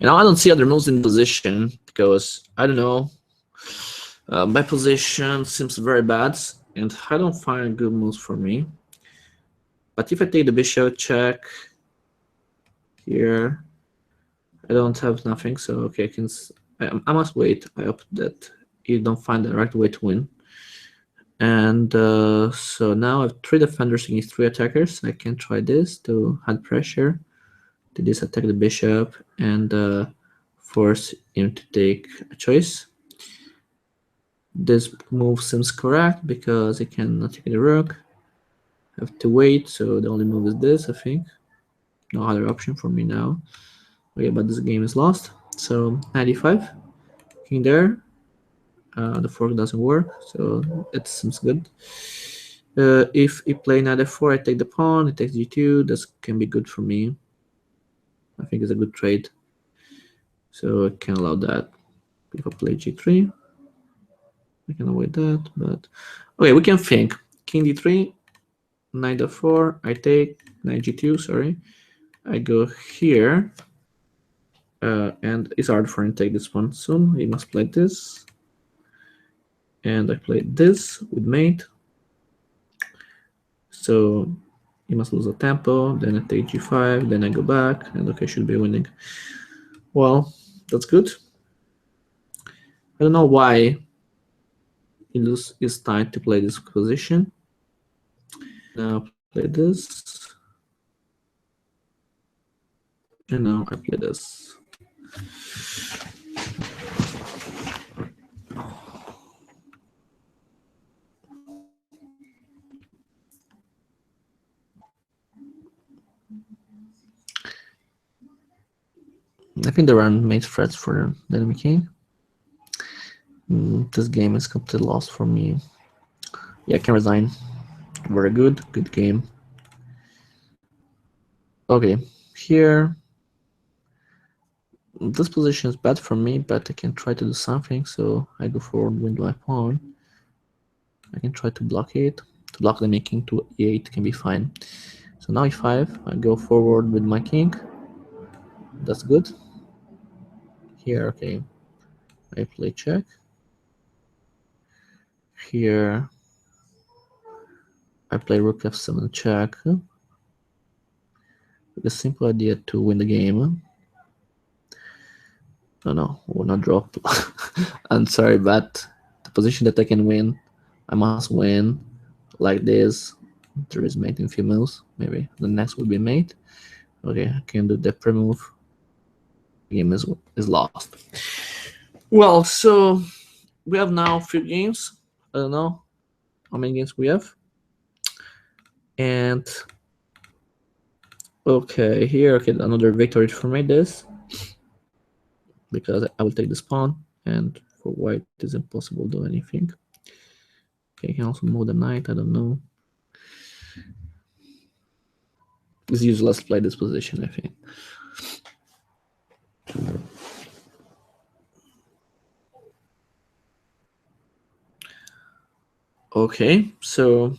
You know, I don't see other moves in position because I don't know. My position seems very bad, and I don't find good moves for me. But if I take the bishop check here, I don't have nothing. So okay, I must wait. I hope that you don't find the right way to win. And so now I have 3 defenders against 3 attackers. I can try this to add pressure. To this attack the bishop and force him to take a choice. This move seems correct because he cannot take the rook. I have to wait, so the only move is this, I think. No other option for me now. Okay, but this game is lost. So 95, king there. The fork doesn't work, so it seems good. If he play knight f4, I take the pawn, he takes g2. This can be good for me. I think it's a good trade. So I can allow that. If I play g3, I can avoid that, but okay, we can think. King d3, knight f4, I take, knight g2, sorry. I go here, and it's hard for him to take this one soon. He must play this. and I played this with mate. So he must lose a tempo, then I take g5, then I go back, and okay, should be winning. Well, that's good. I don't know why he loses his time to play this position. Now play this, and now I play this. I think there are mate threats for the enemy king. This game is completely lost for me. Yeah, I can resign. Very good game. Okay, here this position is bad for me, but I can try to do something. So I go forward with my pawn. I can try to block it. To block the king to e8 can be fine. So now e5, I go forward with my king. That's good. Here, okay, I play check. Here, I play rook f7 check. With a simple idea to win the game. No, will not drop. I'm sorry, but the position that I can win, I must win like this. There is mate in females. Maybe the next will be mate. Okay, I can do the pre-move. Game is lost. Well, so we have now 3 games. I don't know how many games we have. And okay, here, okay, another victory for me. This because I will take this pawn, and for white it is impossible to do anything. Okay, he can also move the knight. I don't know. It's useless to play this position, I think. Okay, so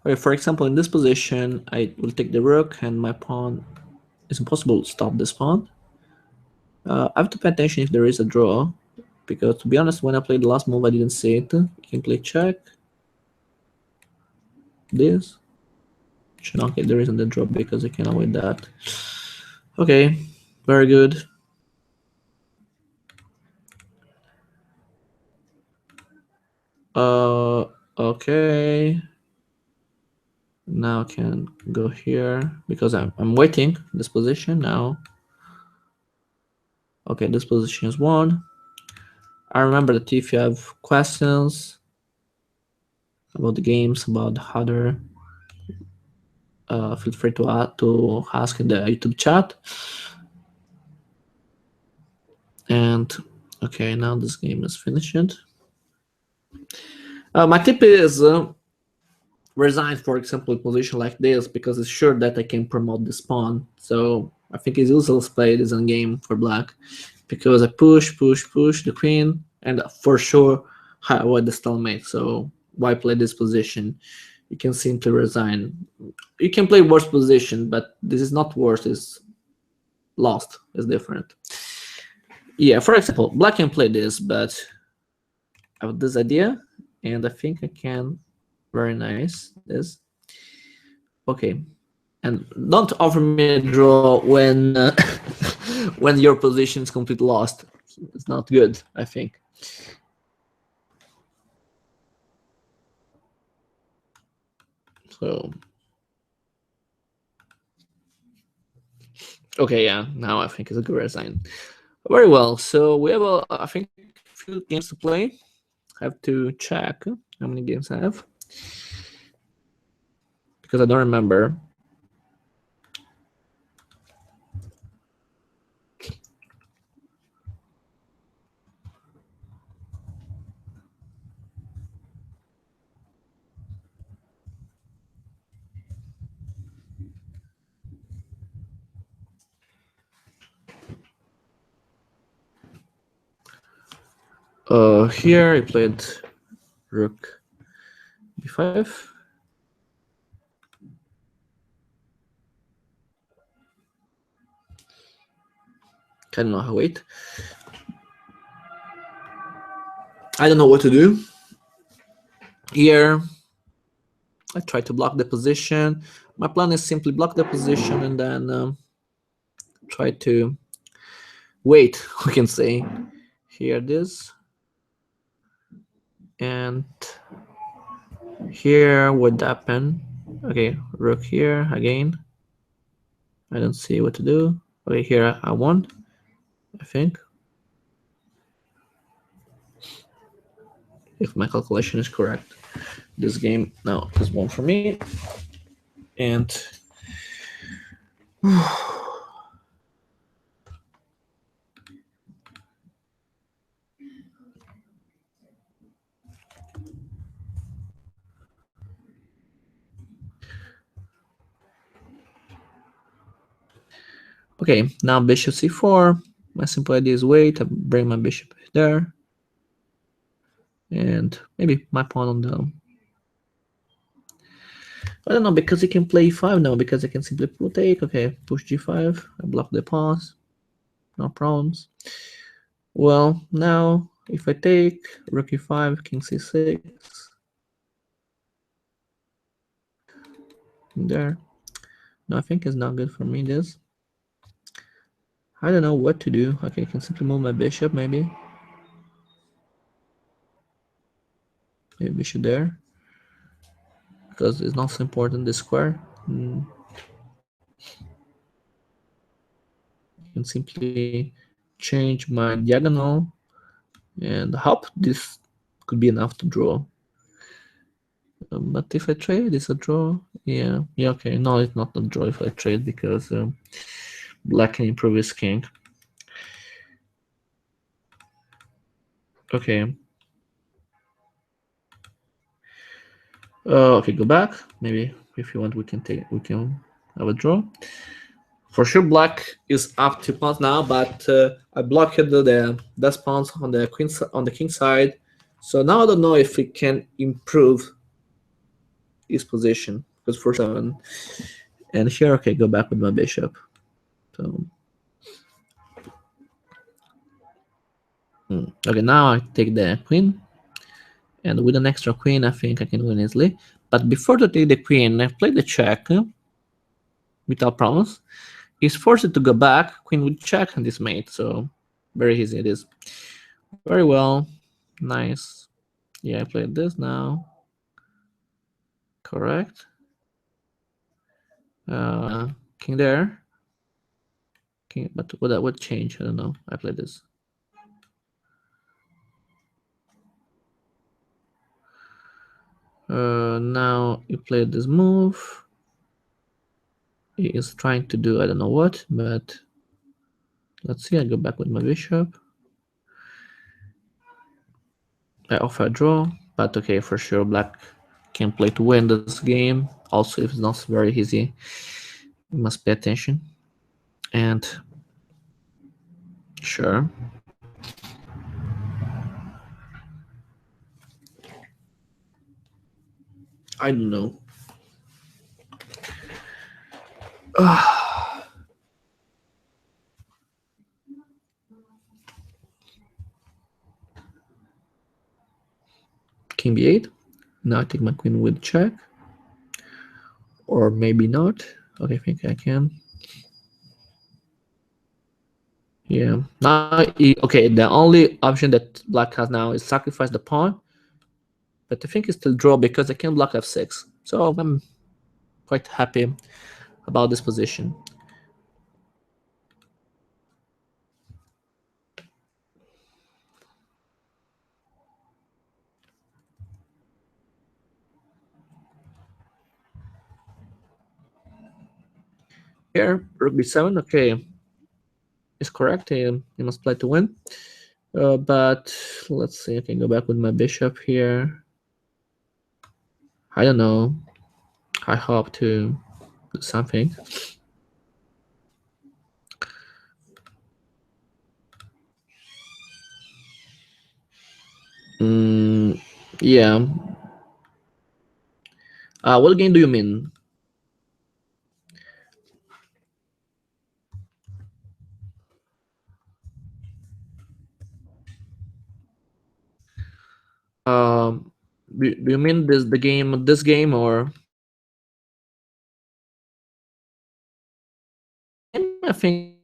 okay, for example, in this position, I will take the rook, and my pawn. It's impossible to stop this pawn. I have to pay attention if there is a draw, because to be honest, when I played the last move, I didn't see it. You can play check. This. Okay, there isn't a draw because I can avoid that. Okay, very good. Okay. Now I can go here because I'm waiting this position now. Okay, this position is won. I remember that if you have questions about the games, about other, feel free to ask in the YouTube chat. And okay, now this game is finished. My tip is resign, for example, a position like this because it's sure that I can promote this pawn. So I think it's useless play this game for black because I push the queen, and for sure I avoid the stalemate. So why play this position? You can simply resign. You can play worse position, but this is not worse. It's lost. It's different. Yeah, for example, black can play this, but I have this idea, and I think I can. Very nice. This. Okay, and don't offer me a draw when when your position is completely lost. It's not good, I think. So okay, yeah, now I think it's a good resign. Very well. So we have I think a few games to play. I have to check how many games I have because I don't remember. Here I played rook b5. I don't know how. Wait. I don't know what to do. Here, I try to block the position. My plan is simply block the position and then try to wait, we can say. Here this. And here would happen. Okay, rook here again. I don't see what to do. Okay, here I won, I think. If my calculation is correct. This game now is one for me. And okay, now bishop c4. My simple idea is wait, I bring my bishop there. And maybe my pawn on the... I don't know, because he can play e5 now, because I can simply take, okay, push g5, I block the pawns, no problems. Well, now, if I take rook e5, king c6, there. No, I think it's not good for me, this. I don't know what to do. Okay, I can simply move my bishop, maybe. Maybe bishop there. Because it's not so important, the square. I can simply change my diagonal and hope this could be enough to draw. But if I trade, it's a draw. Yeah, okay. No, it's not a draw if I trade because black can improve his king. Okay. Okay, go back. Maybe if you want, we can have a draw. For sure, black is up 2 pawns now, but I blocked the death pawns on the king side. So now I don't know if we can improve his position because for 7. And here, okay, go back with my bishop. So okay, now I take the queen, and with an extra queen, I think I can win easily. But before to take the queen, I play the check without problems. He's forced to go back, queen with check, and this mate. So very easy it is. Very well, nice. Yeah, I played this now. Correct. King there. King, but what change? I don't know. I played this. Now you played this move. He is trying to do I don't know what, but let's see. I go back with my bishop. I offer a draw, but okay, for sure black can play to win this game. Also, if it's not very easy, you must pay attention. And sure. I don't know. King b8. Now I take my queen with check. Or maybe not. Okay, I think I can. Yeah. Now, okay, the only option that black has now is sacrifice the pawn. But I think it's still draw because I can block f6. So I'm quite happy about this position. Here, rook b7, okay. It's correct. You must play to win. But let's see. I can go back with my bishop here. I don't know. I hope to do something. Yeah. What game do you mean? Um, do you mean this game, or I think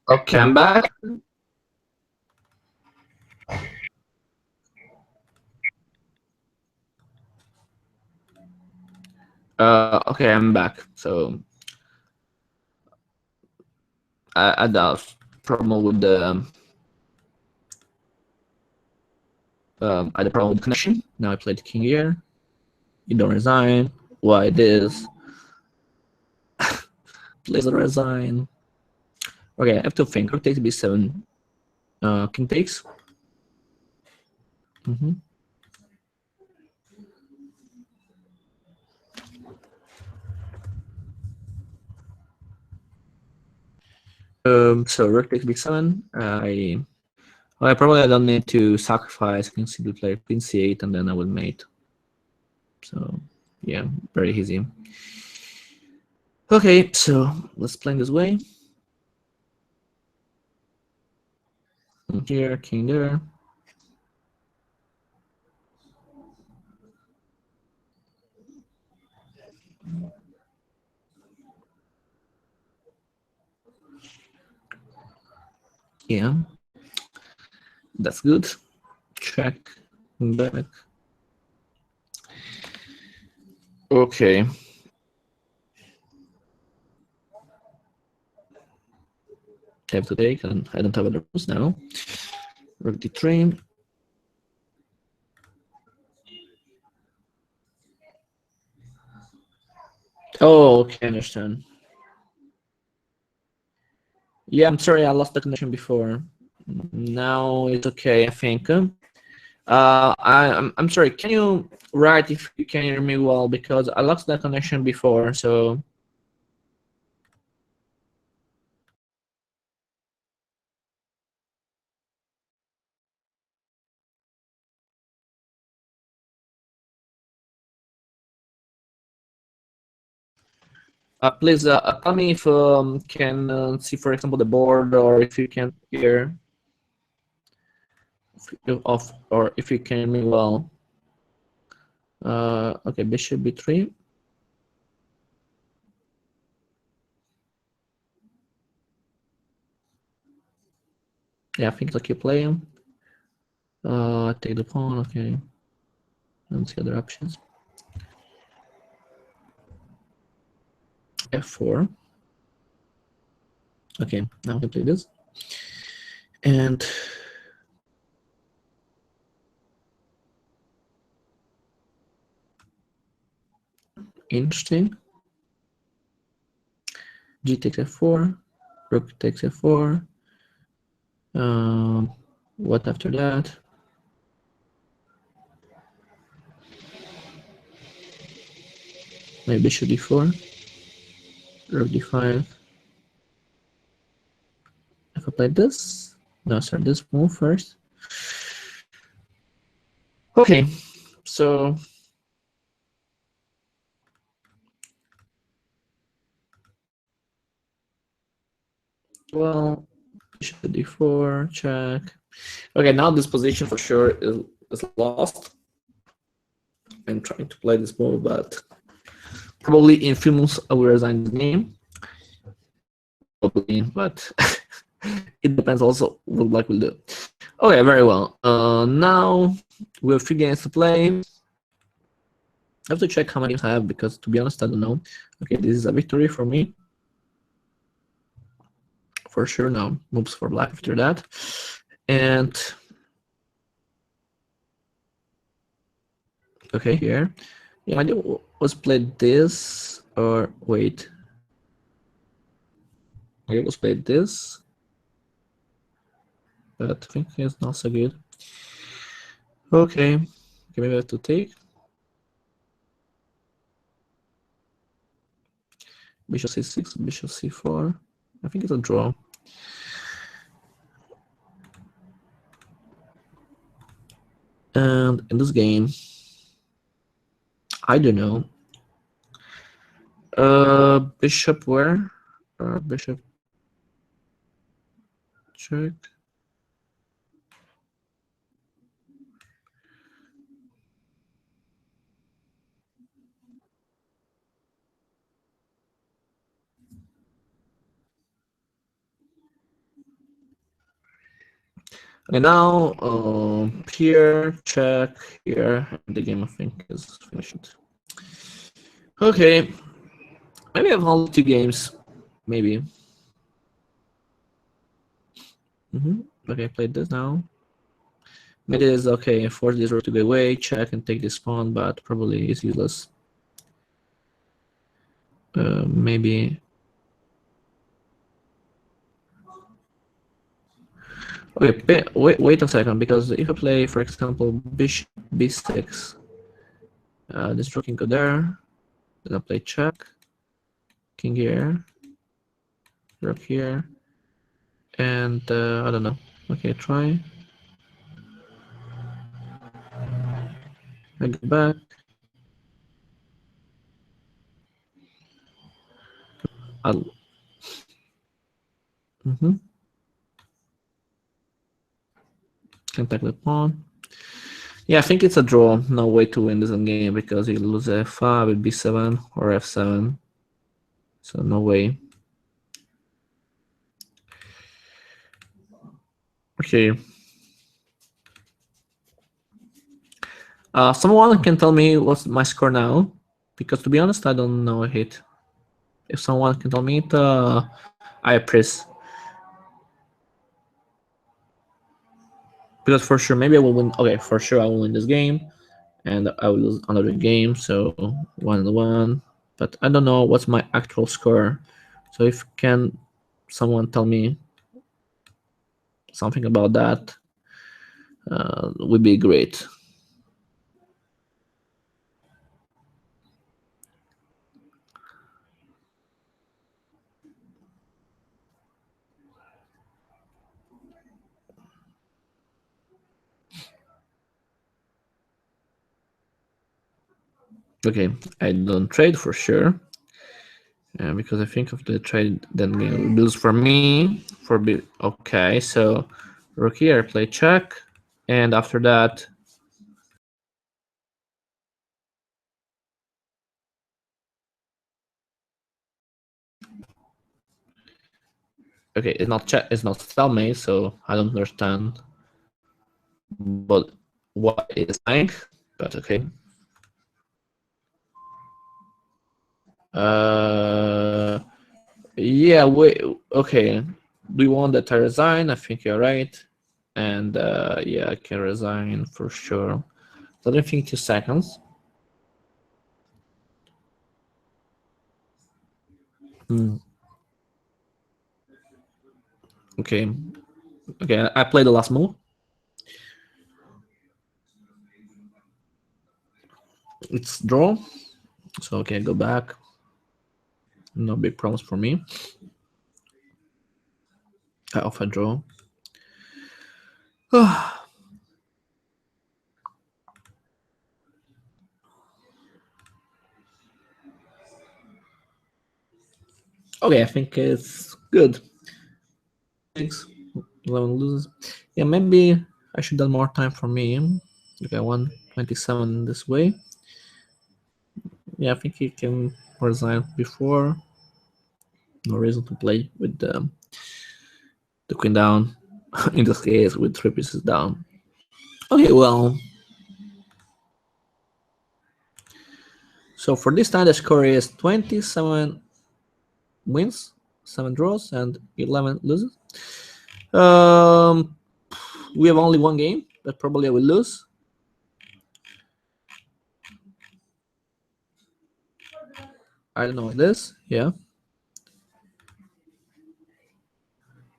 okay, I'm back. Okay, I'm back. So I had a problem with the I had a problem with the connection. Now I played king here. You don't resign. Why this? Please resign. Okay, I have to think. Rook takes b7. King takes. Mm-hmm. So rook takes b7. I probably don't need to sacrifice. I can simply play queen c8 and then I will mate. So yeah, very easy. Okay, so let's play this way. Here, king there. Yeah, that's good. Check back. Okay. Have to take, and I don't have other moves now. Rook d3. Oh, okay, I understand. Yeah, I'm sorry, I lost the connection before. Now it's okay, I think. I'm sorry. Can you write if you can hear me well, because I lost the connection before. So please tell me if can see, for example, the board, or if you can hear off, or if you can hear me well. Okay, bishop b3. Yeah, I think it's okay playing. Take the pawn. Okay. Let's see other options. F4. Okay, now we can play this. And interesting. G takes f4, rook takes f4. What after that? Maybe bishop d4, rook d5. If I play this, no, start this move first. Okay, so well, bishop d4, check. Okay, now this position for sure is lost. I'm trying to play this move, but probably in few moves I will resign the game. Probably, but it depends also what black will do. Okay, very well. Now we have 3 games to play. I have to check how many games I have because, to be honest, I don't know. Okay, this is a victory for me. For sure, now moves for black after that. And okay, here. Yeah, I was played this or wait. I was played this. But I think it's not so good. Okay, maybe I have to take. Bishop c6, bishop c4. I think it's a draw. And in this game, I don't know. Bishop where? Bishop check. Okay, now here, check, here, and the game I think is finished. Okay, maybe I have only 2 games, maybe. Okay, I played this now. Maybe it is okay, force this rook to go away, check and take this pawn, but probably it's useless. Maybe. Okay, wait a second, because if I play, for example, bishop b6, this rook can go there. Then I play check, king here, rook here, and I don't know. Okay, try. I go back. I'll. Can take the pawn. Yeah, I think it's a draw. No way to win this game because you lose f5 with b7 or f7. So no way. Okay. Someone can tell me what's my score now, because to be honest, I don't know a hit. If someone can tell me it, I appreciate. Because for sure, maybe I will win. Okay, for sure I will win this game, and I will lose another game. So 1-1. But I don't know what's my actual score. So if can someone tell me something about that, would be great. Okay, I don't trade for sure. Because I think of the trade then lose for me for okay, so rook here, play check, and after that okay, it's not check, it's not stalemate, so I don't understand but what is like, but okay. Yeah, wait, okay. Do you want that I resign? I think you're right. And yeah, I can resign for sure. So I think 2 seconds. Okay. Okay, I play the last move. It's draw. So okay, go back. No big problems for me. I offer draw. Okay, I think it's good. 6, 11 loses. Yeah, maybe I should have more time for me. Okay, 127 this way. Yeah, I think he can resign before. No reason to play with the queen down. In this case, with 3 pieces down. Okay, well. So for this time, the score is 27 wins, 7 draws, and 11 loses. We have only one game that probably I will lose. I don't know this. Yeah.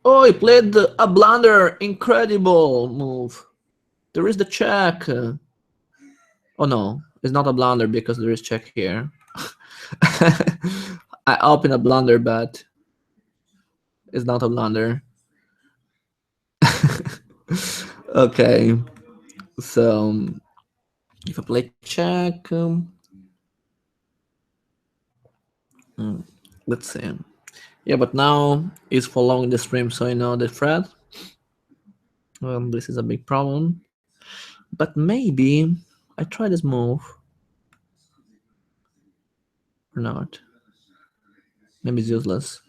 Oh, he played a blunder. Incredible move. There is the check. Oh no, it's not a blunder because there is check here. I open a blunder, but it's not a blunder. Okay, so if I play check, let's see. Yeah, but now it's following the stream, so I know the thread. This is a big problem. But maybe I try this move or not. Maybe it's useless.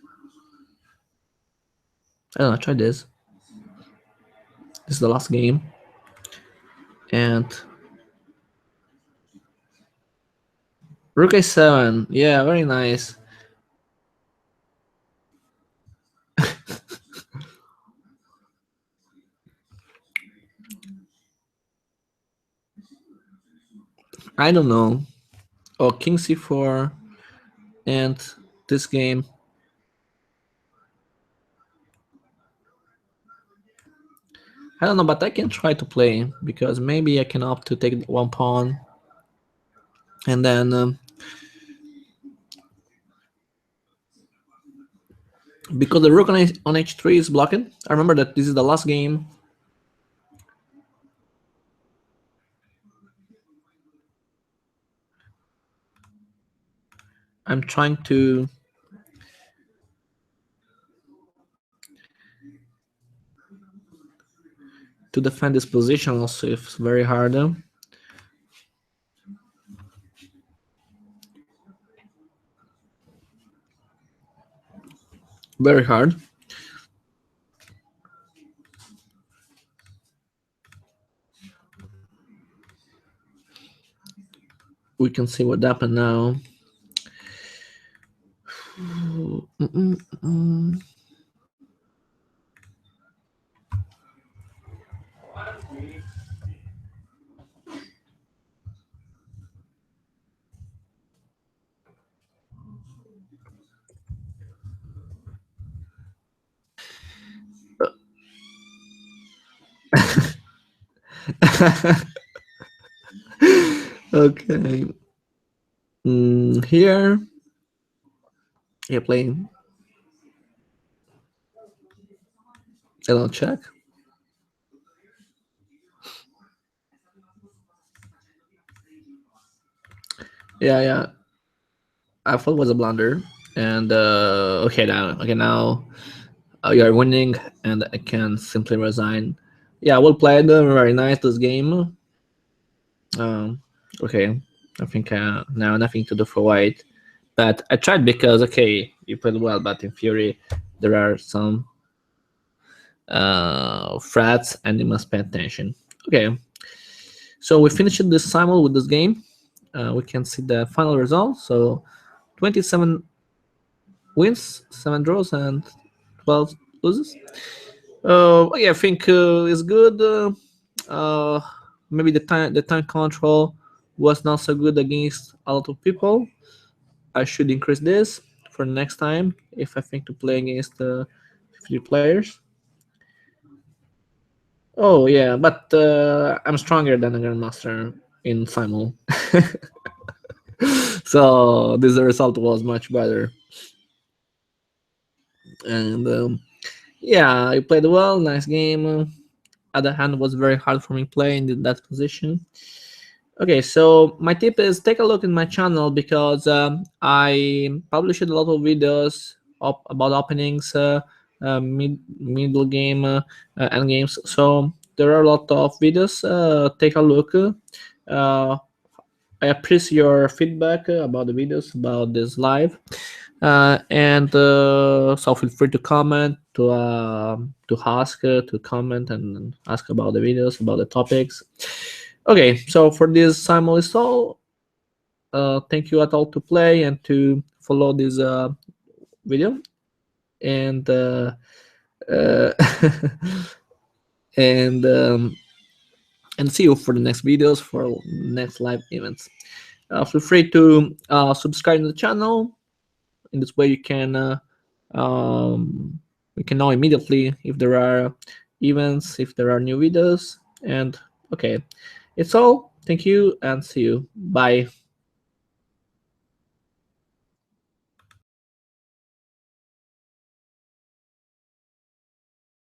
I don't know. Try this. This is the last game, and Rook A7. Yeah, very nice. I don't know. Oh, King C4, and this game. I don't know, but I can try to play because maybe I can opt to take one pawn, and then because the rook on h3 is blocked. I remember that this is the last game. I'm trying to defend this position also. It's very hard. Very hard. We can see what happened now. Okay. Here, yeah, playing. I don't check. Yeah. I thought it was a blunder. And okay, now you are winning, and I can simply resign. Yeah, well played. Very nice this game. Okay, I think now nothing to do for white. But I tried because okay, you played well, but in theory there are some threats, and you must pay attention. Okay, so we finished this simul with this game. We can see the final result. So 27 wins, 7 draws, and 12 loses. Okay, I think it's good. Maybe the time control was not so good against a lot of people. I should increase this for next time if I think to play against 50 players. Oh yeah, but I'm stronger than a grandmaster in Simul, so this result was much better. And yeah, I played well, nice game. Other hand was very hard for me playing in that position. Okay, so my tip is take a look at my channel because I published a lot of videos about openings, middle game, end games. So there are a lot of videos. Take a look. I appreciate your feedback about the videos about this live, and so feel free to comment, to ask, to comment and ask about the videos, about the topics. Okay, so for this Simul is all. Thank you at all to play and to follow this video, and uh, and um, and see you for the next videos, for next live events. Feel free to subscribe to the channel. In this way, um, you can know immediately if there are events, if there are new videos. And okay, it's all. Thank you and see you. Bye.